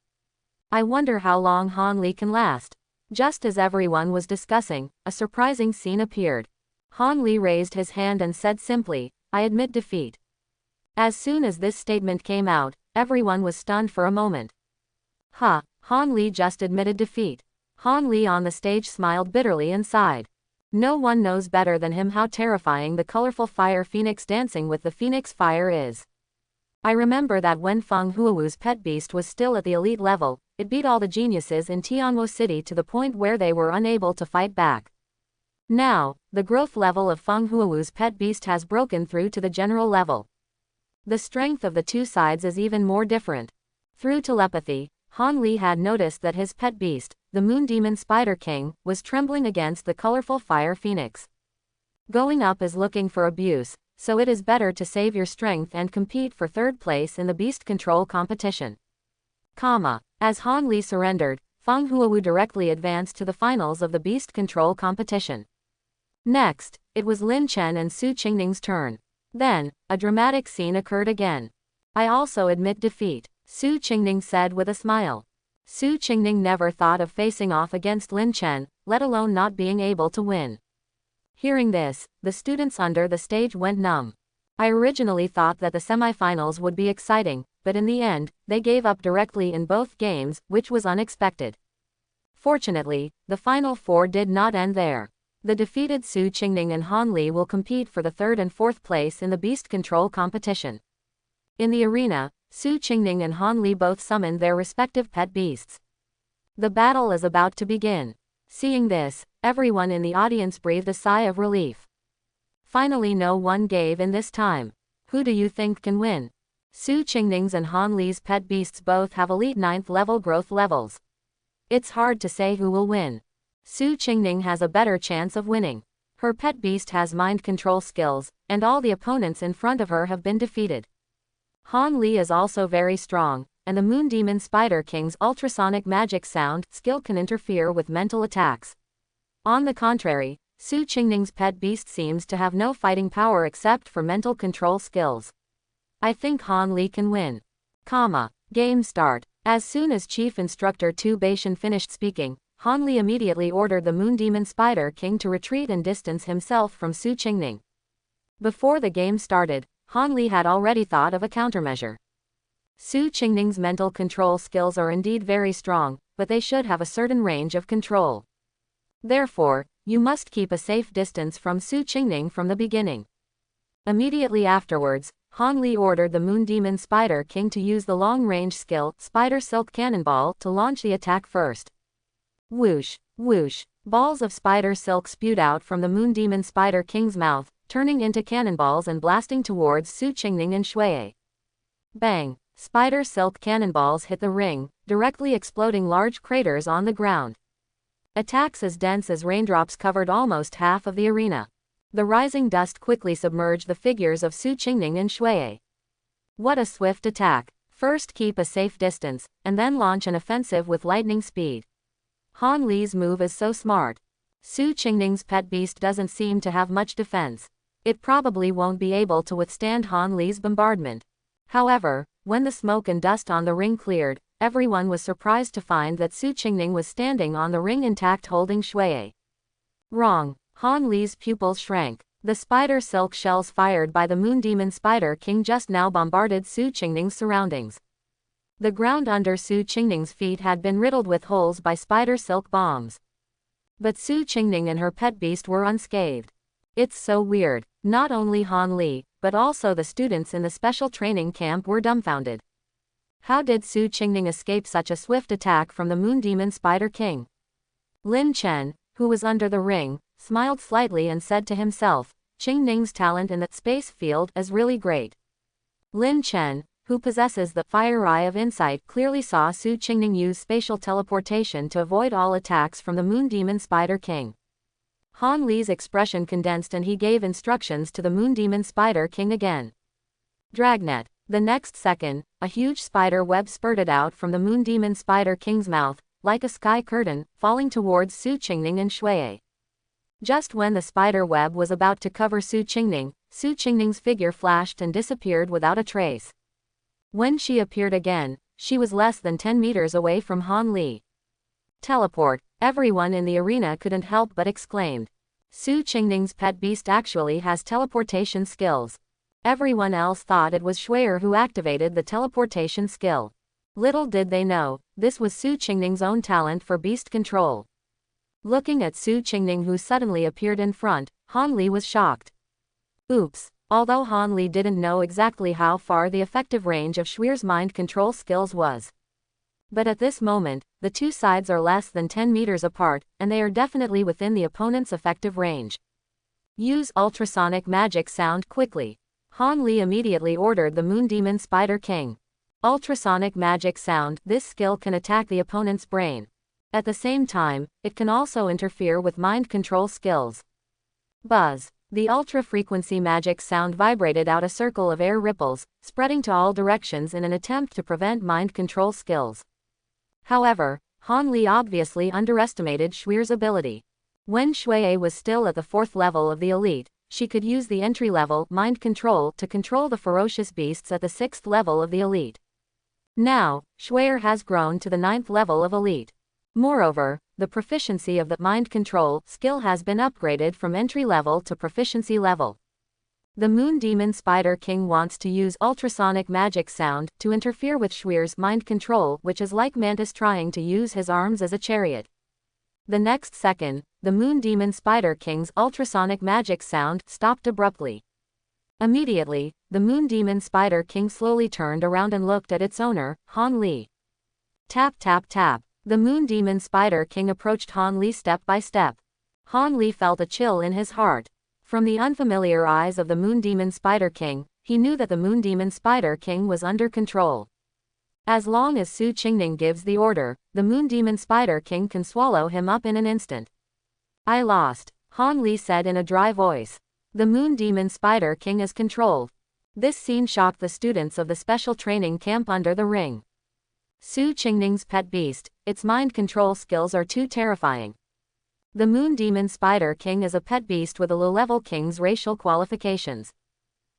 I wonder how long Han Li can last. Just as everyone was discussing, a surprising scene appeared. Han Li raised his hand and said simply, "I admit defeat." As soon as this statement came out, everyone was stunned for a moment. Han Li just admitted defeat. Han Li on the stage smiled bitterly and sighed. No one knows better than him how terrifying the colorful fire phoenix dancing with the phoenix fire is. I remember that when Feng Huawu's pet beast was still at the elite level, it beat all the geniuses in Tianwo City to the point where they were unable to fight back. Now, the growth level of Feng Huawu's pet beast has broken through to the general level. The strength of the two sides is even more different. Through telepathy, Han Li had noticed that his pet beast, the Moon Demon Spider King, was trembling against the colorful fire phoenix. Going up is looking for abuse, so it is better to save your strength and compete for third place in the beast control competition. As Han Li surrendered, Feng Huawu directly advanced to the finals of the beast control competition. Next, it was Lin Chen and Su Qingning's turn. Then, a dramatic scene occurred again. "I also admit defeat," Su Qingning said with a smile. Su Qingning never thought of facing off against Lin Chen, let alone not being able to win. Hearing this, the students under the stage went numb. I originally thought that the semifinals would be exciting, but in the end, they gave up directly in both games, which was unexpected. Fortunately, the final 4 did not end there. The defeated Su Qingning and Han Li will compete for the third and fourth place in the beast control competition. In the arena, Su Qingning and Han Li both summoned their respective pet beasts. The battle is about to begin. Seeing this, everyone in the audience breathed a sigh of relief. Finally, no one gave in this time. Who do you think can win? Su Qingning's and Han Li's pet beasts both have elite 9th level growth levels. It's hard to say who will win. Su Qingning has a better chance of winning. Her pet beast has mind control skills, and all the opponents in front of her have been defeated. Han Li is also very strong, and the Moon Demon Spider King's ultrasonic magic sound skill can interfere with mental attacks. On the contrary, Su Qingning's pet beast seems to have no fighting power except for mental control skills. I think Han Li can win. Game start. As soon as Chief Instructor Tu Baishan finished speaking, Han Li immediately ordered the Moon Demon Spider King to retreat and distance himself from Su Qingning. Before the game started, Han Li had already thought of a countermeasure. Su Qingning's mental control skills are indeed very strong, but they should have a certain range of control. Therefore, you must keep a safe distance from Su Qingning from the beginning. Immediately afterwards, Han Li ordered the Moon Demon Spider King to use the long-range skill, Spider Silk Cannonball, to launch the attack first. Whoosh, whoosh, balls of spider silk spewed out from the Moon Demon Spider King's mouth, turning into cannonballs and blasting towards Su Qingning and Shui. Bang! Spider silk cannonballs hit the ring, directly exploding large craters on the ground. Attacks as dense as raindrops covered almost half of the arena. The rising dust quickly submerged the figures of Su Qingning and Shui. What a swift attack! First keep a safe distance, and then launch an offensive with lightning speed. Han Li's move is so smart. Su Qingning's pet beast doesn't seem to have much defense. It probably won't be able to withstand Han Li's bombardment. However, when the smoke and dust on the ring cleared, everyone was surprised to find that Su Qingning was standing on the ring intact holding Shui. Wrong. Han Li's pupils shrank. The spider silk shells fired by the Moon Demon Spider King just now bombarded Su Qingning's surroundings. The ground under Su Qingning's feet had been riddled with holes by spider silk bombs. But Su Qingning and her pet beast were unscathed. It's so weird. Not only Han Li, but also the students in the special training camp were dumbfounded. How did Su Qingning escape such a swift attack from the Moon Demon Spider King? Lin Chen, who was under the ring, smiled slightly and said to himself, Qingning's talent in that space field is really great. Lin Chen, who possesses the fire eye of insight, clearly saw Su Qingning use spatial teleportation to avoid all attacks from the Moon Demon Spider King. Han Li's expression condensed and he gave instructions to the Moon Demon Spider King again. Dragnet. The next second, a huge spider web spurted out from the Moon Demon Spider King's mouth, like a sky curtain, falling towards Su Qingning and Shui. Just when the spider web was about to cover Su Qingning's figure flashed and disappeared without a trace. When she appeared again, she was less than 10 meters away from Han Li. Teleport. Everyone in the arena couldn't help but exclaimed. Su Qingning's pet beast actually has teleportation skills. Everyone else thought it was Shui who activated the teleportation skill. Little did they know, this was Su Qingning's own talent for beast control. Looking at Su Qingning, who suddenly appeared in front, Han Li was shocked. Oops. Although Han Li didn't know exactly how far the effective range of Shui's mind control skills was. But at this moment, the two sides are less than 10 meters apart, and they are definitely within the opponent's effective range. Use ultrasonic magic sound quickly. Han Li immediately ordered the Moon Demon Spider King. Ultrasonic magic sound. This skill can attack the opponent's brain. At the same time, it can also interfere with mind control skills. Buzz. The ultra-frequency magic sound vibrated out a circle of air ripples, spreading to all directions in an attempt to prevent mind control skills. However, Han Li obviously underestimated Shui's ability. When Shui was still at the 4th level of the elite, she could use the entry-level mind control to control the ferocious beasts at the 6th level of the elite. Now, Shui has grown to the 9th level of elite. Moreover, the proficiency of the mind control skill has been upgraded from entry level to proficiency level. The Moon Demon Spider King wants to use ultrasonic magic sound to interfere with Shui's mind control, which is like Mantis trying to use his arms as a chariot. The next second, the Moon Demon Spider King's ultrasonic magic sound stopped abruptly. Immediately, the Moon Demon Spider King slowly turned around and looked at its owner, Han Li. Tap tap tap. The Moon Demon Spider King approached Han Li step by step. Han Li felt a chill in his heart. From the unfamiliar eyes of the Moon Demon Spider King, he knew that the Moon Demon Spider King was under control. As long as Su Qingning gives the order, the Moon Demon Spider King can swallow him up in an instant. I lost, Han Li said in a dry voice. The Moon Demon Spider King is controlled. This scene shocked the students of the special training camp under the ring. Su Qingning's pet beast, its mind control skills are too terrifying. The Moon Demon Spider King is a pet beast with a low-level king's racial qualifications.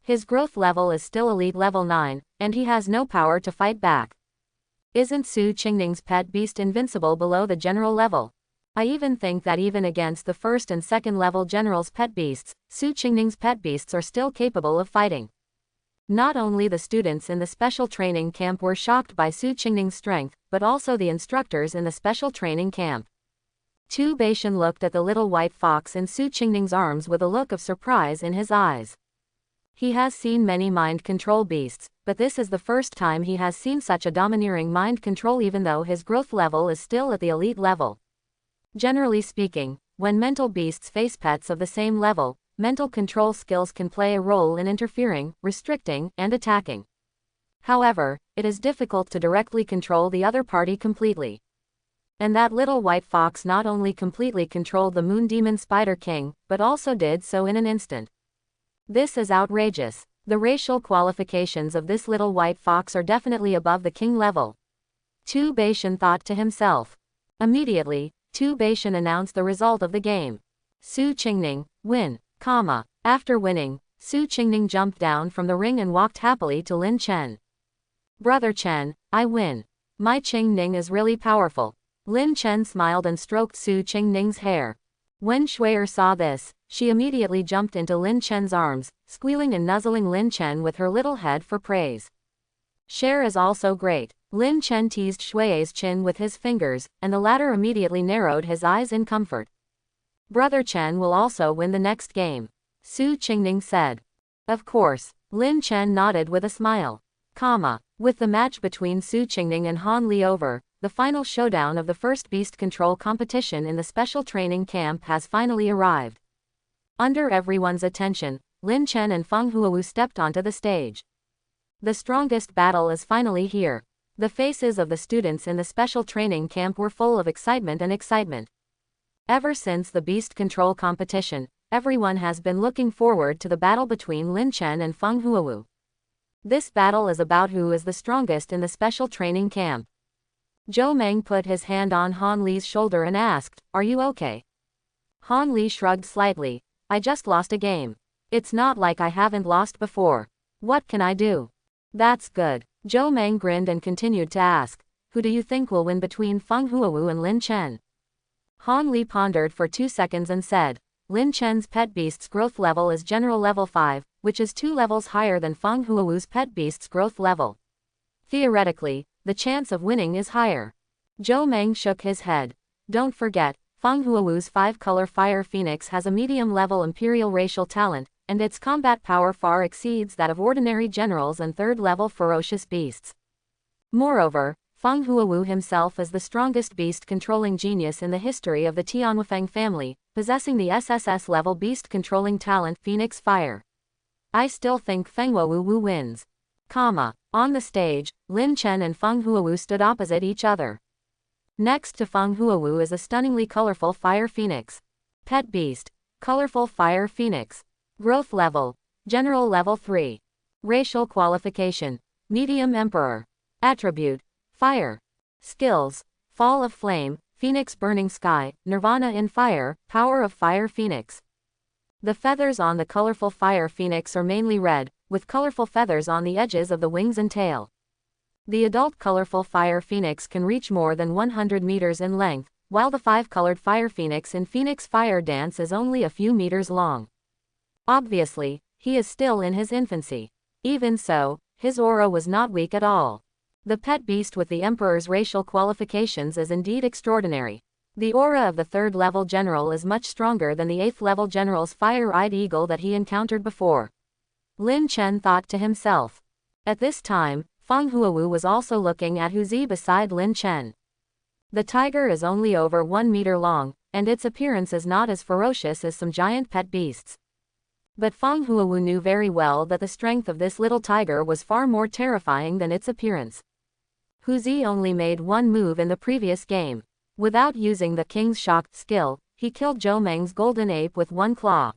His growth level is still elite level 9, and he has no power to fight back. Isn't Su Qingning's pet beast invincible below the general level? I even think that even against the first and second level general's pet beasts, Su Qingning's pet beasts are still capable of fighting. Not only the students in the special training camp were shocked by Su Qingning's strength, but also the instructors in the special training camp. Tu Baishan looked at the little white fox in Su Qingning's arms with a look of surprise in his eyes. He has seen many mind control beasts, but this is the first time he has seen such a domineering mind control even though his growth level is still at the elite level. Generally speaking, when mental beasts face pets of the same level, mental control skills can play a role in interfering, restricting, and attacking. However, it is difficult to directly control the other party completely. And that little white fox not only completely controlled the Moon Demon Spider King, but also did so in an instant. This is outrageous. The racial qualifications of this little white fox are definitely above the king level. Tu Baishan thought to himself. Immediately, Tu Baishan announced the result of the game. Su Qingning, win, comma. After winning, Su Qingning jumped down from the ring and walked happily to Lin Chen. Brother Chen, I win. My Qingning is really powerful. Lin Chen smiled and stroked Su Qingning's hair. When Shui'er saw this, she immediately jumped into Lin Chen's arms, squealing and nuzzling Lin Chen with her little head for praise. Share is also great. Lin Chen teased Shui'er's chin with his fingers, and the latter immediately narrowed his eyes in comfort. Brother Chen will also win the next game, Su Qingning said. Of course, Lin Chen nodded with a smile. With the match between Su Qingning and Han Li over, the final showdown of the first beast control competition in the special training camp has finally arrived. Under everyone's attention, Lin Chen and Feng Huowu stepped onto the stage. The strongest battle is finally here. The faces of the students in the special training camp were full of excitement and excitement. Ever since the beast control competition, everyone has been looking forward to the battle between Lin Chen and Feng Huowu. This battle is about who is the strongest in the special training camp. Zhou Meng put his hand on Han Li's shoulder and asked, "Are you okay?" Han Li shrugged slightly. "I just lost a game. It's not like I haven't lost before. What can I do?" "That's good." Zhou Meng grinned and continued to ask, "Who do you think will win between Feng Huowu and Lin Chen?" Han Li pondered for 2 seconds and said, "Lin Chen's pet beast's growth level is general level 5, which is 2 levels higher than Feng Huowu's pet beast's growth level. Theoretically, the chance of winning is higher." Zhou Meng shook his head. "Don't forget, Feng Huowu's 5-color fire phoenix has a medium-level imperial racial talent, and its combat power far exceeds that of ordinary generals and 3rd-level ferocious beasts. Moreover, Feng Huowu himself is the strongest beast-controlling genius in the history of the Tianwufeng family, possessing the SSS-level beast-controlling talent Phoenix Fire. I still think Feng Huowu wins." On the stage, Lin Chen and Feng Huowu stood opposite each other. Next to Feng Huowu is a stunningly colorful fire phoenix. Pet beast, colorful fire phoenix. Growth level, general level 3. Racial qualification, medium emperor. Attribute, fire. Skills, fall of flame, phoenix burning sky, nirvana in fire, power of fire phoenix. The feathers on the colorful fire phoenix are mainly red, with colorful feathers on the edges of the wings and tail. The adult colorful fire phoenix can reach more than 100 meters in length, while the 5-colored fire phoenix in Phoenix Fire Dance is only a few meters long. Obviously, he is still in his infancy. Even so, his aura was not weak at all. The pet beast with the Emperor's racial qualifications is indeed extraordinary. The aura of the 3rd level general is much stronger than the 8th level general's fire-eyed eagle that he encountered before. Lin Chen thought to himself. At this time, Feng Huawu was also looking at Huzi beside Lin Chen. The tiger is only over 1 meter long, and its appearance is not as ferocious as some giant pet beasts. But Feng Huawu knew very well that the strength of this little tiger was far more terrifying than its appearance. Huzi only made one move in the previous game. Without using the king's shocked skill, he killed Zhou Meng's golden ape with one claw.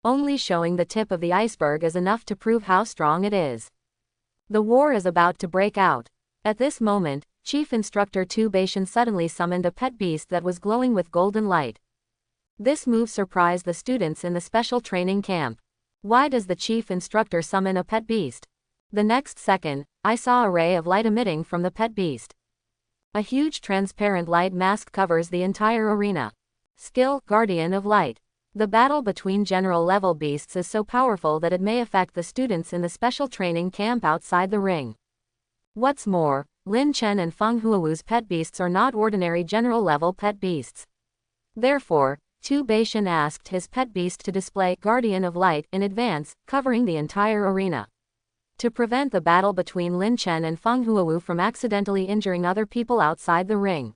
Only showing the tip of the iceberg is enough to prove how strong it is. The war is about to break out. At this moment, Chief Instructor Tu Beishan suddenly summoned a pet beast that was glowing with golden light. This move surprised the students in the special training camp. Why does the chief instructor summon a pet beast? The next second, I saw a ray of light emitting from the pet beast. A huge transparent light mask covers the entire arena. Skill, Guardian of Light. The battle between general level beasts is so powerful that it may affect the students in the special training camp outside the ring. What's more, Lin Chen and Feng Huawu's pet beasts are not ordinary general level pet beasts. Therefore, Tu Beishan asked his pet beast to display Guardian of Light in advance, covering the entire arena. To prevent the battle between Lin Chen and Feng Huawu from accidentally injuring other people outside the ring.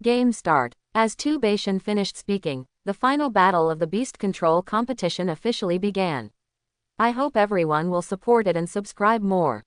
Game start. As Tu Beishan finished speaking, the final battle of the beast control competition officially began. I hope everyone will support it and subscribe more.